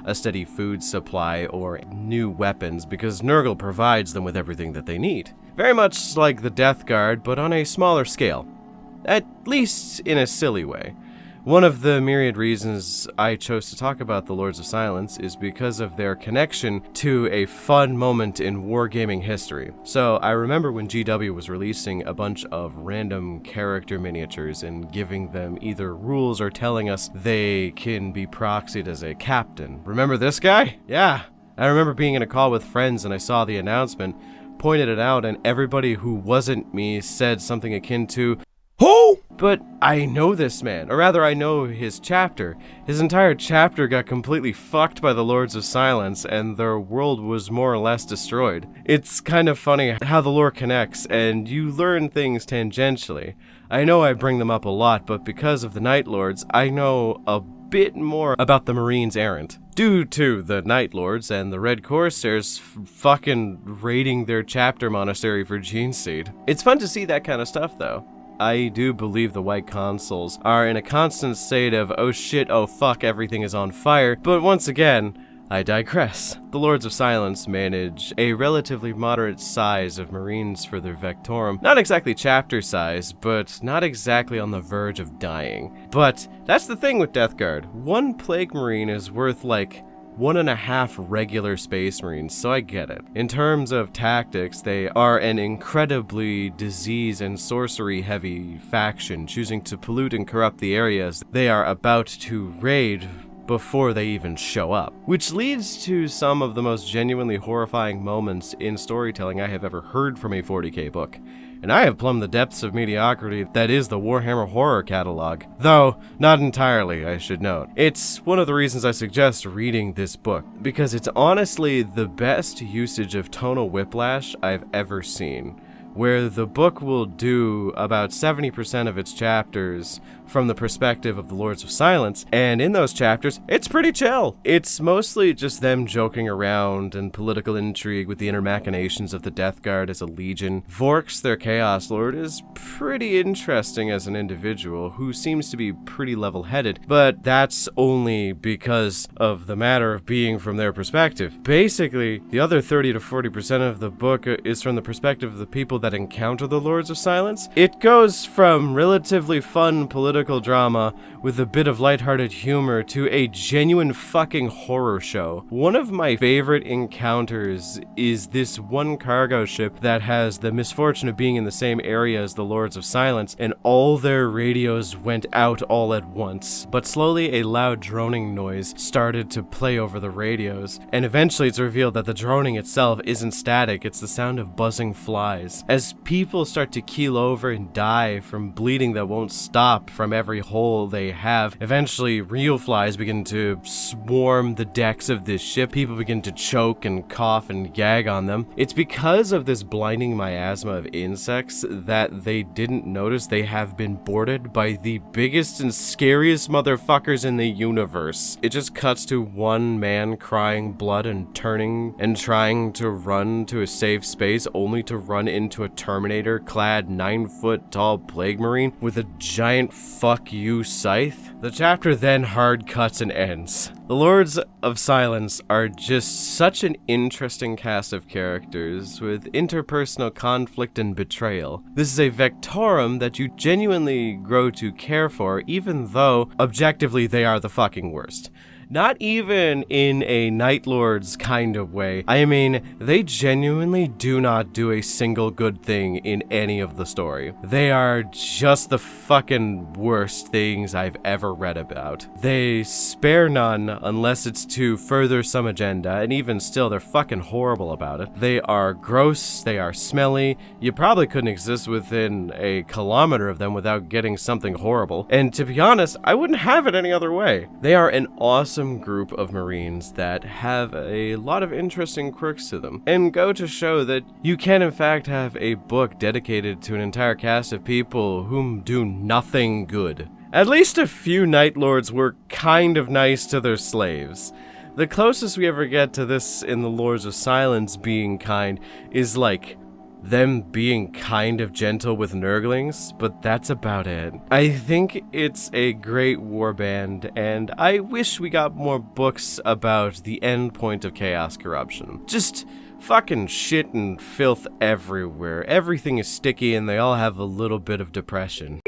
a steady food supply or new weapons, because Nurgle provides them with everything that they need. Very much like the Death Guard, but on a smaller scale. At least in a silly way. One of the myriad reasons I chose to talk about the Lords of Silence is because of their connection to a fun moment in wargaming history. So I remember when GW was releasing a bunch of random character miniatures and giving them either rules or telling us they can be proxied as a captain. Remember this guy? Yeah. I remember being in a call with friends and I saw the announcement, pointed it out, and everybody who wasn't me said something akin to, "Who?" But I know this man, or rather I know his chapter. His entire chapter got completely fucked by the Lords of Silence, and their world was more or less destroyed. It's kind of funny how the lore connects, and you learn things tangentially. I know I bring them up a lot, but because of the Night Lords, I know a bit more about the Marines Errant. Due to the Night Lords and the Red Corsairs fucking raiding their chapter monastery for Geneseed. It's fun to see that kind of stuff, though. I do believe the White Consuls are in a constant state of, oh shit, oh fuck, everything is on fire, but once again, I digress. The Lords of Silence manage a relatively moderate size of Marines for their Vectorum. Not exactly chapter size, but not exactly on the verge of dying. But that's the thing with Death Guard. One Plague Marine is worth 1.5 regular Space Marines, so I get it. In terms of tactics, they are an incredibly disease and sorcery-heavy faction, choosing to pollute and corrupt the areas they are about to raid before they even show up. Which leads to some of the most genuinely horrifying moments in storytelling I have ever heard from a 40k book. And I have plumbed the depths of mediocrity that is the Warhammer horror catalog. Though, not entirely, I should note. It's one of the reasons I suggest reading this book, because it's honestly the best usage of tonal whiplash I've ever seen, where the book will do about 70% of its chapters from the perspective of the Lords of Silence, and in those chapters, it's pretty chill. It's mostly just them joking around and political intrigue with the inner machinations of the Death Guard as a legion. Vorkx, their Chaos Lord, is pretty interesting as an individual who seems to be pretty level-headed, but that's only because of the matter of being from their perspective. Basically, the other 30 to 40% of the book is from the perspective of the people that encounter the Lords of Silence. It goes from relatively fun political drama with a bit of lighthearted humor to a genuine fucking horror show. One of my favorite encounters is this one cargo ship that has the misfortune of being in the same area as the Lords of Silence, and all their radios went out all at once. But slowly a loud droning noise started to play over the radios, and eventually it's revealed that the droning itself isn't static, it's the sound of buzzing flies. As people start to keel over and die from bleeding that won't stop from every hole they have, eventually real flies begin to swarm the decks of this ship. People begin to choke and cough and gag on them. It's because of this blinding miasma of insects that they didn't notice they have been boarded by the biggest and scariest motherfuckers in the universe. It just cuts to one man crying blood and turning and trying to run to a safe space, only to run into a Terminator-clad 9-foot-tall plague marine with a giant fuck you scythe. The chapter then hard cuts and ends. The Lords of Silence are just such an interesting cast of characters with interpersonal conflict and betrayal. This is a Vectorum that you genuinely grow to care for, even though objectively they are the fucking worst. Not even in a Night Lords kind of way. I mean, they genuinely do not do a single good thing in any of the story. They are just the fucking worst things I've ever read about. They spare none unless it's to further some agenda, and even still, they're fucking horrible about it. They are gross, they are smelly. You probably couldn't exist within a kilometer of them without getting something horrible. And to be honest, I wouldn't have it any other way. They are an awesome group of Marines that have a lot of interesting quirks to them, and go to show that you can in fact have a book dedicated to an entire cast of people whom do nothing good. At least a few Night Lords were kind of nice to their slaves. The closest we ever get to this in the Lords of Silence being kind is like them being kind of gentle with Nurglings, but that's about it. I think it's a great warband, and I wish we got more books about the end point of Chaos Corruption. Just fucking shit and filth everywhere. Everything is sticky and they all have a little bit of depression.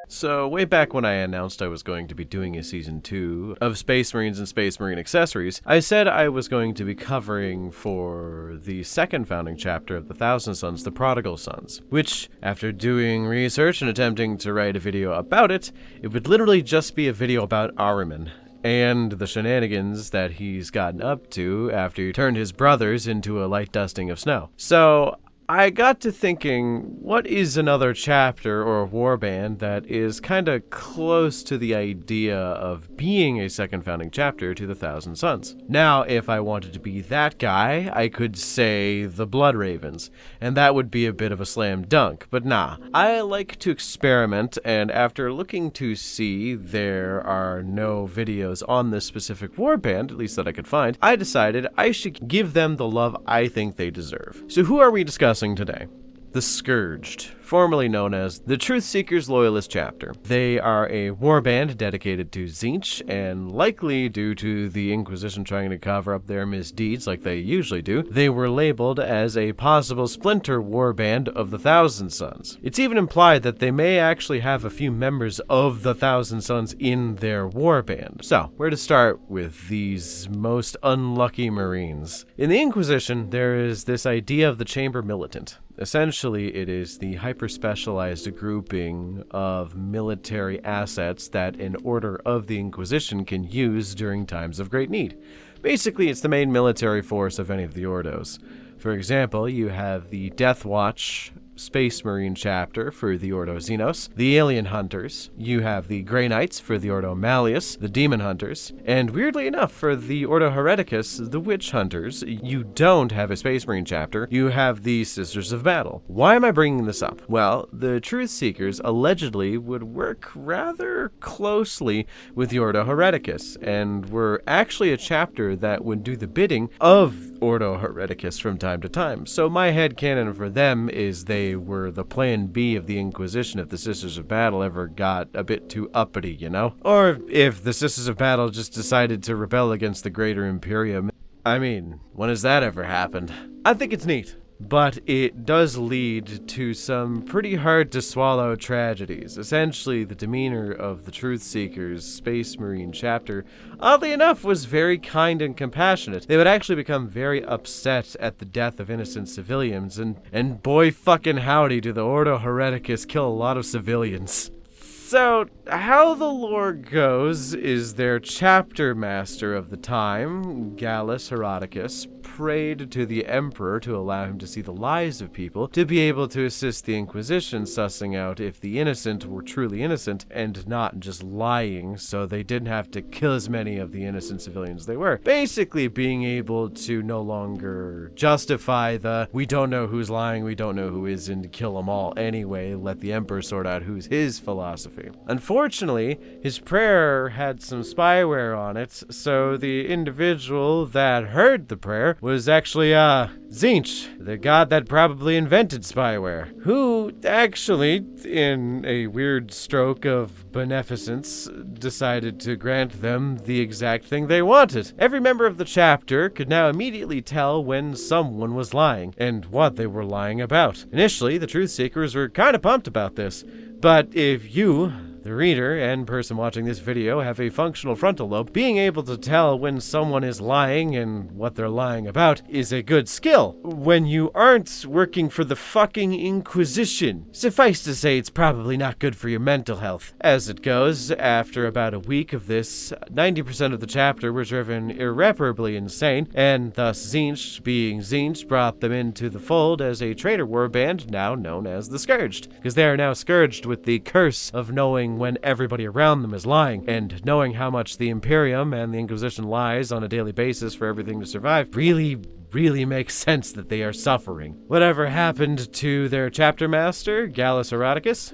So, way back when I announced I was going to be doing a season 2 of Space Marines and Space Marine accessories, I said I was going to be covering for the second founding chapter of the Thousand Sons, the Prodigal Sons, which, after doing research and attempting to write a video about it, it would literally just be a video about Ahriman and the shenanigans that he's gotten up to after he turned his brothers into a light dusting of snow. So, I got to thinking, what is another chapter or warband that is kinda close to the idea of being a second founding chapter to the Thousand Sons? Now, if I wanted to be that guy, I could say the Blood Ravens, and that would be a bit of a slam dunk, but nah. I like to experiment, and after looking to see there are no videos on this specific warband, at least that I could find, I decided I should give them the love I think they deserve. So who are we discussing today? The Scourged, formerly known as the Truth Seekers Loyalist Chapter. They are a warband dedicated to Tzeentch, and likely due to the Inquisition trying to cover up their misdeeds like they usually do, they were labeled as a possible splinter warband of the Thousand Sons. It's even implied that they may actually have a few members of the Thousand Sons in their warband. So, where to start with these most unlucky Marines? In the Inquisition, there is this idea of the Chamber Militant. Essentially, it is the hyper-specialized grouping of military assets that an order of the Inquisition can use during times of great need. Basically, it's the main military force of any of the Ordos. For example, you have the Death Watch Space Marine chapter for the Ordo Xenos, the Alien Hunters, you have the Grey Knights for the Ordo Malleus, the Demon Hunters, and weirdly enough, for the Ordo Hereticus, the Witch Hunters, you don't have a Space Marine chapter, you have the Sisters of Battle. Why am I bringing this up? Well, the Truth Seekers allegedly would work rather closely with the Ordo Hereticus, and were actually a chapter that would do the bidding of Ordo Hereticus from time to time. So my headcanon for them is they were the plan B of the Inquisition if the Sisters of Battle ever got a bit too uppity, you know? Or if the Sisters of Battle just decided to rebel against the Greater Imperium. I mean, when has that ever happened? I think it's neat. but it does lead to some pretty hard to swallow tragedies. Essentially, the demeanor of the Truth Seekers Space Marine chapter, oddly enough, was very kind and compassionate. They would actually become very upset at the death of innocent civilians, and boy fucking howdy do the Ordo Hereticus kill a lot of civilians. So, how the lore goes is their chapter master of the time, Gallus Heroticus, prayed to the emperor to allow him to see the lives of people, to be able to assist the Inquisition sussing out if the innocent were truly innocent and not just lying, so they didn't have to kill as many of the innocent civilians they were. Basically being able to no longer justify the we don't know who's lying, we don't know who isn't, kill them all anyway, let the emperor sort out who's his philosophy. Unfortunately, his prayer had some spyware on it, so the individual that heard the prayer was actually, Tzeentch, the god that probably invented spyware, who actually, in a weird stroke of beneficence, decided to grant them the exact thing they wanted. Every member of the chapter could now immediately tell when someone was lying, and what they were lying about. Initially, the Truth Seekers were kind of pumped about this, but if you, the reader and person watching this video, have a functional frontal lobe, being able to tell when someone is lying and what they're lying about is a good skill. When you aren't working for the fucking Inquisition. Suffice to say, it's probably not good for your mental health. As it goes, after about a week of this, 90% of the chapter were driven irreparably insane, and thus Tzeentch, being Tzeentch, brought them into the fold as a traitor warband now known as the Scourged, because they are now scourged with the curse of knowing when everybody around them is lying, and knowing how much the Imperium and the Inquisition lies on a daily basis for everything to survive really makes sense that they are suffering. Whatever happened to their chapter master, Gallus Heroticus?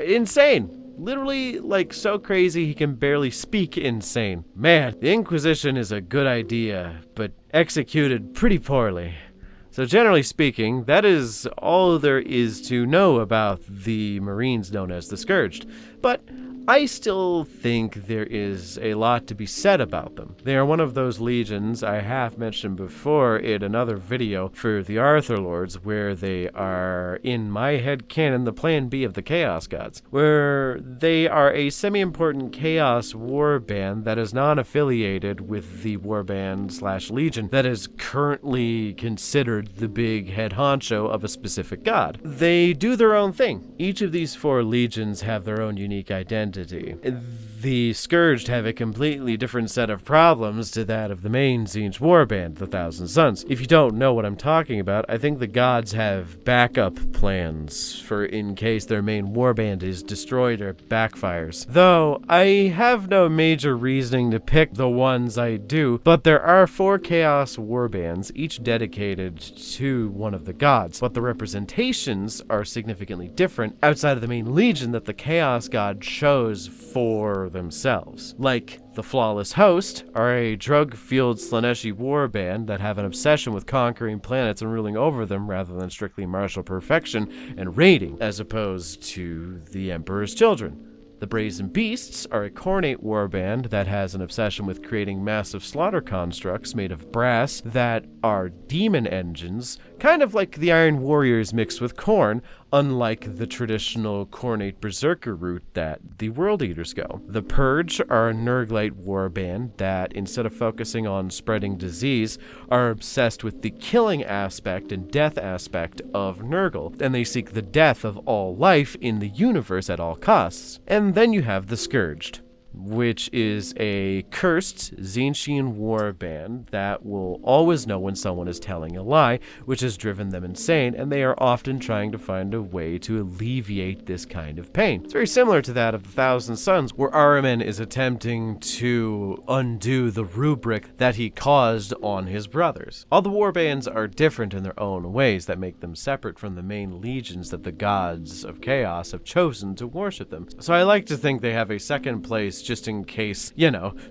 Insane. Literally, like, so crazy he can barely speak insane. Man, the Inquisition is a good idea, but executed pretty poorly. So generally speaking, that is all there is to know about the Marines known as the Scourged. But I still think there is a lot to be said about them. They are one of those legions I have mentioned before in another video for the Arthur Lords, where they are, in my head canon, the Plan B of the Chaos Gods, where they are a semi-important Chaos warband that is non-affiliated with the warband/legion that is currently considered the big head honcho of a specific god. They do their own thing. Each of these four legions have their own unique identity. The Scourged have a completely different set of problems to that of the main Tzeentch warband, the Thousand Sons. If you don't know what I'm talking about, I think the gods have backup plans for in case their main warband is destroyed or backfires. Though, I have no major reasoning to pick the ones I do, but there are 4 Chaos warbands, each dedicated to one of the gods, but the representations are significantly different outside of the main legion that the Chaos god chose for themselves. Like, the Flawless Host are a drug-fueled Slaaneshi warband that have an obsession with conquering planets and ruling over them rather than strictly martial perfection and raiding, as opposed to the Emperor's Children. The Brazen Beasts are a Khornate warband that has an obsession with creating massive slaughter constructs made of brass that are demon engines, kind of like the Iron Warriors mixed with Khorne, unlike the traditional Khornate Berserker route that the World Eaters go. The Purge are a Nurglite warband that, instead of focusing on spreading disease, are obsessed with the killing aspect and death aspect of Nurgle, and they seek the death of all life in the universe at all costs. And then you have the Scourged, which is a cursed Tzeentchian warband that will always know when someone is telling a lie, which has driven them insane, and they are often trying to find a way to alleviate this kind of pain. It's very similar to that of the Thousand Sons, where Ahriman is attempting to undo the rubric that he caused on his brothers. All the warbands are different in their own ways that make them separate from the main legions that the gods of chaos have chosen to worship them. So I like to think they have a second place just in case,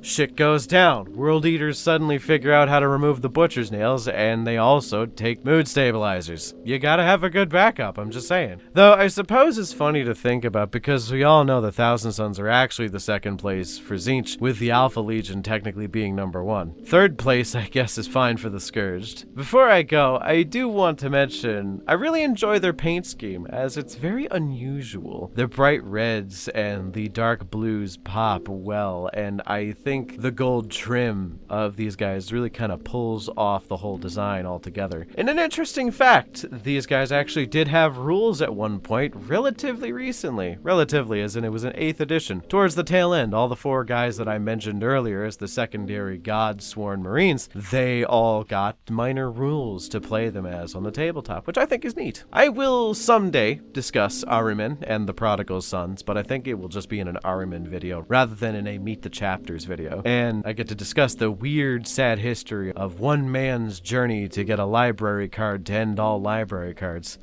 shit goes down. World Eaters suddenly figure out how to remove the butcher's nails, and they also take mood stabilizers. You gotta have a good backup, I'm just saying. Though I suppose it's funny to think about because we all know the Thousand Sons are actually the second place for Tzeentch, with the Alpha Legion technically being number 1. Third place, I guess, is fine for the Scourged. Before I go, I do want to mention, I really enjoy their paint scheme, as it's very unusual. The bright reds and the dark blues pop well, and I think the gold trim of these guys really kind of pulls off the whole design altogether. And an interesting fact, these guys actually did have rules at one point relatively recently. Relatively, as in it was an 8th edition. Towards the tail end, all the 4 guys that I mentioned earlier as the secondary God-sworn Marines, they all got minor rules to play them as on the tabletop, which I think is neat. I will someday discuss Ahriman and the Prodigal Sons, but I think it will just be in an Ahriman video rather than in a Meet the Chapters video. And I get to discuss the weird, sad history of one man's journey to get a library card to end all library cards.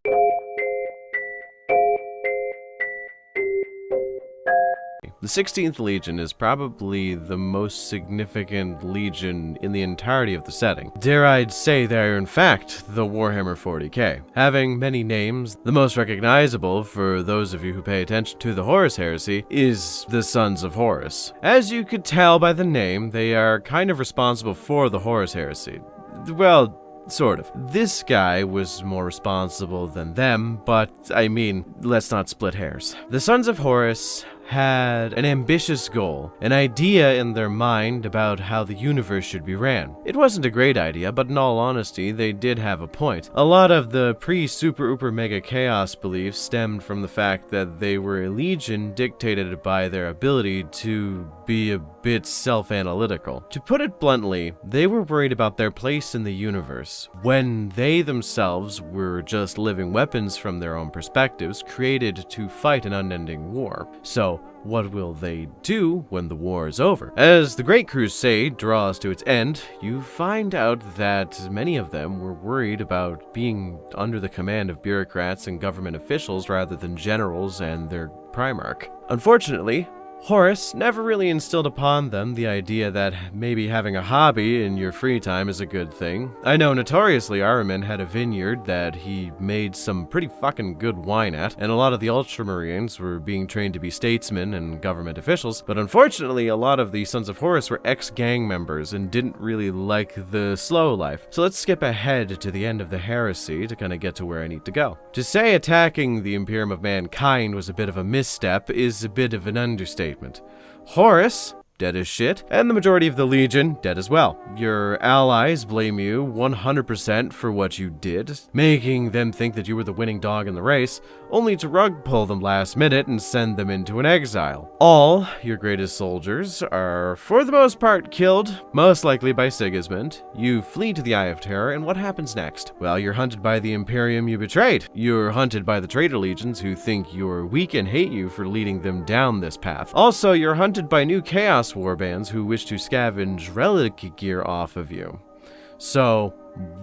The 16th Legion is probably the most significant legion in the entirety of the setting. Dare I say they are in fact the Warhammer 40k. Having many names, the most recognizable for those of you who pay attention to the Horus Heresy is the Sons of Horus. As you could tell by the name, they are kind of responsible for the Horus Heresy. Well, sort of. This guy was more responsible than them, but I mean, let's not split hairs. The Sons of Horus had an ambitious goal, an idea in their mind about how the universe should be ran. It wasn't a great idea, but in all honesty, they did have a point. A lot of the pre-super-uper-mega chaos beliefs stemmed from the fact that they were a legion dictated by their ability to be a bit self-analytical. To put it bluntly, they were worried about their place in the universe, when they themselves were just living weapons from their own perspectives, created to fight an unending war. So, what will they do when the war is over? As the Great Crusade draws to its end, you find out that many of them were worried about being under the command of bureaucrats and government officials rather than generals and their Primarch. Unfortunately, Horus never really instilled upon them the idea that maybe having a hobby in your free time is a good thing. I know notoriously Ahriman had a vineyard that he made some pretty fucking good wine at, and a lot of the Ultramarines were being trained to be statesmen and government officials, but unfortunately a lot of the Sons of Horus were ex-gang members and didn't really like the slow life. So let's skip ahead to the end of the heresy to kind of get to where I need to go. To say attacking the Imperium of Mankind was a bit of a misstep is a bit of an understatement. Horus, dead as shit, and the majority of the Legion, dead as well. Your allies blame you 100% for what you did, making them think that you were the winning dog in the race, only to rug pull them last minute and send them into an exile. All your greatest soldiers are, for the most part, killed, most likely by Sigismund. You flee to the Eye of Terror, and what happens next? Well, you're hunted by the Imperium you betrayed. You're hunted by the traitor legions who think you're weak and hate you for leading them down this path. Also, you're hunted by new Chaos warbands who wish to scavenge relic gear off of you. So,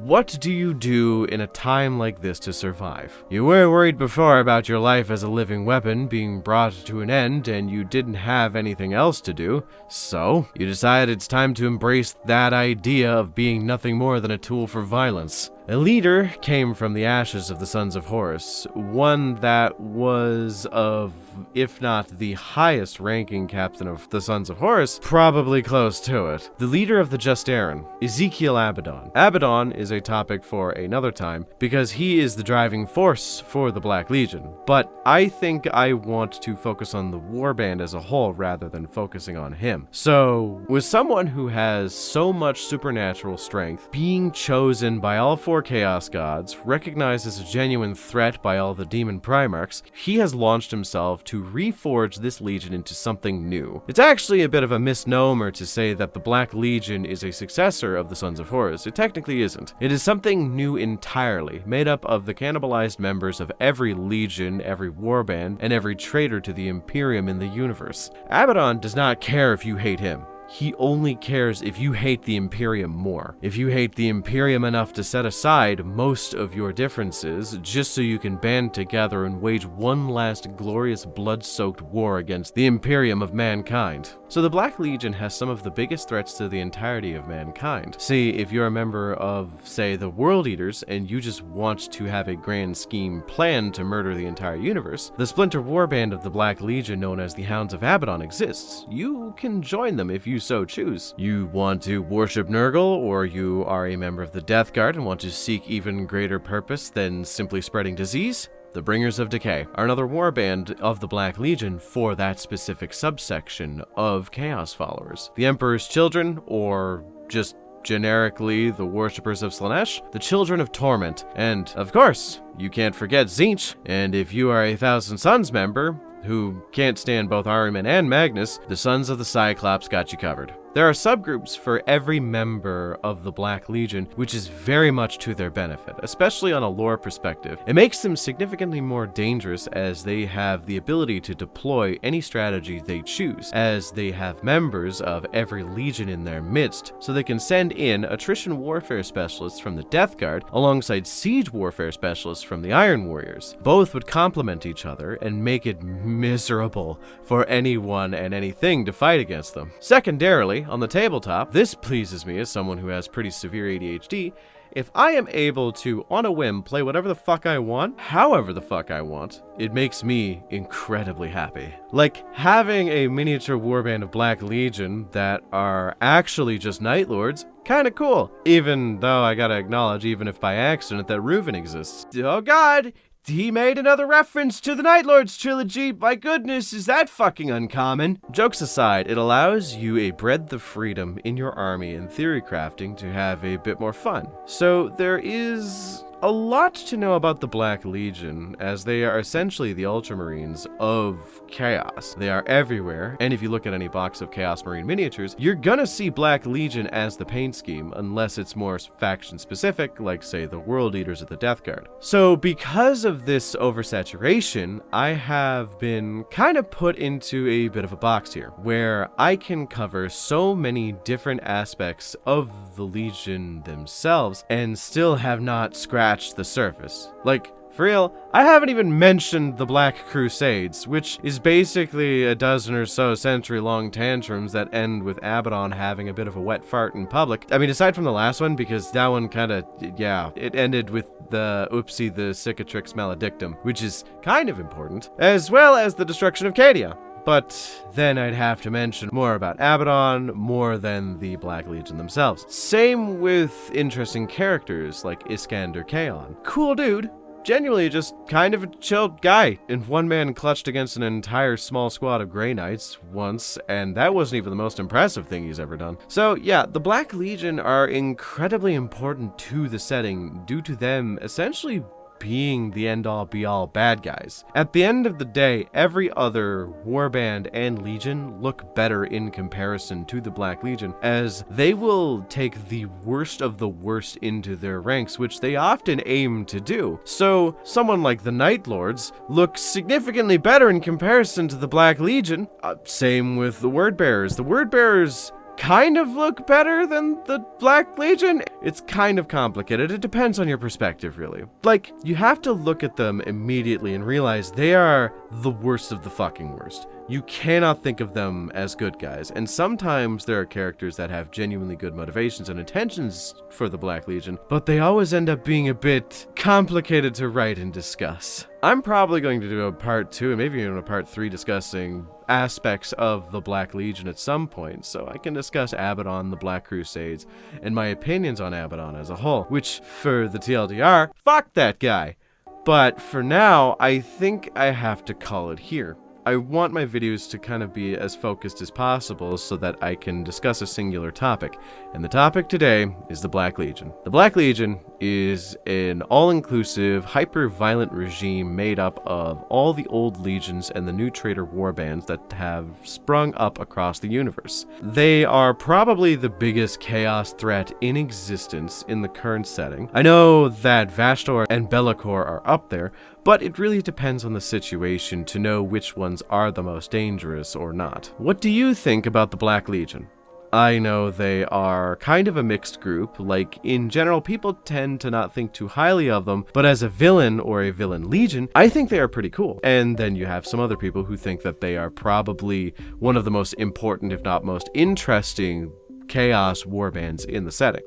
what do you do in a time like this to survive? You were worried before about your life as a living weapon being brought to an end and you didn't have anything else to do, so you decided it's time to embrace that idea of being nothing more than a tool for violence. A leader came from the ashes of the Sons of Horus, one that was of, if not the highest ranking captain of the Sons of Horus, probably close to it. The leader of the Justaerin, Ezekiel Abaddon. Abaddon is a topic for another time, because he is the driving force for the Black Legion. But I think I want to focus on the warband as a whole rather than focusing on him. So, with someone who has so much supernatural strength, being chosen by all 4 Chaos Gods, recognized as a genuine threat by all the Demon Primarchs, he has launched himself to reforge this legion into something new. It's actually a bit of a misnomer to say that the Black Legion is a successor of the Sons of Horus. It technically isn't. It is something new entirely, made up of the cannibalized members of every legion, every warband, and every traitor to the Imperium in the universe. Abaddon does not care if you hate him. he only cares if you hate the Imperium more. If you hate the Imperium enough to set aside most of your differences just so you can band together and wage one last glorious blood-soaked war against the Imperium of mankind. So the Black Legion has some of the biggest threats to the entirety of mankind. See, if you're a member of, say, the World Eaters, and you just want to have a grand scheme plan to murder the entire universe, the splinter warband of the Black Legion known as the Hounds of Abaddon exists. You can join them if you so choose. You want to worship Nurgle, or you are a member of the Death Guard and want to seek even greater purpose than simply spreading disease? The Bringers of Decay are another warband of the Black Legion for that specific subsection of Chaos followers. The Emperor's Children, or just generically the worshippers of Slaanesh, the Children of Torment, and of course, you can't forget Tzeentch. And if you are a Thousand Sons member who can't stand both Ahriman and Magnus, the Sons of the Cyclops got you covered. There are subgroups for every member of the Black Legion, which is very much to their benefit, especially on a lore perspective. It makes them significantly more dangerous as they have the ability to deploy any strategy they choose, as they have members of every legion in their midst, so they can send in attrition warfare specialists from the Death Guard alongside siege warfare specialists from the Iron Warriors. Both would complement each other and make it miserable for anyone and anything to fight against them. Secondarily, on the tabletop, this pleases me as someone who has pretty severe ADHD. If I am able to, on a whim, play whatever the fuck I want, however the fuck I want, it makes me incredibly happy. Like, having a miniature warband of Black Legion that are actually just Night Lords, kinda cool. Even though I gotta acknowledge, even if by accident, that Reuven exists. Oh god! He made another reference to the Night Lords trilogy. My goodness, is that fucking uncommon? Jokes aside, it allows you a breadth of freedom in your army and theory crafting to have a bit more fun. So there is a lot to know about the Black Legion, as they are essentially the Ultramarines of Chaos. They are everywhere, and if you look at any box of Chaos Marine miniatures, you're gonna see Black Legion as the paint scheme, unless it's more faction specific, like say the World Eaters of the Death Guard. So because of this oversaturation, I have been kind of put into a bit of a box here, where I can cover so many different aspects of the Legion themselves, and still have not scratched the surface. Like, for real, I haven't even mentioned the Black Crusades, which is basically a dozen or so century-long tantrums that end with Abaddon having a bit of a wet fart in public. I mean, aside from the last one, because that one kinda, yeah, it ended with the oopsie the Cicatrix Maledictum, which is kind of important, as well as the destruction of Cadia. But then I'd have to mention more about Abaddon, more than the Black Legion themselves. Same with interesting characters like Iskander Kaon. Cool dude, genuinely just kind of a chill guy. And one man clutched against an entire small squad of Grey Knights once, and that wasn't even the most impressive thing he's ever done. So yeah, the Black Legion are incredibly important to the setting due to them essentially being the end-all be-all bad guys. At the end of the day, every other warband and legion look better in comparison to the Black Legion, as they will take the worst of the worst into their ranks, which they often aim to do. So someone like the Night Lords looks significantly better in comparison to the Black Legion. Same with the Word Bearers. The Word Bearers kind of look better than the Black Legion. It's kind of complicated. It depends on your perspective, really. Like, you have to look at them immediately and realize they are the worst of the fucking worst. You cannot think of them as good guys, and sometimes there are characters that have genuinely good motivations and intentions for the Black Legion, but they always end up being a bit complicated to write and discuss. I'm probably going to do a part 2 and maybe even a part 3 discussing aspects of the Black Legion at some point, so I can discuss Abaddon, the Black Crusades, and my opinions on Abaddon as a whole, which, for the TLDR, fuck that guy. But for now, I think I have to call it here. I want my videos to kind of be as focused as possible so that I can discuss a singular topic, and the topic today is the Black Legion. The Black Legion is an all-inclusive, hyper-violent regime made up of all the old legions and the new traitor warbands that have sprung up across the universe. They are probably the biggest chaos threat in existence in the current setting. I know that Vashtor and Be'lakor are up there, but it really depends on the situation to know which ones are the most dangerous or not. What do you think about the Black Legion? I know they are kind of a mixed group. Like, in general, people tend to not think too highly of them, but as a villain or a villain legion, I think they are pretty cool. And then you have some other people who think that they are probably one of the most important, if not most interesting, chaos warbands in the setting.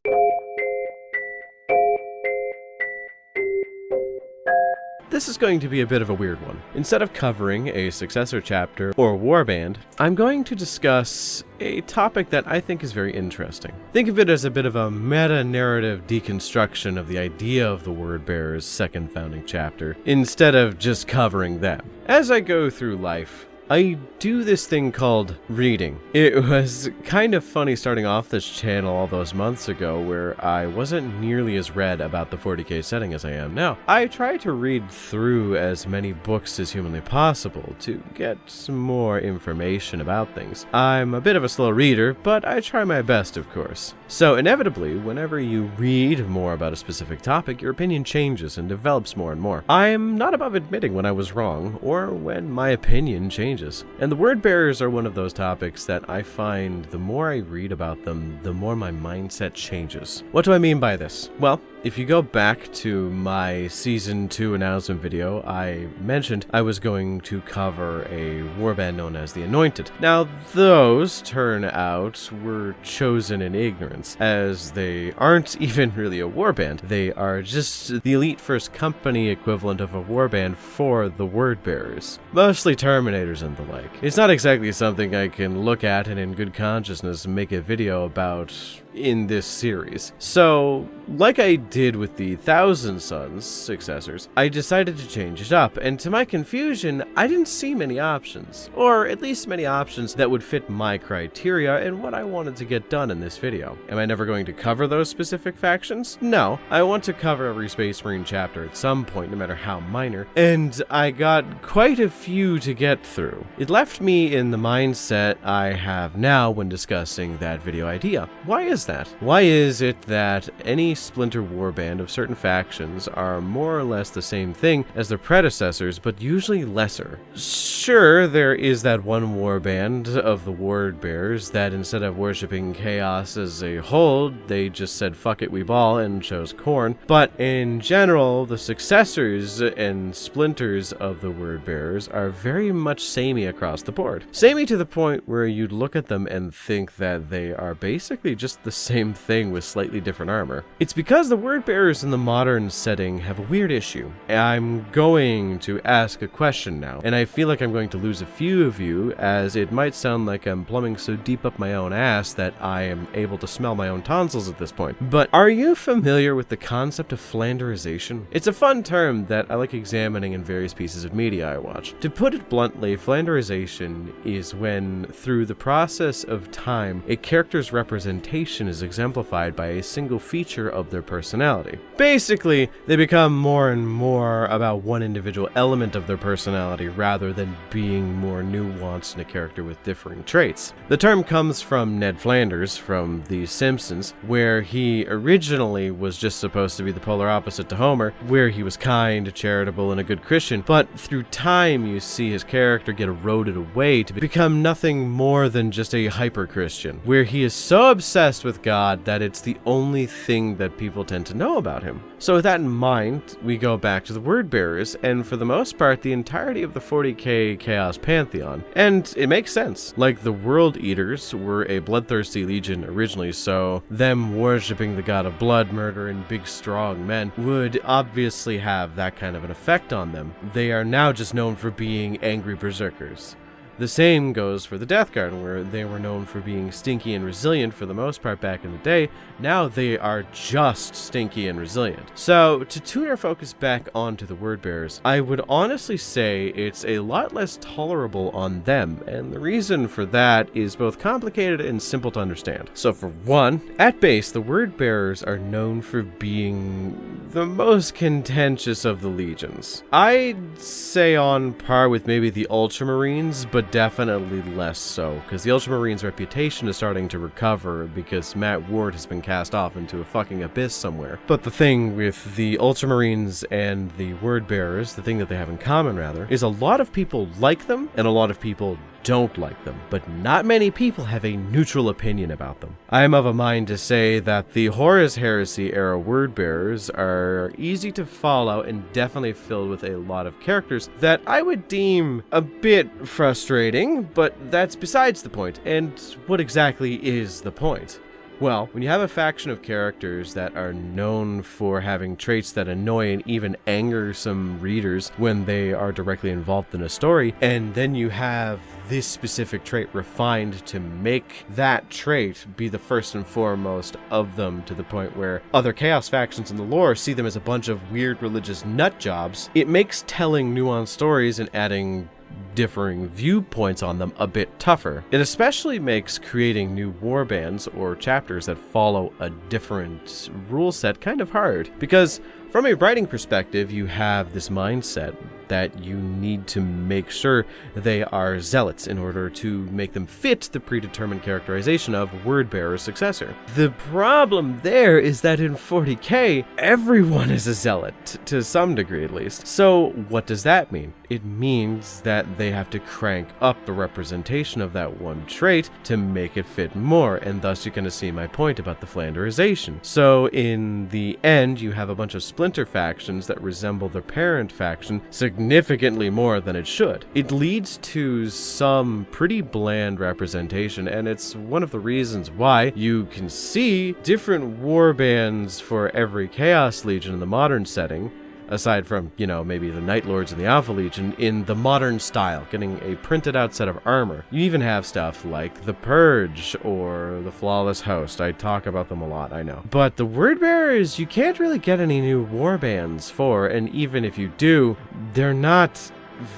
This is going to be a bit of a weird one. Instead of covering a successor chapter or warband, I'm going to discuss a topic that I think is very interesting. Think of it as a bit of a meta-narrative deconstruction of the idea of the Wordbearer's second founding chapter, instead of just covering them. As I go through life, I do this thing called reading. It was kind of funny starting off this channel all those months ago where I wasn't nearly as read about the 40k setting as I am now. I try to read through as many books as humanly possible to get some more information about things. I'm a bit of a slow reader, but I try my best, of course. So inevitably, whenever you read more about a specific topic, your opinion changes and develops more and more. I am not above admitting when I was wrong, or when my opinion changes. And the Wordbearers are one of those topics that I find the more I read about them, the more my mindset changes. What do I mean by this? Well, if you go back to my Season 2 announcement video, I mentioned I was going to cover a warband known as the Anointed. Now, those turn out were chosen in ignorance, as they aren't even really a warband. They are just the Elite First Company equivalent of a warband for the Wordbearers. Mostly Terminators and the like. It's not exactly something I can look at and in good consciousness make a video about in this series. So, like I did with the Thousand Sons successors, I decided to change it up, and to my confusion, I didn't see many options, or at least many options that would fit my criteria and what I wanted to get done in this video. Am I never going to cover those specific factions? No, I want to cover every Space Marine chapter at some point, no matter how minor, and I got quite a few to get through. It left me in the mindset I have now when discussing that video idea. Why is that? Why is it that any splinter warband of certain factions are more or less the same thing as their predecessors, but usually lesser? Sure, there is that one warband of the Wordbearers that instead of worshipping chaos as a whole, they just said fuck it, we ball, and chose Khorne. But in general, the successors and splinters of the Wordbearers are very much samey across the board. Samey to the point where you'd look at them and think that they are basically just the same thing with slightly different armor. It's because the Wordbearers in the modern setting have a weird issue. I'm going to ask a question now, and I feel like I'm going to lose a few of you, as it might sound like I'm plumbing so deep up my own ass that I am able to smell my own tonsils at this point. But are you familiar with the concept of Flanderization? It's a fun term that I like examining in various pieces of media I watch. To put it bluntly, Flanderization is when, through the process of time, a character's representation is exemplified by a single feature of their personality. Basically, they become more and more about one individual element of their personality rather than being more nuanced in a character with differing traits. The term comes from Ned Flanders from The Simpsons, where he originally was just supposed to be the polar opposite to Homer, where he was kind, charitable, and a good Christian, but through time you see his character get eroded away to become nothing more than just a hyper-Christian, where he is so obsessed with God that it's the only thing that people tend to know about him. So with that in mind, we go back to the Wordbearers, and for the most part, the entirety of the 40k Chaos Pantheon. And it makes sense. Like, the World Eaters were a bloodthirsty legion originally, so them worshipping the god of blood, murder, and big strong men would obviously have that kind of an effect on them. They are now just known for being angry berserkers. The same goes for the Death Guard, where they were known for being stinky and resilient for the most part back in the day. Now they are just stinky and resilient. So, to tune our focus back onto the Wordbearers, I would honestly say it's a lot less tolerable on them, and the reason for that is both complicated and simple to understand. So for one, at base, the Wordbearers are known for being the most contentious of the legions. I'd say on par with maybe the Ultramarines, but definitely less so, because the Ultramarines' reputation is starting to recover because Matt Ward has been cast off into a fucking abyss somewhere. But the thing with the Ultramarines and the Wordbearers, the thing that they have in common rather, is a lot of people like them and a lot of people don't like them, but not many people have a neutral opinion about them. I am of a mind to say that the Horus Heresy era word bearers are easy to follow and definitely filled with a lot of characters that I would deem a bit frustrating, but that's besides the point. And what exactly is the point? Well, when you have a faction of characters that are known for having traits that annoy and even anger some readers when they are directly involved in a story, and then you have this specific trait refined to make that trait be the first and foremost of them, to the point where other Chaos factions in the lore see them as a bunch of weird religious nut jobs, it makes telling nuanced stories and adding differing viewpoints on them a bit tougher. It especially makes creating new warbands or chapters that follow a different rule set kind of hard, because from a writing perspective, you have this mindset that you need to make sure they are zealots in order to make them fit the predetermined characterization of Wordbearer's successor. The problem there is that in 40k, everyone is a zealot, to some degree at least. So what does that mean? It means that they have to crank up the representation of that one trait to make it fit more, and thus you're going to see my point about the Flanderization. So in the end, you have a bunch of splinter factions that resemble their parent faction significantly more than it should. It leads to some pretty bland representation, and it's one of the reasons why you can see different warbands for every Chaos Legion in the modern setting, aside from, maybe the Night Lords and the Alpha Legion, in the modern style, getting a printed out set of armor. You even have stuff like the Purge or the Flawless Host. I talk about them a lot, I know. But the Wordbearers, you can't really get any new warbands for, and even if you do, they're not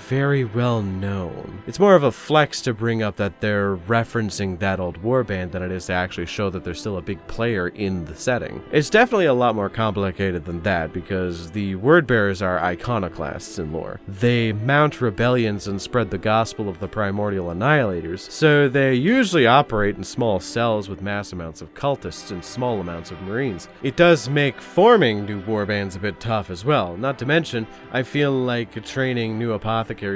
very well known. It's more of a flex to bring up that they're referencing that old warband than it is to actually show that they're still a big player in the setting. It's definitely a lot more complicated than that, because the Wordbearers are iconoclasts in lore. They mount rebellions and spread the gospel of the primordial annihilators, so they usually operate in small cells with mass amounts of cultists and small amounts of marines. It does make forming new warbands a bit tough as well. Not to mention, I feel like training new apothecaries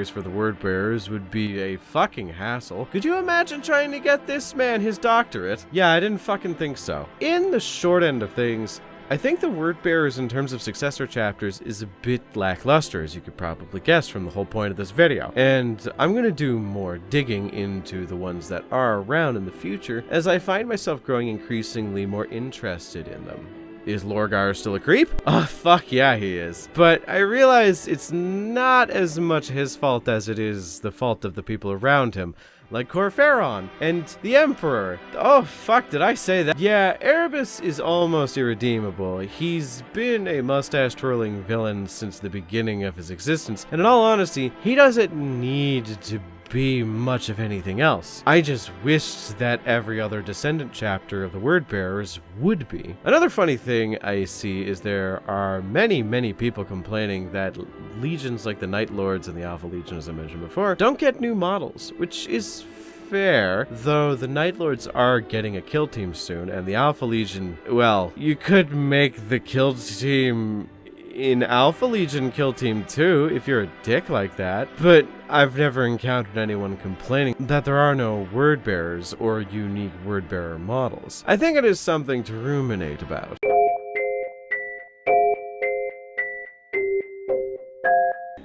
for the Wordbearers would be a fucking hassle. Could you imagine trying to get this man his doctorate? Yeah, I didn't fucking think so. In the short end of things, I think the Wordbearers in terms of successor chapters is a bit lackluster, as you could probably guess from the whole point of this video. And I'm going to do more digging into the ones that are around in the future, as I find myself growing increasingly more interested in them. Is Lorgar still a creep? Oh, fuck yeah, he is. But I realize it's not as much his fault as it is the fault of the people around him, like Corferon and the Emperor. Oh, fuck, did I say that? Yeah, Erebus is almost irredeemable. He's been a mustache-twirling villain since the beginning of his existence, and in all honesty, he doesn't need to be much of anything else. I just wished that every other descendant chapter of the Wordbearers would be. Another funny thing I see is there are many people complaining that legions like the Night Lords and the Alpha Legion, as I mentioned before, don't get new models, which is fair, though the Night Lords are getting a kill team soon, and the Alpha Legion, well, you could make the kill team in Alpha Legion kill team too, if you're a dick like that. But I've never encountered anyone complaining that there are no Wordbearers or unique Wordbearer models. I think it is something to ruminate about.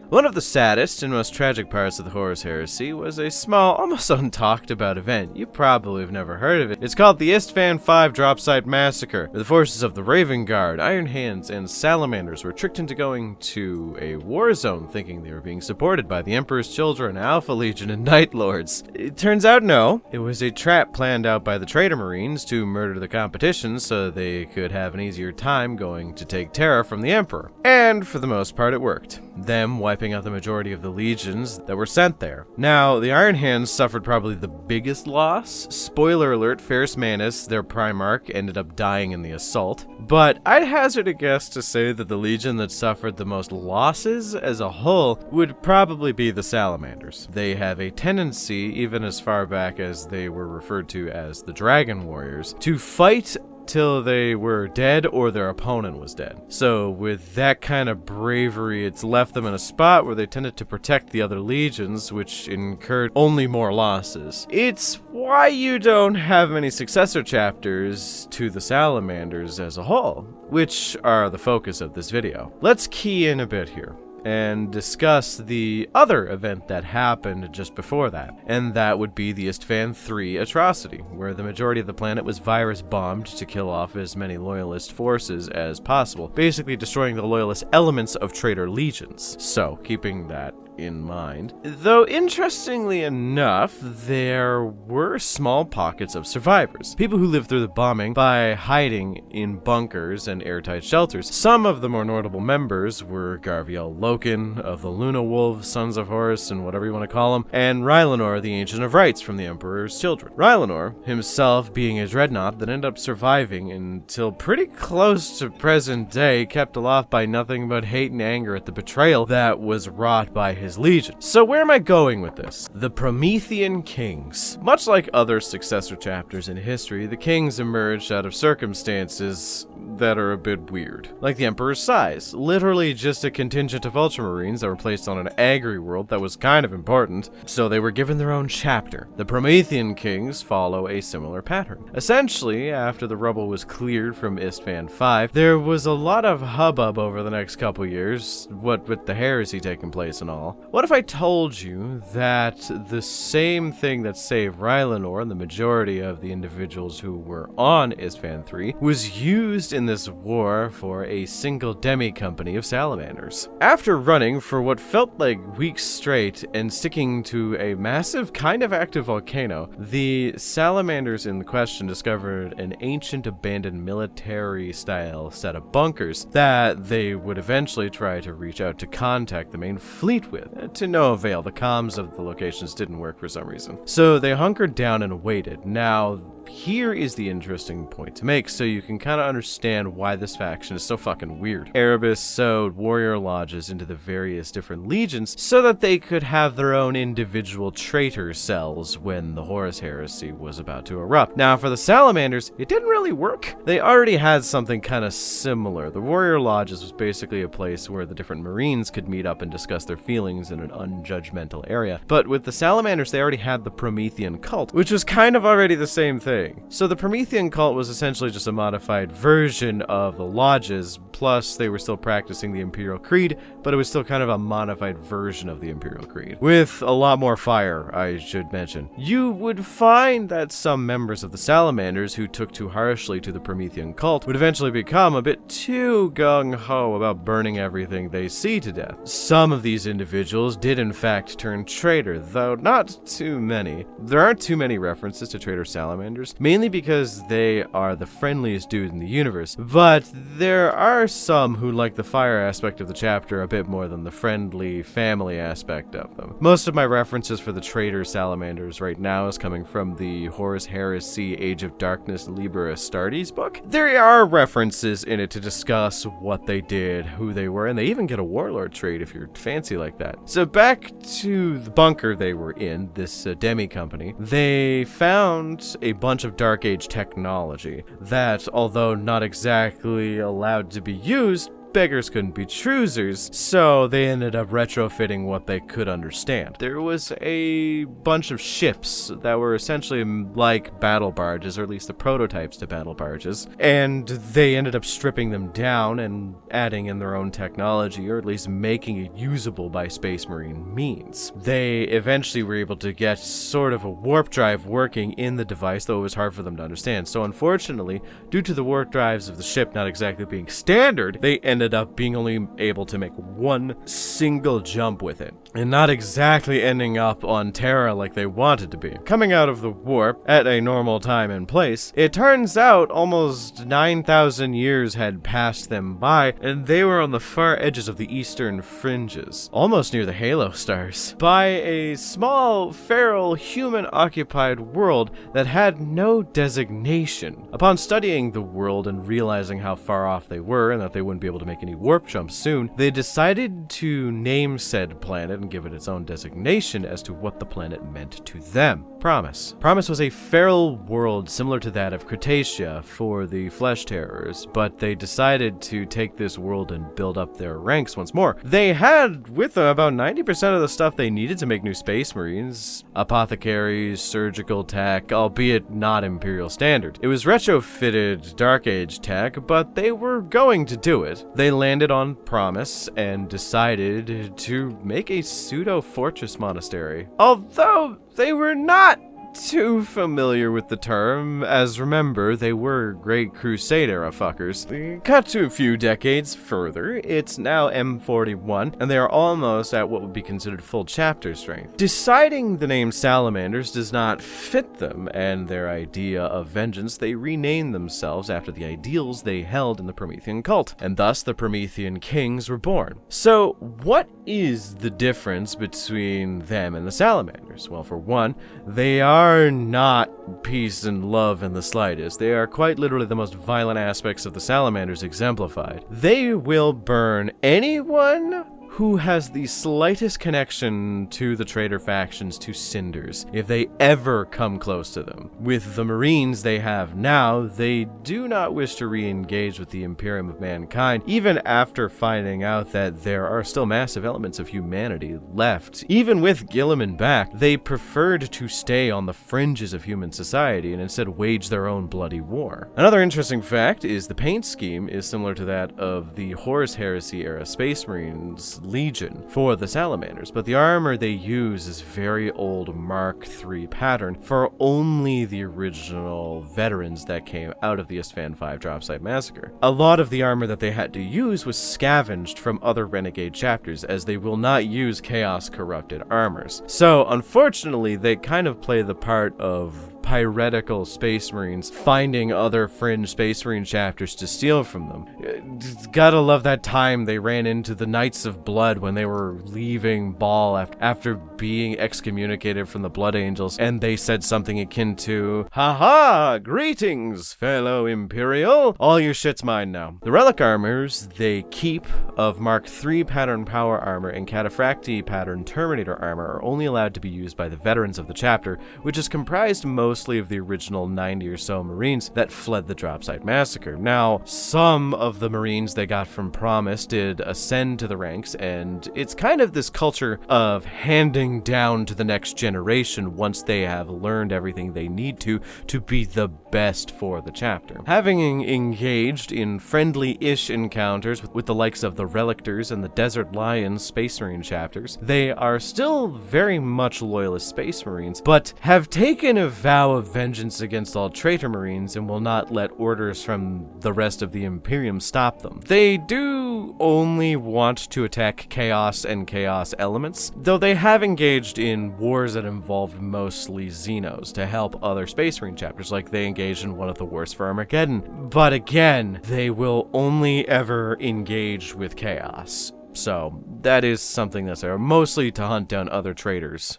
One of the saddest and most tragic parts of the Horus Heresy was a small, almost untalked about event. You probably have never heard of it. It's called the Istvan V Drop Site Massacre, where the forces of the Raven Guard, Iron Hands, and Salamanders were tricked into going to a war zone thinking they were being supported by the Emperor's Children, Alpha Legion, and Night Lords. It turns out no. It was a trap planned out by the Traitor Marines to murder the competition so they could have an easier time going to take Terra from the Emperor. And for the most part it worked. Them wiping out the majority of the legions that were sent there. Now, the Iron Hands suffered probably the biggest loss. Spoiler alert, Ferrus Manus, their Primarch, ended up dying in the assault. But I'd hazard a guess to say that the legion that suffered the most losses as a whole would probably be the Salamanders. They have a tendency, even as far back as they were referred to as the Dragon Warriors, to fight till they were dead or their opponent was dead. So with that kind of bravery, it's left them in a spot where they tended to protect the other legions, which incurred only more losses. It's why you don't have many successor chapters to the Salamanders as a whole, which are the focus of this video. Let's key in a bit here and discuss the other event that happened just before that, and that would be the Istvan III atrocity, where the majority of the planet was virus bombed to kill off as many loyalist forces as possible, basically destroying the loyalist elements of traitor legions. So, keeping that in mind. Though interestingly enough, there were small pockets of survivors. People who lived through the bombing by hiding in bunkers and airtight shelters. Some of the more notable members were Garviel Loken of the Luna Wolves, Sons of Horus, and whatever you want to call them, and Rylanor, the Ancient of Rights from the Emperor's Children. Rylanor, himself being a dreadnought that ended up surviving until pretty close to present day, kept aloft by nothing but hate and anger at the betrayal that was wrought by his legion. So where am I going with this? The Promethean Kings. Much like other successor chapters in history, the kings emerged out of circumstances that are a bit weird. Like the Emperor's size, literally just a contingent of Ultramarines that were placed on an agri-world that was kind of important, so they were given their own chapter. The Promethean Kings follow a similar pattern. Essentially, after the rubble was cleared from Istvan V, there was a lot of hubbub over the next couple years, what with the heresy taking place and all. What if I told you that the same thing that saved Rylanor and the majority of the individuals who were on Istvan III was used in this war for a single demi-company of salamanders? After running for what felt like weeks straight and sticking to a massive, kind of active volcano, the salamanders in question discovered an ancient abandoned military-style set of bunkers that they would eventually try to reach out to contact the main fleet with. To no avail, the comms of the locations didn't work for some reason. So they hunkered down and waited. Now, here is the interesting point to make so you can kind of understand why this faction is so fucking weird. Erebus sewed warrior lodges into the various different legions so that they could have their own individual traitor cells when the Horus heresy was about to erupt. Now, for the Salamanders, it didn't really work. They already had something kind of similar. The warrior lodges was basically a place where the different Marines could meet up and discuss their feelings in an unjudgmental area. But with the Salamanders, they already had the Promethean cult, which was kind of already the same thing. So the Promethean cult was essentially just a modified version of the lodges, plus they were still practicing the Imperial Creed, but it was still kind of a modified version of the Imperial Creed. With a lot more fire, I should mention. You would find that some members of the Salamanders who took too harshly to the Promethean cult would eventually become a bit too gung-ho about burning everything they see to death. Some of these individuals did in fact turn traitor, though not too many. There aren't too many references to traitor Salamanders, mainly because they are the friendliest dude in the universe, but there are some who like the fire aspect of the chapter a bit more than the friendly family aspect of them. Most of my references for the traitor salamanders right now is coming from the Horus Heresy Age of Darkness Liber Astartes book. There are references in it to discuss what they did, who they were, and they even get a warlord trait if you're fancy like that. So back to the bunker they were in, this demi company, they found a bunch of Dark Age technology that, although not exactly allowed to be used, beggars couldn't be choosers, so they ended up retrofitting what they could understand. There was a bunch of ships that were essentially like battle barges, or at least the prototypes to battle barges, and they ended up stripping them down and adding in their own technology, or at least making it usable by Space Marine means. They eventually were able to get sort of a warp drive working in the device, though it was hard for them to understand. So unfortunately, due to the warp drives of the ship not exactly being standard, they ended up being only able to make one single jump with it, and not exactly ending up on Terra like they wanted to be. Coming out of the warp at a normal time and place, it turns out almost 9,000 years had passed them by, and they were on the far edges of the eastern fringes, almost near the Halo stars, by a small, feral, human-occupied world that had no designation. Upon studying the world and realizing how far off they were and that they wouldn't be able to make any warp jumps soon, they decided to name said planet and give it its own designation as to what the planet meant to them. Promise. Promise was a feral world similar to that of Cretacia for the Flesh Terrors, but they decided to take this world and build up their ranks once more. They had with them about 90% of the stuff they needed to make new Space Marines: apothecaries, surgical tech, albeit not Imperial standard. It was retrofitted Dark Age tech, but they were going to do it. They landed on Promise and decided to make a pseudo-fortress monastery. Although they were not too familiar with the term, as remember, they were Great Crusade era fuckers. Cut to a few decades further, it's now M41, and they are almost at what would be considered full chapter strength. Deciding the name Salamanders does not fit them and their idea of vengeance, they renamed themselves after the ideals they held in the Promethean cult, and thus the Promethean Kings were born. So, what is the difference between them and the Salamanders? Well, for one, they are not peace and love in the slightest. They are quite literally the most violent aspects of the Salamanders exemplified. They will burn anyone who has the slightest connection to the traitor factions to cinders, if they ever come close to them. With the Marines they have now, they do not wish to re-engage with the Imperium of Mankind, even after finding out that there are still massive elements of humanity left. Even with Guilliman back, they preferred to stay on the fringes of human society and instead wage their own bloody war. Another interesting fact is the paint scheme is similar to that of the Horus Heresy era Space Marines Legion for the Salamanders, but the armor they use is very old Mark III pattern for only the original veterans that came out of the Isfahan 5 Dropsite Massacre. A lot of the armor that they had to use was scavenged from other Renegade chapters, as they will not use Chaos Corrupted armors. So, unfortunately, they kind of play the part of piratical Space Marines finding other fringe Space Marine chapters to steal from them. Gotta love that time they ran into the Knights of Blood when they were leaving Baal after being excommunicated from the Blood Angels, and they said something akin to, "Haha, greetings, fellow Imperial. All your shit's mine now." The relic armors they keep of Mark III pattern power armor and Cataphracti pattern Terminator armor are only allowed to be used by the veterans of the chapter, which is comprised mostly of the original 90 or so Marines that fled the Dropsite Massacre. Now, some of the Marines they got from Promise did ascend to the ranks, and it's kind of this culture of handing down to the next generation once they have learned everything they need to be the best for the chapter. Having engaged in friendly-ish encounters with the likes of the Relictors and the Desert Lions Space Marine chapters, they are still very much loyalist Space Marines, but have taken a vow of vengeance against all traitor Marines and will not let orders from the rest of the Imperium stop them. They do only want to attack Chaos and Chaos elements, though they have engaged in wars that involved mostly Xenos to help other Space Marine chapters, like they engaged in one of the wars for Armageddon. But again, they will only ever engage with Chaos. So, that is something that's there, mostly to hunt down other traitors.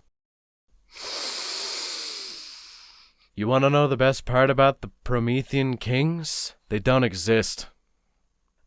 You want to know the best part about the Promethean Kings? They don't exist.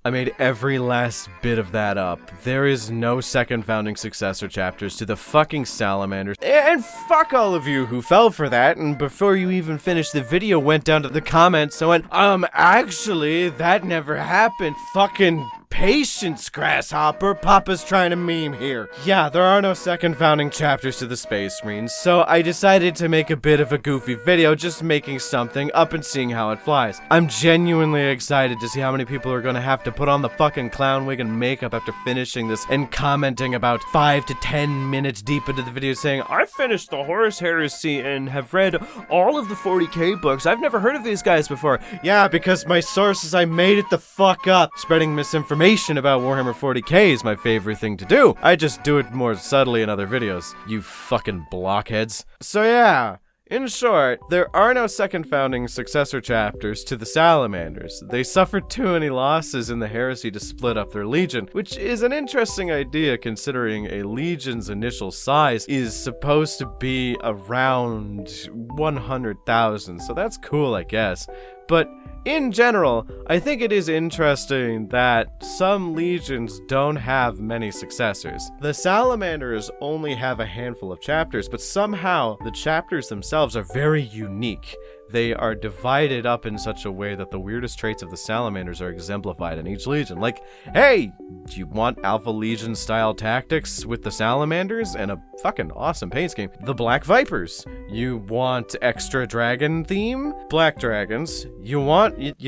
I made every last bit of that up. There is no second founding successor chapters to the fucking Salamanders. And fuck all of you who fell for that, and before you even finished the video went down to the comments and went, actually, that never happened. Fucking patience, Grasshopper. Papa's trying to meme here. Yeah, there are no second founding chapters to the Space Marines, so I decided to make a bit of a goofy video, just making something up and seeing how it flies. I'm genuinely excited to see how many people are gonna have to put on the fucking clown wig and makeup after finishing this and commenting about 5 to 10 minutes deep into the video saying, "I finished the Horus Heresy and have read all of the 40k books. I've never heard of these guys before." Yeah, because my sources, I made it the fuck up. Spreading misinformation about Warhammer 40k is my favorite thing to do. I just do it more subtly in other videos, you fucking blockheads. So yeah, in short, there are no second founding successor chapters to the Salamanders. They suffered too many losses in the heresy to split up their legion, which is an interesting idea considering a legion's initial size is supposed to be around 100,000, so that's cool, I guess. But in general, I think it is interesting that some legions don't have many successors. The Salamanders only have a handful of chapters, but somehow the chapters themselves are very unique. They are divided up in such a way that the weirdest traits of the Salamanders are exemplified in each legion. Like, hey, do you want Alpha Legion style tactics with the Salamanders and a fucking awesome paint scheme? The Black Vipers. You want extra dragon theme? Black Dragons. You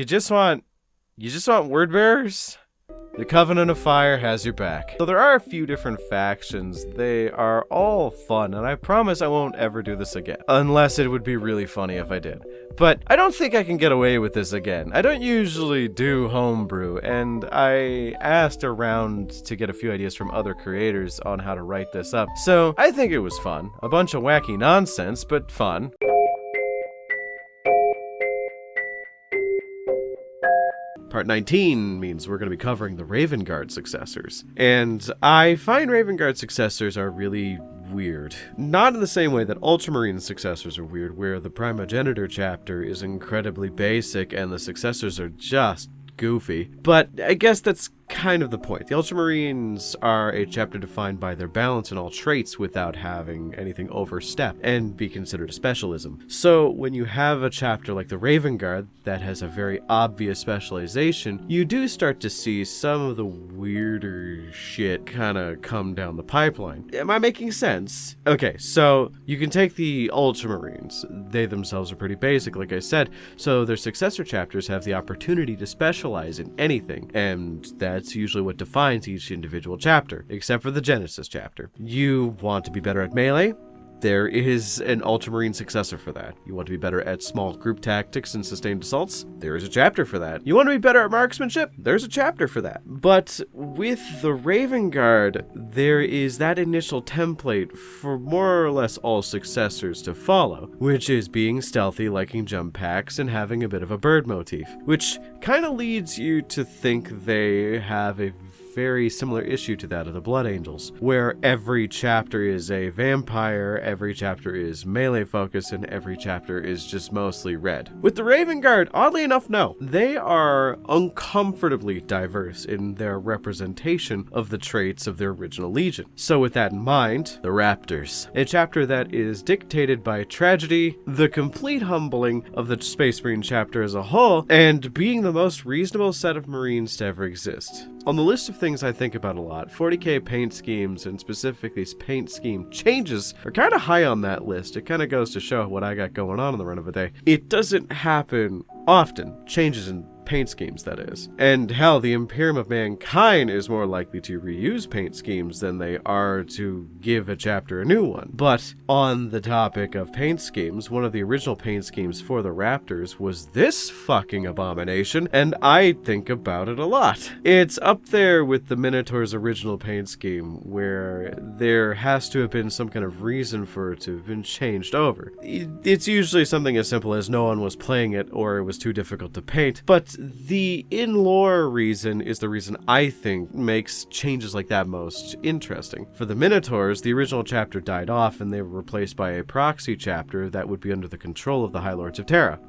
just want word bearers? The Covenant of Fire has your back. So there are a few different factions. They are all fun, and I promise I won't ever do this again. Unless it would be really funny if I did. But I don't think I can get away with this again. I don't usually do homebrew, and I asked around to get a few ideas from other creators on how to write this up. So I think it was fun. A bunch of wacky nonsense, but fun. Part 19 means we're going to be covering the Raven Guard successors. And I find Raven Guard successors are really weird. Not in the same way that Ultramarine successors are weird, where the Primogenitor chapter is incredibly basic and the successors are just goofy. But I guess that's kind of the point. The Ultramarines are a chapter defined by their balance in all traits without having anything overstep and be considered a specialism. So when you have a chapter like the Raven Guard that has a very obvious specialization, you do start to see some of the weirder shit kind of come down the pipeline. Am I making sense? Okay, so you can take the Ultramarines. They themselves are pretty basic, like I said, so their successor chapters have the opportunity to specialize in anything, and that's usually what defines each individual chapter, except for the Genesis chapter. You want to be better at melee? There is an Ultramarine successor for that. You want to be better at small group tactics and sustained assaults? There is a chapter for that. You want to be better at marksmanship? There's a chapter for that. But with the Raven Guard, there is that initial template for more or less all successors to follow, which is being stealthy, liking jump packs, and having a bit of a bird motif, which kind of leads you to think they have a very similar issue to that of the Blood Angels, where every chapter is a vampire, every chapter is melee focused, and every chapter is just mostly red. With the Raven Guard, oddly enough, no. They are uncomfortably diverse in their representation of the traits of their original legion. So with that in mind, the Raptors, a chapter that is dictated by tragedy, the complete humbling of the Space Marine chapter as a whole, and being the most reasonable set of Marines to ever exist. On the list of things I think about a lot, 40k paint schemes, and specifically paint scheme changes, are kind of high on that list. It kind of goes to show what I got going on in the run of a day. It doesn't happen often, changes in paint schemes, that is. And hell, the Imperium of Mankind is more likely to reuse paint schemes than they are to give a chapter a new one. But on the topic of paint schemes, one of the original paint schemes for the Raptors was this fucking abomination, and I think about it a lot. It's up there with the Minotaur's original paint scheme, where there has to have been some kind of reason for it to have been changed over. It's usually something as simple as no one was playing it or it was too difficult to paint, but the in-lore reason is the reason I think makes changes like that most interesting. For the Minotaurs, the original chapter died off and they were replaced by a proxy chapter that would be under the control of the High Lords of Terra.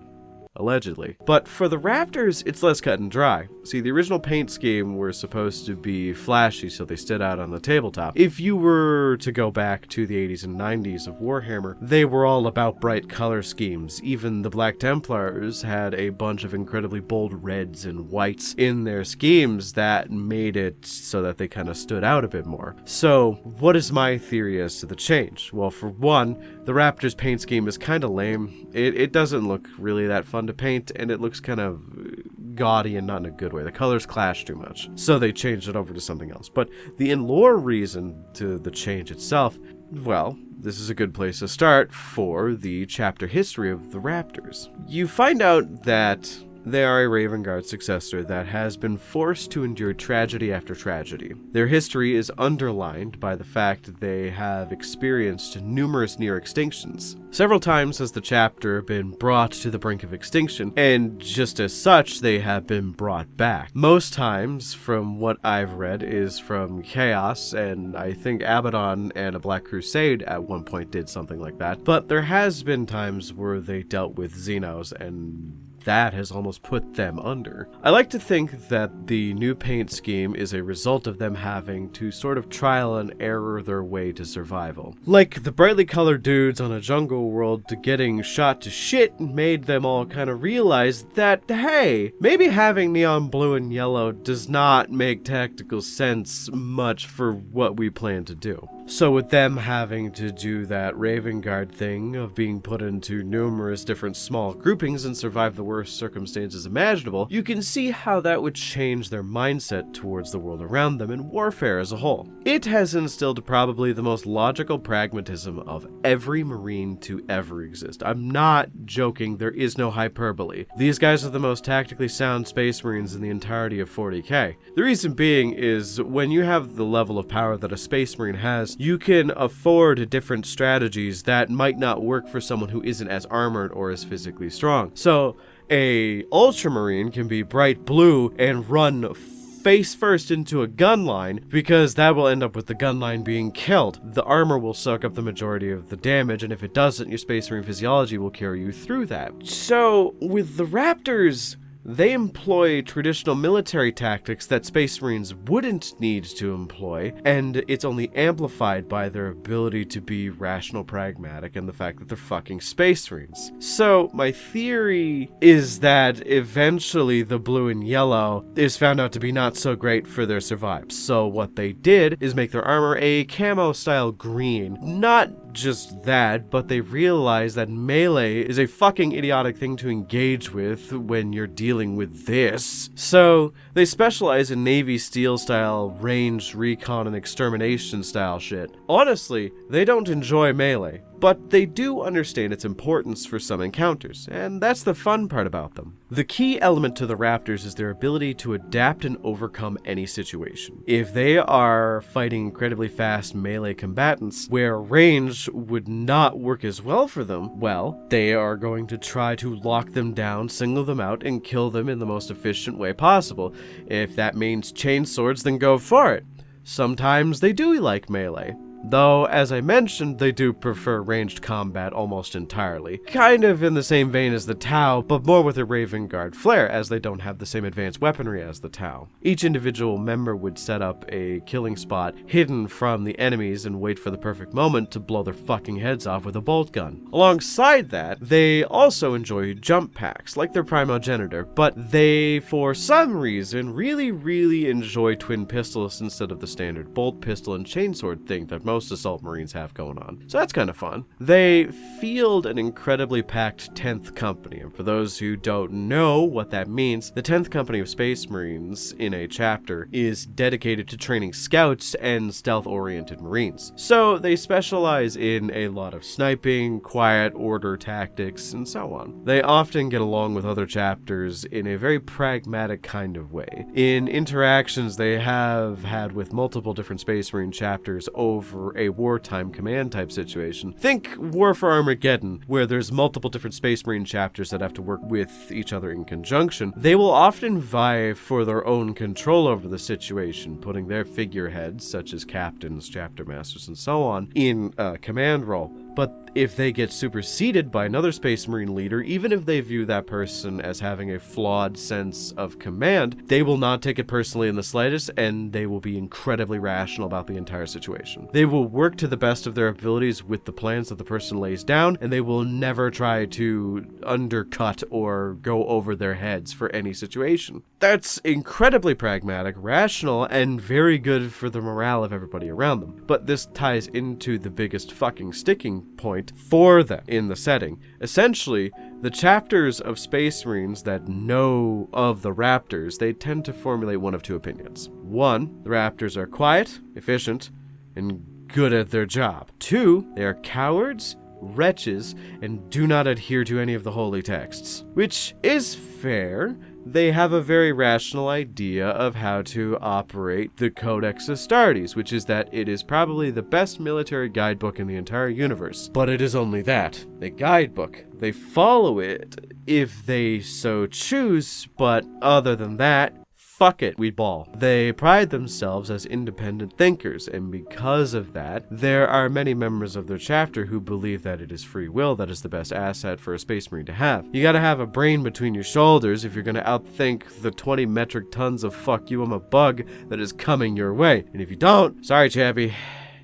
Allegedly. But for the Raptors, it's less cut and dry. See, the original paint scheme were supposed to be flashy, so they stood out on the tabletop. If you were to go back to the 80s and 90s of Warhammer, they were all about bright color schemes. Even the Black Templars had a bunch of incredibly bold reds and whites in their schemes that made it so that they kind of stood out a bit more. So, what is my theory as to the change? Well, for one, the Raptors paint scheme is kind of lame. It doesn't look really that fun to paint, and it looks kind of gaudy and not in a good way. The colors clash too much, so they changed it over to something else. But the in-lore reason to the change itself, well, this is a good place to start for the chapter history of the Raptors. You find out that they are a Raven Guard successor that has been forced to endure tragedy after tragedy. Their history is underlined by the fact that they have experienced numerous near extinctions. Several times has the chapter been brought to the brink of extinction, and just as such, they have been brought back. Most times, from what I've read, is from Chaos, and I think Abaddon and a Black Crusade at one point did something like that. But there has been times where they dealt with Xenos, and that has almost put them under. I like to think that the new paint scheme is a result of them having to sort of trial and error their way to survival. Like the brightly colored dudes on a jungle world getting shot to shit made them all kind of realize that, hey, maybe having neon blue and yellow does not make tactical sense much for what we plan to do. So with them having to do that Raven Guard thing of being put into numerous different small groupings and survive the worst circumstances imaginable, you can see how that would change their mindset towards the world around them and warfare as a whole. It has instilled probably the most logical pragmatism of every Marine to ever exist. I'm not joking, there is no hyperbole. These guys are the most tactically sound Space Marines in the entirety of 40k. The reason being is when you have the level of power that a Space Marine has, you can afford different strategies that might not work for someone who isn't as armored or as physically strong. So a Ultramarine can be bright blue and run face first into a gun line, because that will end up with the gun line being killed. The armor will soak up the majority of the damage, and if it doesn't, your Space Marine physiology will carry you through that. So with the Raptors, they employ traditional military tactics that Space Marines wouldn't need to employ, and it's only amplified by their ability to be rational, pragmatic, and the fact that they're fucking Space Marines. So my theory is that eventually the blue and yellow is found out to be not so great for their survive. So what they did is make their armor a camo style green. Not just that, but they realized that melee is a fucking idiotic thing to engage with when you're dealing with this. So they specialize in Navy SEAL style, ranged recon and extermination style shit. Honestly, they don't enjoy melee, but they do understand its importance for some encounters, and that's the fun part about them. The key element to the Raptors is their ability to adapt and overcome any situation. If they are fighting incredibly fast melee combatants, where range would not work as well for them, well, they are going to try to lock them down, single them out, and kill them in the most efficient way possible. If that means chainswords, then go for it. Sometimes they do like melee. Though, as I mentioned, they do prefer ranged combat almost entirely. Kind of in the same vein as the Tau, but more with a Raven Guard flair, as they don't have the same advanced weaponry as the Tau. Each individual member would set up a killing spot hidden from the enemies and wait for the perfect moment to blow their fucking heads off with a bolt gun. Alongside that, they also enjoy jump packs, like their primogenitor, but they, for some reason, really enjoy twin pistols instead of the standard bolt pistol and chainsword thing that most Assault Marines have going on. So that's kind of fun. They field an incredibly packed 10th Company, and for those who don't know what that means, the 10th Company of Space Marines in a chapter is dedicated to training scouts and stealth-oriented Marines. So they specialize in a lot of sniping, quiet order tactics, and so on. They often get along with other chapters in a very pragmatic kind of way. In interactions they have had with multiple different Space Marine chapters over a wartime command type situation. Think War for Armageddon, where there's multiple different Space Marine chapters that have to work with each other in conjunction. They will often vie for their own control over the situation, putting their figureheads, such as captains, chapter masters, and so on, in a command role. But if they get superseded by another Space Marine leader, even if they view that person as having a flawed sense of command, they will not take it personally in the slightest, and they will be incredibly rational about the entire situation. They will work to the best of their abilities with the plans that the person lays down, and they will never try to undercut or go over their heads for any situation. That's incredibly pragmatic, rational, and very good for the morale of everybody around them. But this ties into the biggest fucking sticking point for them in the setting. Essentially, the chapters of Space Marines that know of the Raptors, they tend to formulate one of two opinions. One, the Raptors are quiet, efficient, and good at their job. Two, they are cowards, wretches, and do not adhere to any of the holy texts. Which is fair. They have a very rational idea of how to operate the Codex Astartes, which is that it is probably the best military guidebook in the entire universe. But it is only that, a guidebook. They follow it if they so choose, but other than that, fuck it, we ball. They pride themselves as independent thinkers, and because of that, there are many members of their chapter who believe that it is free will that is the best asset for a Space Marine to have. You gotta have a brain between your shoulders if you're gonna outthink the 20 metric tons of fuck you, I'm a bug that is coming your way. And if you don't, sorry chappy,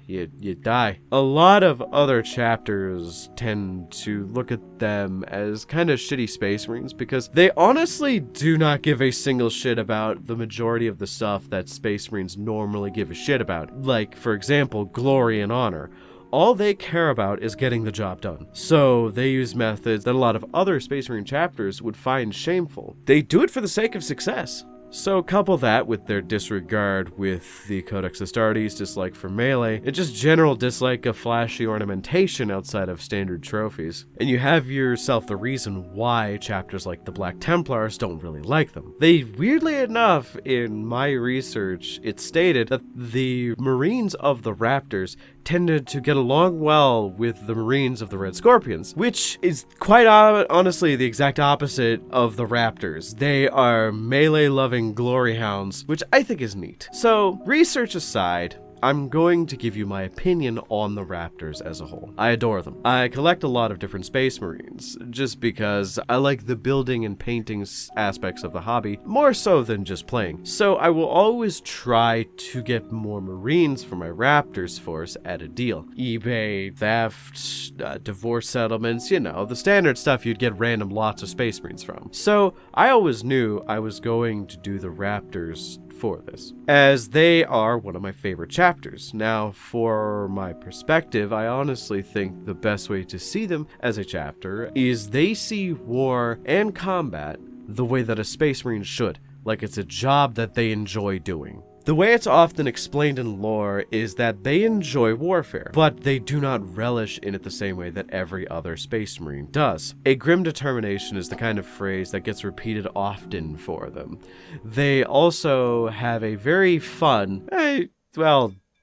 you die. A lot of other chapters tend to look at them as kind of shitty Space Marines because they honestly do not give a single shit about the majority of the stuff that Space Marines normally give a shit about. Like, for example, glory and honor. All they care about is getting the job done. So they use methods that a lot of other Space Marine chapters would find shameful. They do it for the sake of success. So couple that with their disregard with the Codex Astartes, dislike for melee, and just general dislike of flashy ornamentation outside of standard trophies, and you have yourself the reason why chapters like the Black Templars don't really like them. They, weirdly enough, in my research, it stated that the Marines of the Raptors tended to get along well with the Marines of the Red Scorpions, which is quite honestly the exact opposite of the Raptors. They are melee-loving glory hounds, which I think is neat. So, research aside, I'm going to give you my opinion on the Raptors as a whole. I adore them. I collect a lot of different Space Marines, just because I like the building and painting aspects of the hobby, more so than just playing. So I will always try to get more Marines for my Raptors force at a deal. eBay, theft, divorce settlements, you know, the standard stuff you'd get random lots of Space Marines from. So I always knew I was going to do the Raptors for this, as they are one of my favorite chapters. Now, for my perspective, I honestly think the best way to see them as a chapter is they see war and combat the way that a Space Marine should, like it's a job that they enjoy doing. The way it's often explained in lore is that they enjoy warfare, but they do not relish in it the same way that every other Space Marine does. A grim determination is the kind of phrase that gets repeated often for them. They also have a very fun,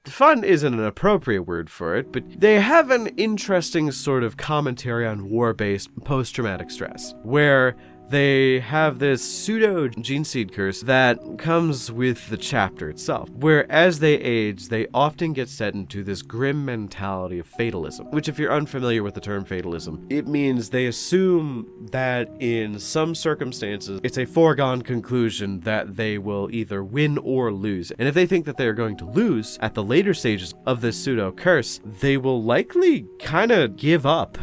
fun isn't an appropriate word for it, but they have an interesting sort of commentary on war-based post-traumatic stress, where they have this pseudo gene seed curse that comes with the chapter itself, where as they age, they often get set into this grim mentality of fatalism, which if you're unfamiliar with the term fatalism, it means they assume that in some circumstances, it's a foregone conclusion that they will either win or lose. And if they think that they are going to lose at the later stages of this pseudo curse, they will likely kind of give up.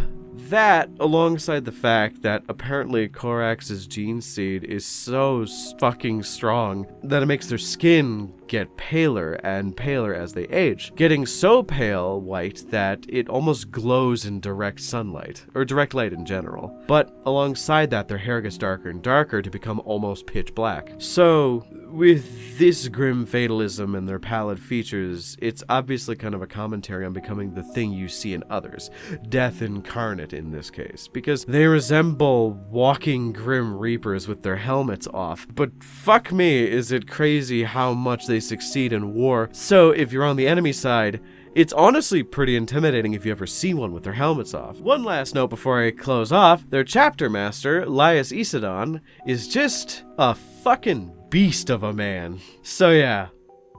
That, alongside the fact that apparently Corax's gene seed is so fucking strong that it makes their skin get paler and paler as they age, getting so pale white that it almost glows in direct sunlight, or direct light in general. But alongside that, their hair gets darker and darker to become almost pitch black. So, with this grim fatalism and their pallid features, it's obviously kind of a commentary on becoming the thing you see in others, death incarnate in this case, because they resemble walking grim reapers with their helmets off. But fuck me, is it crazy how much they succeed in war. So if you're on the enemy side, it's honestly pretty intimidating if you ever see one with their helmets off. One last note before I close off, their chapter master, Laius Isidon, is just a fucking beast of a man. So yeah,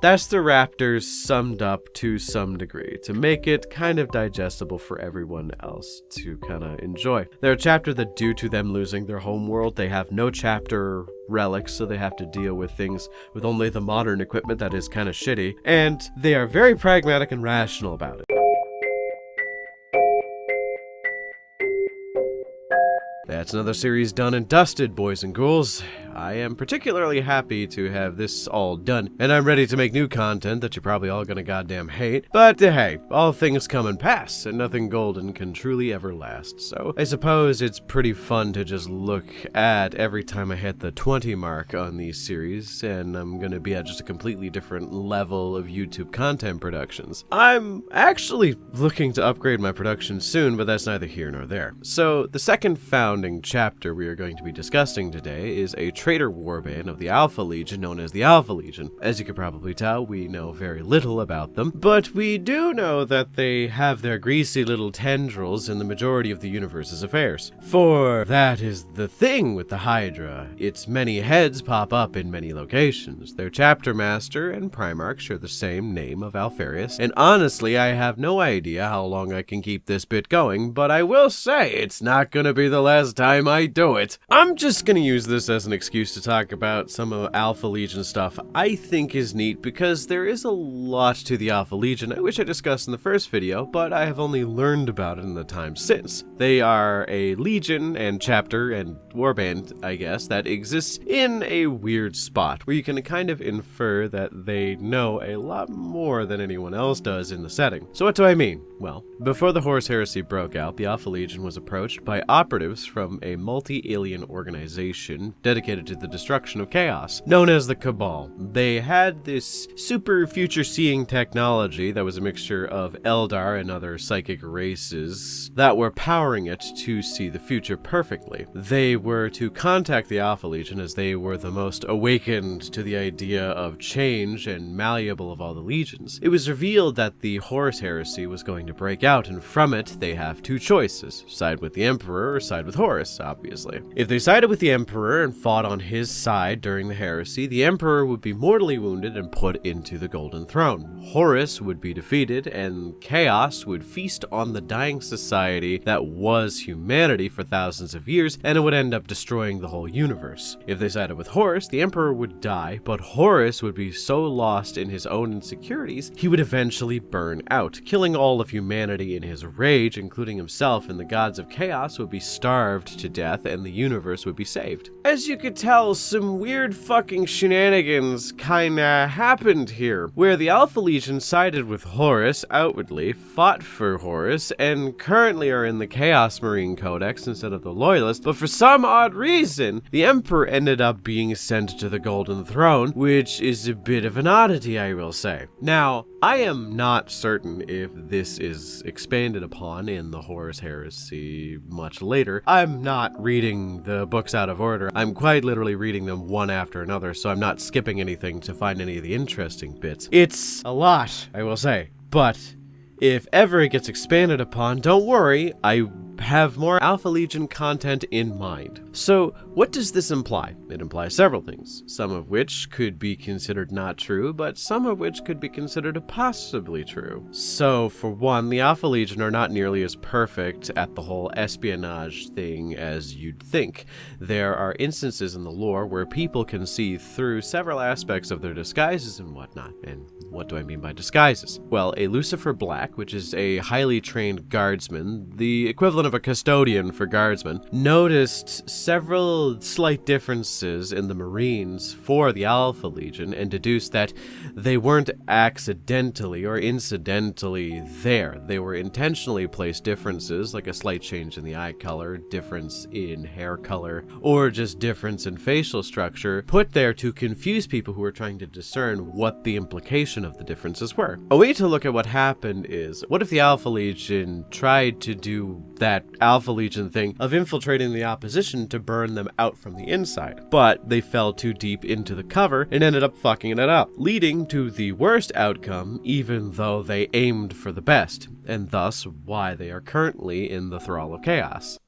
that's the Raptors summed up to some degree, to make it kind of digestible for everyone else to kind of enjoy. They're a chapter that, due to them losing their homeworld, they have no chapter relics, so they have to deal with things with only the modern equipment that is kind of shitty, and they are very pragmatic and rational about it. That's another series done and dusted, boys and ghouls. I am particularly happy to have this all done, and I'm ready to make new content that you're probably all gonna goddamn hate. But hey, all things come and pass, and nothing golden can truly ever last. So I suppose it's pretty fun to just look at every time I hit the 20 mark on these series, and I'm gonna be at just a completely different level of YouTube content productions. I'm actually looking to upgrade my production soon, but that's neither here nor there. So the second founding chapter we are going to be discussing today is a traitor warband of the Alpha Legion known as the Alpha Legion. As you can probably tell, we know very little about them, but we do know that they have their greasy little tendrils in the majority of the universe's affairs. For that is the thing with the Hydra. Its many heads pop up in many locations. Their chapter master and Primarch share the same name of Alpharius, and honestly, I have no idea how long I can keep this bit going, but I will say it's not gonna be the last time I do it. I'm just gonna use this as an excuse to talk about some of Alpha Legion stuff I think is neat, because there is a lot to the Alpha Legion I wish I discussed in the first video, but I have only learned about it in the time since. They are a legion and chapter and warband, I guess, that exists in a weird spot where you can kind of infer that they know a lot more than anyone else does in the setting. So what do I mean? Well, before the Horus Heresy broke out, the Alpha Legion was approached by operatives from a multi-alien organization dedicated to the destruction of chaos, known as the Cabal. They had this super future-seeing technology that was a mixture of Eldar and other psychic races that were powering it to see the future perfectly. They were to contact the Alpha Legion as they were the most awakened to the idea of change and malleable of all the legions. It was revealed that the Horus Heresy was going to break out, and from it they have two choices: side with the Emperor or side with Horus, obviously. If they sided with the Emperor and fought on his side during the heresy, the Emperor would be mortally wounded and put into the Golden Throne. Horus would be defeated, and chaos would feast on the dying society that was humanity for thousands of years, and it would end up destroying the whole universe. If they sided with Horus, the Emperor would die, but Horus would be so lost in his own insecurities, he would eventually burn out, killing all of humanity in his rage, including himself, and the gods of chaos would be starved to death, and the universe would be saved. As you could tell, some weird fucking shenanigans kinda happened here, where the Alpha Legion sided with Horus outwardly, fought for Horus, and currently are in the Chaos Marine Codex instead of the Loyalists, but for some odd reason, the Emperor ended up being sent to the Golden Throne, which is a bit of an oddity, I will say. Now, I am not certain if this is expanded upon in the Horus Heresy much later. I'm not reading the books out of order. I'm quite literally reading them one after another, so I'm not skipping anything to find any of the interesting bits. It's a lot, I will say, but if ever it gets expanded upon, don't worry, I have more Alpha Legion content in mind. So, what does this imply? It implies several things, some of which could be considered not true, but some of which could be considered possibly true. So, for one, the Alpha Legion are not nearly as perfect at the whole espionage thing as you'd think. There are instances in the lore where people can see through several aspects of their disguises and whatnot. And what do I mean by disguises? Well, a Lucifer Black, which is a highly trained guardsman, the equivalent of a custodian for guardsmen, noticed several slight differences in the Marines for the Alpha Legion and deduced that they weren't accidentally or incidentally there. They were intentionally placed differences, like a slight change in the eye color, difference in hair color, or just difference in facial structure, put there to confuse people who were trying to discern what the implication of the differences were. A way to look at what happened is, what if the Alpha Legion tried to do that Alpha Legion thing of infiltrating the opposition to burn them out from the inside, but they fell too deep into the cover and ended up fucking it up, leading to the worst outcome even though they aimed for the best, and thus why they are currently in the thrall of chaos.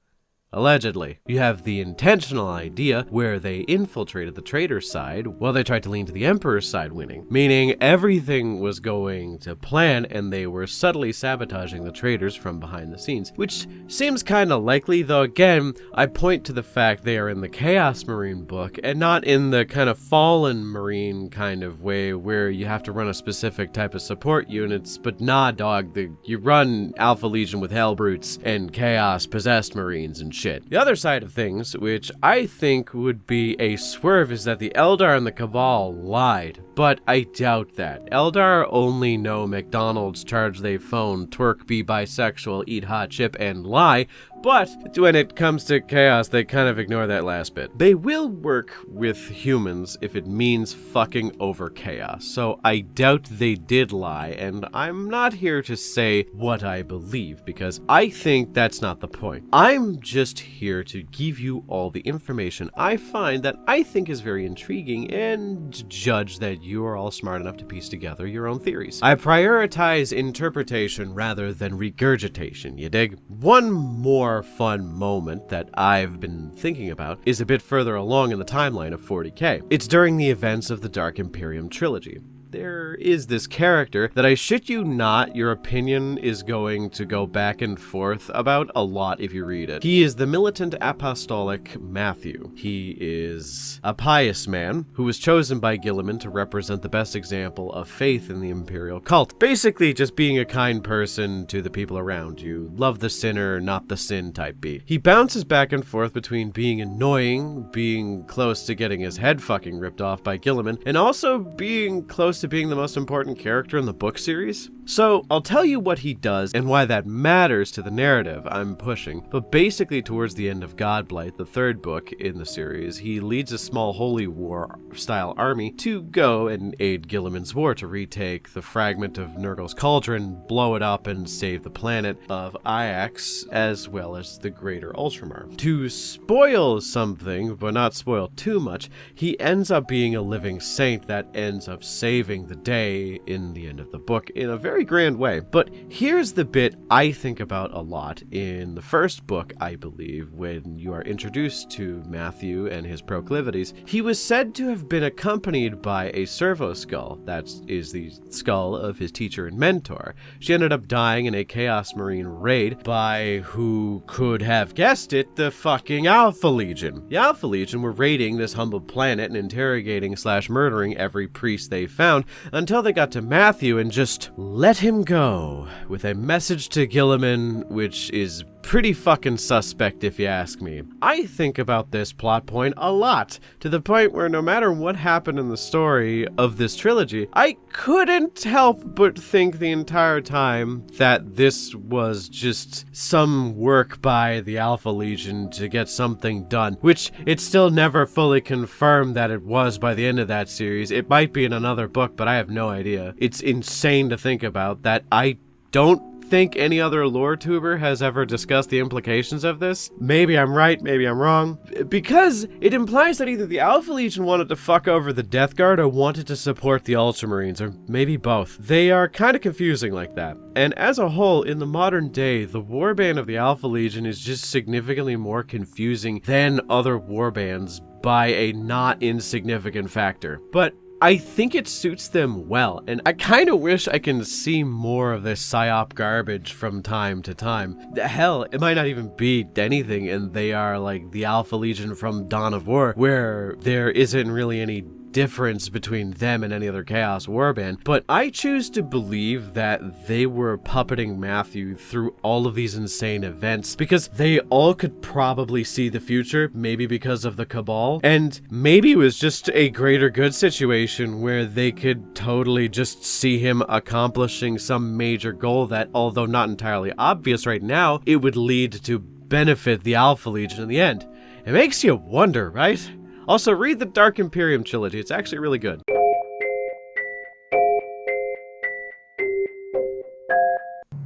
Allegedly. You have the intentional idea where they infiltrated the traitor side while they tried to lean to the Emperor's side, winning. Meaning everything was going to plan and they were subtly sabotaging the traitors from behind the scenes, which seems kinda likely, though again, I point to the fact they are in the Chaos Marine book and not in the kind of Fallen Marine kind of way where you have to run a specific type of support units, but nah dog, you run Alpha Legion with Hellbrutes and Chaos Possessed Marines and shit. The other side of things, which I think would be a swerve, is that the Eldar and the Cabal lied, but I doubt that. Eldar only know McDonald's, charge they phone, twerk, be bisexual, eat hot chip, and lie, But when it comes to chaos, they kind of ignore that last bit. They will work with humans if it means fucking over chaos. So I doubt they did lie, and I'm not here to say what I believe, because I think that's not the point. I'm just here to give you all the information I find that I think is very intriguing and judge that you are all smart enough to piece together your own theories. I prioritize interpretation rather than regurgitation, you dig? One more fun moment that I've been thinking about is a bit further along in the timeline of 40K. It's during the events of the Dark Imperium trilogy. There is this character that, I shit you not, your opinion is going to go back and forth about a lot if you read it. He is the militant apostolic Matthew. He is a pious man who was chosen by Guilliman to represent the best example of faith in the imperial cult. Basically just being a kind person to the people around you. Love the sinner, not the sin type beat. He bounces back and forth between being annoying, being close to getting his head fucking ripped off by Guilliman, and also being close to being the most important character in the book series. So I'll tell you what he does and why that matters to the narrative I'm pushing. But basically towards the end of Godblight, the third book in the series, he leads a small holy war style army to go and aid Guilliman's war to retake the fragment of Nurgle's cauldron, blow it up, and save the planet of Iax as well as the greater Ultramar. To spoil something, but not spoil too much, he ends up being a living saint that ends up saving the day in the end of the book in a very grand way. But here's the bit I think about a lot in the first book, I believe, when you are introduced to Matthew and his proclivities. He was said to have been accompanied by a servo skull, that is the skull of his teacher and mentor. She ended up dying in a Chaos Marine raid by, who could have guessed it, the fucking Alpha Legion. The Alpha Legion were raiding this humble planet and interrogating / murdering every priest they found, until they got to Matthew and just let him go with a message to Guilliman, which is pretty fucking suspect if you ask me. I think about this plot point a lot, to the point where no matter what happened in the story of this trilogy, I couldn't help but think the entire time that this was just some work by the Alpha Legion to get something done, which it's still never fully confirmed that it was by the end of that series. It might be in another book, but I have no idea. It's insane to think about that I don't think any other lore tuber has ever discussed the implications of this. Maybe I'm right, maybe I'm wrong. Because it implies that either the Alpha Legion wanted to fuck over the Death Guard or wanted to support the Ultramarines, or maybe both. They are kind of confusing like that. And as a whole, in the modern day, the warband of the Alpha Legion is just significantly more confusing than other warbands by a not insignificant factor. But I think it suits them well, and I kind of wish I can see more of this PSYOP garbage from time to time. Hell, it might not even be anything, and they are like the Alpha Legion from Dawn of War, where there isn't really any difference between them and any other Chaos Warband, but I choose to believe that they were puppeting Matthew through all of these insane events because they all could probably see the future, maybe because of the Cabal, and maybe it was just a greater good situation where they could totally just see him accomplishing some major goal that, although not entirely obvious right now, it would lead to benefit the Alpha Legion in the end. It makes you wonder, right? Also, read the Dark Imperium trilogy. It's actually really good.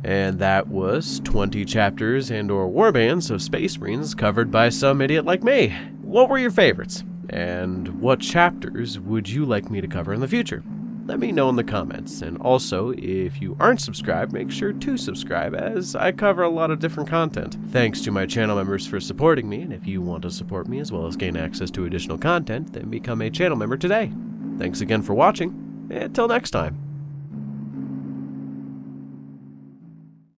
And that was 20 chapters and/or warbands of Space Marines covered by some idiot like me. What were your favorites? And what chapters would you like me to cover in the future? Let me know in the comments. And also, if you aren't subscribed, make sure to subscribe, as I cover a lot of different content. Thanks to my channel members for supporting me, and if you want to support me as well as gain access to additional content, then become a channel member today. Thanks again for watching, and until next time.